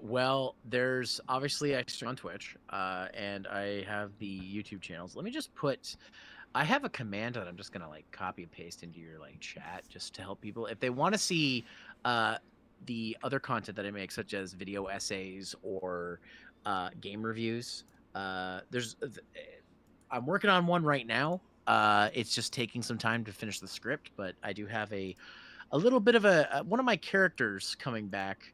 Well, there's obviously I stream on Twitch, and I have the YouTube channels. Let me just put, I have a command that I'm just gonna like copy and paste into your like chat just to help people if they want to see the other content that I make, such as video essays or game reviews. I'm working on one right now. It's just taking some time to finish the script, but I do have a little bit of one of my characters coming back.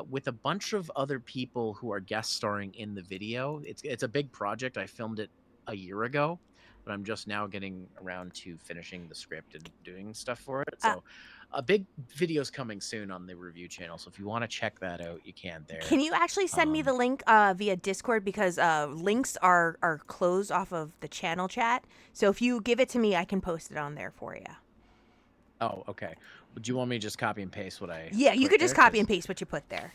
With a bunch of other people who are guest starring in the video. It's a big project. I filmed it a year ago, but I'm just now getting around to finishing the script and doing stuff for it. So a big video's coming soon on the review channel. So if you want to check that out, you can there. Can you actually send me the link via Discord? Because links are closed off of the channel chat. So if you give it to me, I can post it on there for you. Oh, okay. Do you want me to just copy and paste what I... Yeah, you could just copy and paste what you put there.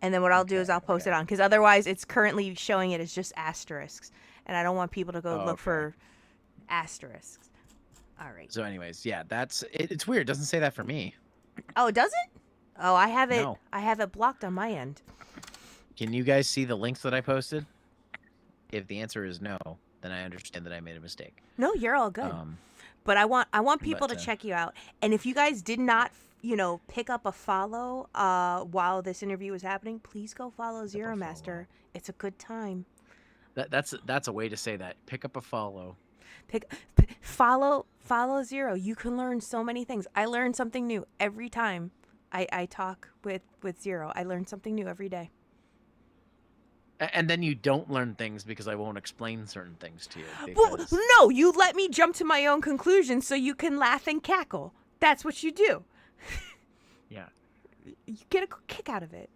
And then what I'll do is I'll post it on. Because otherwise, it's currently showing it as just asterisks. And I don't want people to go look for asterisks. All right. So, anyways, yeah, that's it, it's weird. It doesn't say that for me. Oh, does it? Oh, I have it. No. I have it blocked on my end. Can you guys see the links that I posted? If the answer is no, then I understand that I made a mistake. No, you're all good. Um, But I want people but, to check you out. And if you guys did not, pick up a follow while this interview was happening, please go follow Zeromaster. follow. It's a good time. that's a way to say that. Pick up a follow. Follow Zero. You can learn so many things. I learn something new every time I talk with Zero. I learn something new every day. And then you don't learn things because I won't explain certain things to you. Well, Because... no, you let me jump to my own conclusions so you can laugh and cackle. That's what you do. Yeah. You get a kick out of it,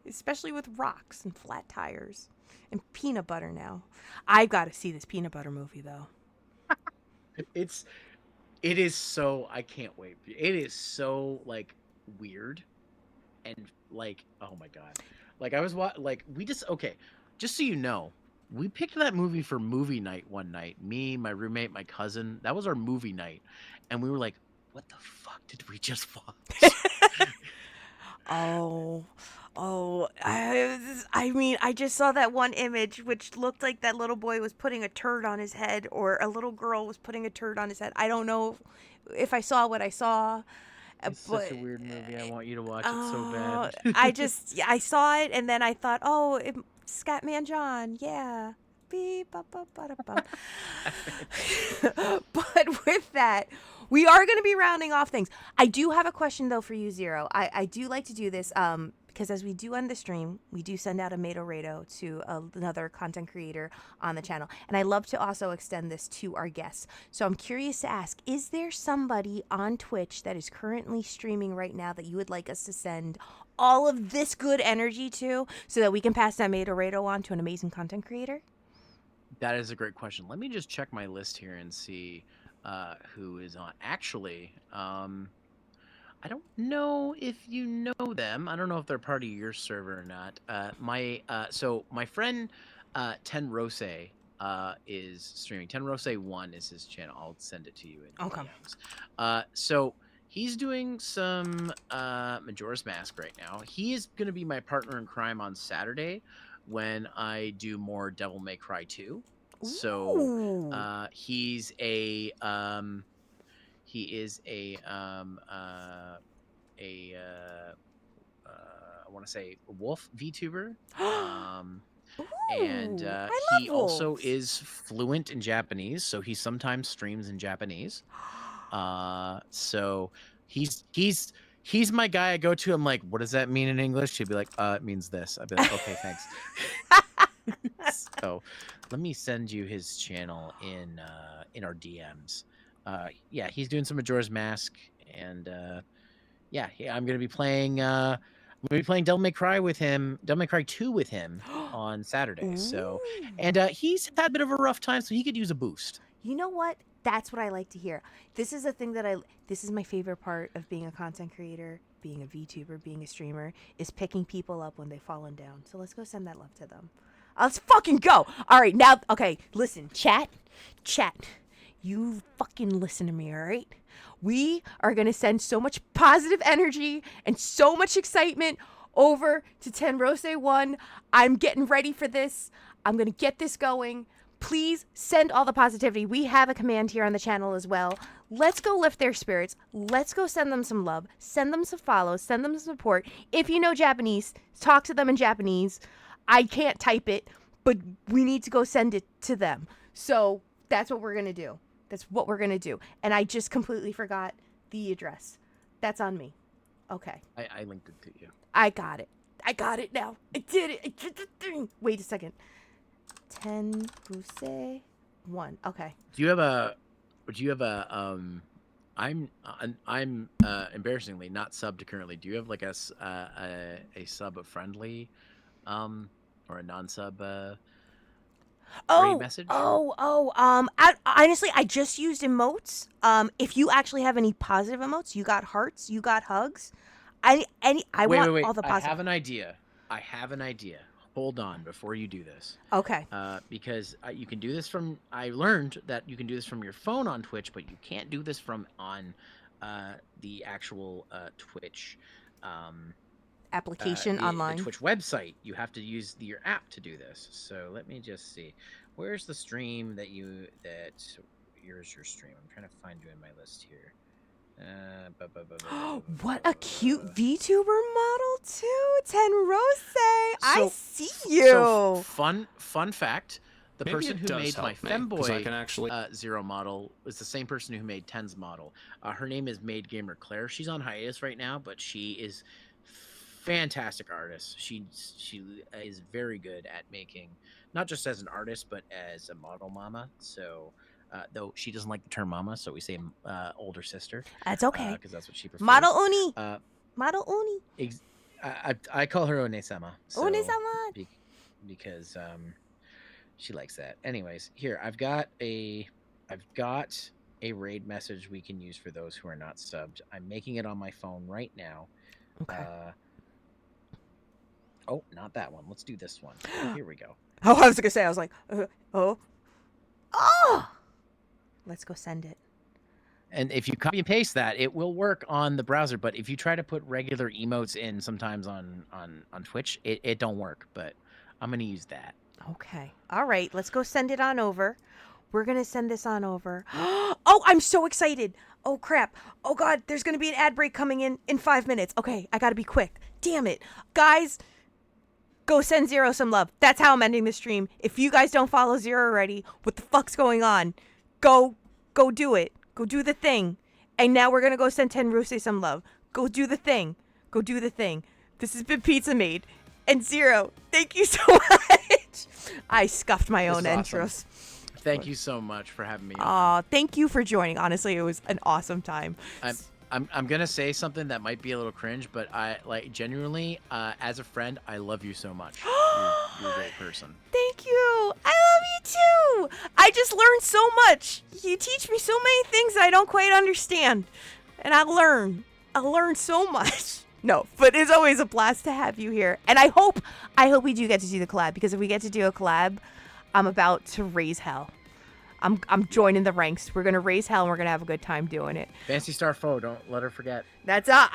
especially with rocks and flat tires and peanut butter now. I've got to see this peanut butter movie, though. It is so, I can't wait. It is so, like, weird and, like, oh my God. Like, I was okay, just so you know, we picked that movie for movie night one night. Me, my roommate, my cousin. That was our movie night. And we were like, what the fuck did we just watch? I mean, I just saw that one image which looked like that little boy was putting a turd on his head, or a little girl was putting a turd on his head. I don't know if I saw what I saw. It's such a weird movie. I want you to watch it so bad. I saw it, and then I thought, Scatman John, yeah. Beep, ba, ba, ba, da, bum. But with that, we are going to be rounding off things. I do have a question, though, for you, Zero. I do like to do this because as we do end the stream, we do send out a Made-O-Rado to another content creator on the channel. And I love to also extend this to our guests. So I'm curious to ask, is there somebody on Twitch that is currently streaming right now that you would like us to send all of this good energy to so that we can pass that Made-O-Rado on to an amazing content creator? That is a great question. Let me just check my list here and see who is on. Actually, I don't know if you know them. I don't know if they're part of your server or not. So my friend Ten Rose is streaming. Ten Rose 1 is his channel. I'll send it to you in DMs. So he's doing some Majora's Mask right now. He is going to be my partner in crime on Saturday when I do more Devil May Cry 2. So he's a I want to say wolf VTuber. And he also is fluent in Japanese, so he sometimes streams in Japanese. So he's my guy. I go to him like, what does that mean in English? He'd be like, it means this. I'd be like, okay, thanks. So let me send you his channel in our DMs. Yeah, he's doing some Majora's Mask, and yeah, I'm gonna be playing Devil May Cry with him, Devil May Cry 2 with him on Saturday. So, and he's had a bit of a rough time, so he could use a boost. You know what? That's what I like to hear. This is a thing this is my favorite part of being a content creator, being a VTuber, being a streamer, is picking people up when they've fallen down. So let's go send that love to them. Let's fucking go. All right, now, okay, listen, chat. You fucking listen to me, all right? We are going to send so much positive energy and so much excitement over to Ten Rose 1. I'm getting ready for this. I'm going to get this going. Please send all the positivity. We have a command here on the channel as well. Let's go lift their spirits. Let's go send them some love. Send them some follows. Send them some support. If you know Japanese, talk to them in Japanese. I can't type it, but we need to go send it to them. So that's what we're going to do. That's what we're going to do. And I just completely forgot the address. That's on me. Okay. I linked it to you. I got it. I got it now. I did it. I did the thing. Wait a second. Ten Ruse 1. Okay. Do you have a I'm embarrassingly not subbed currently. Do you have like a sub friendly or a non-sub message? Honestly, I just used emotes. If you actually have any positive emotes, you got hearts, you got hugs. I want all the positive. I have an idea. hold on before you do this. Okay. Because you can do this from. I learned that you can do this from your phone on Twitch, but you can't do this from on the actual Twitch. Application The online. Twitch website. You have to use your app to do this. So let me just see. Where's the stream here's your stream. I'm trying to find you in my list here. What a cute VTuber model too, Tenrose. I see you. So fun fact. The Maybe person it who does made my help me, 'cause I femboy can actually... Zero model is the same person who made Ten's model. Her name is Made Gamer Claire. She's on hiatus right now, but she is fantastic artist. She is very good at making, not just as an artist, but as a model mama. So though she doesn't like the term mama, so we say older sister. That's okay. Because that's what she prefers. Model Uni. Model Uni. I call her One-sama. So, One-sama. Because she likes that. Anyways, here I've got a raid message we can use for those who are not subbed. I'm making it on my phone right now. Okay. Oh, not that one. Let's do this one. Here we go. Oh, I was gonna say. I was like, oh. Let's go send it. And if you copy and paste that, it will work on the browser. But if you try to put regular emotes in sometimes on Twitch, it don't work. But I'm gonna use that. Okay. All right. Let's go send it on over. We're going to send this on over. Oh, I'm so excited. Oh, crap. Oh, God. There's going to be an ad break coming in 5 minutes. Okay. I got to be quick. Damn it. Guys, go send Zero some love. That's how I'm ending the stream. If you guys don't follow Zero already, what the fuck's going on? Go do it. Go do the thing. And now we're going to go send Tenruse some love. Go do the thing. Go do the thing. This has been Pizza Made. And Zero, thank you so much. I scuffed my own Awesome. intros. Thank you so much for having me on. Thank you for joining. Honestly, it was an awesome time. I'm gonna say something that might be a little cringe, but I genuinely, as a friend, I love you so much. You're a great person. Thank you. I love you too. I just learned so much. You teach me so many things I don't quite understand, and I learn so much. No, but it's always a blast to have you here, and I hope we do get to do the collab, because if we get to do a collab, I'm about to raise hell. I'm joining the ranks. We're gonna raise hell and we're gonna have a good time doing it. Fancy Star Foe, don't let her forget. That's I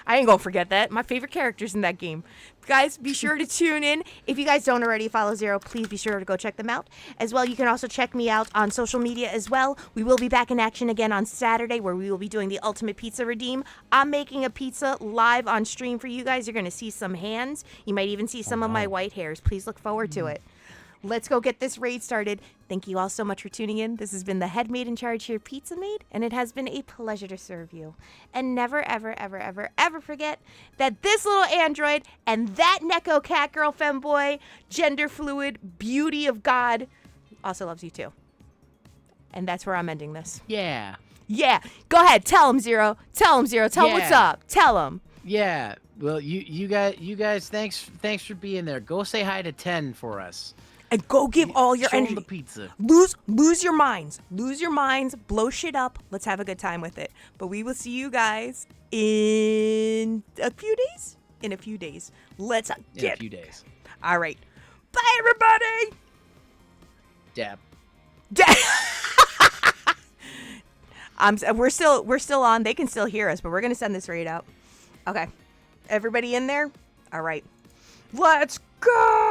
ain't gonna forget that. My favorite characters in that game. Guys, be sure to tune in. If you guys don't already follow Zero, please be sure to go check them out. As well, you can also check me out on social media as well. We will be back in action again on Saturday, where we will be doing the Ultimate Pizza Redeem. I'm making a pizza live on stream for you guys. You're gonna see some hands. You might even see some of my white hairs. Please look forward to it. Let's go get this raid started. Thank you all so much for tuning in. This has been the head maid in charge here, Pizza Maid, and it has been a pleasure to serve you. And never, ever, ever, ever, ever forget that this little android and that Neko cat girl femboy, gender fluid, beauty of God, also loves you too. And that's where I'm ending this. Yeah. Yeah. Go ahead. Tell him, Zero. Tell him, Zero. Tell him what's up. Tell him. Yeah. Well, you guys, thanks for being there. Go say hi to 10 for us. And go give all your Show 'em energy. the pizza. Lose your minds. Lose your minds. Blow shit up. Let's have a good time with it. But we will see you guys in a few days. Let's In a few days. All right. Bye, everybody. Dab. We're still on. They can still hear us, but we're gonna send this raid out. Okay. Everybody in there? All right. Let's go.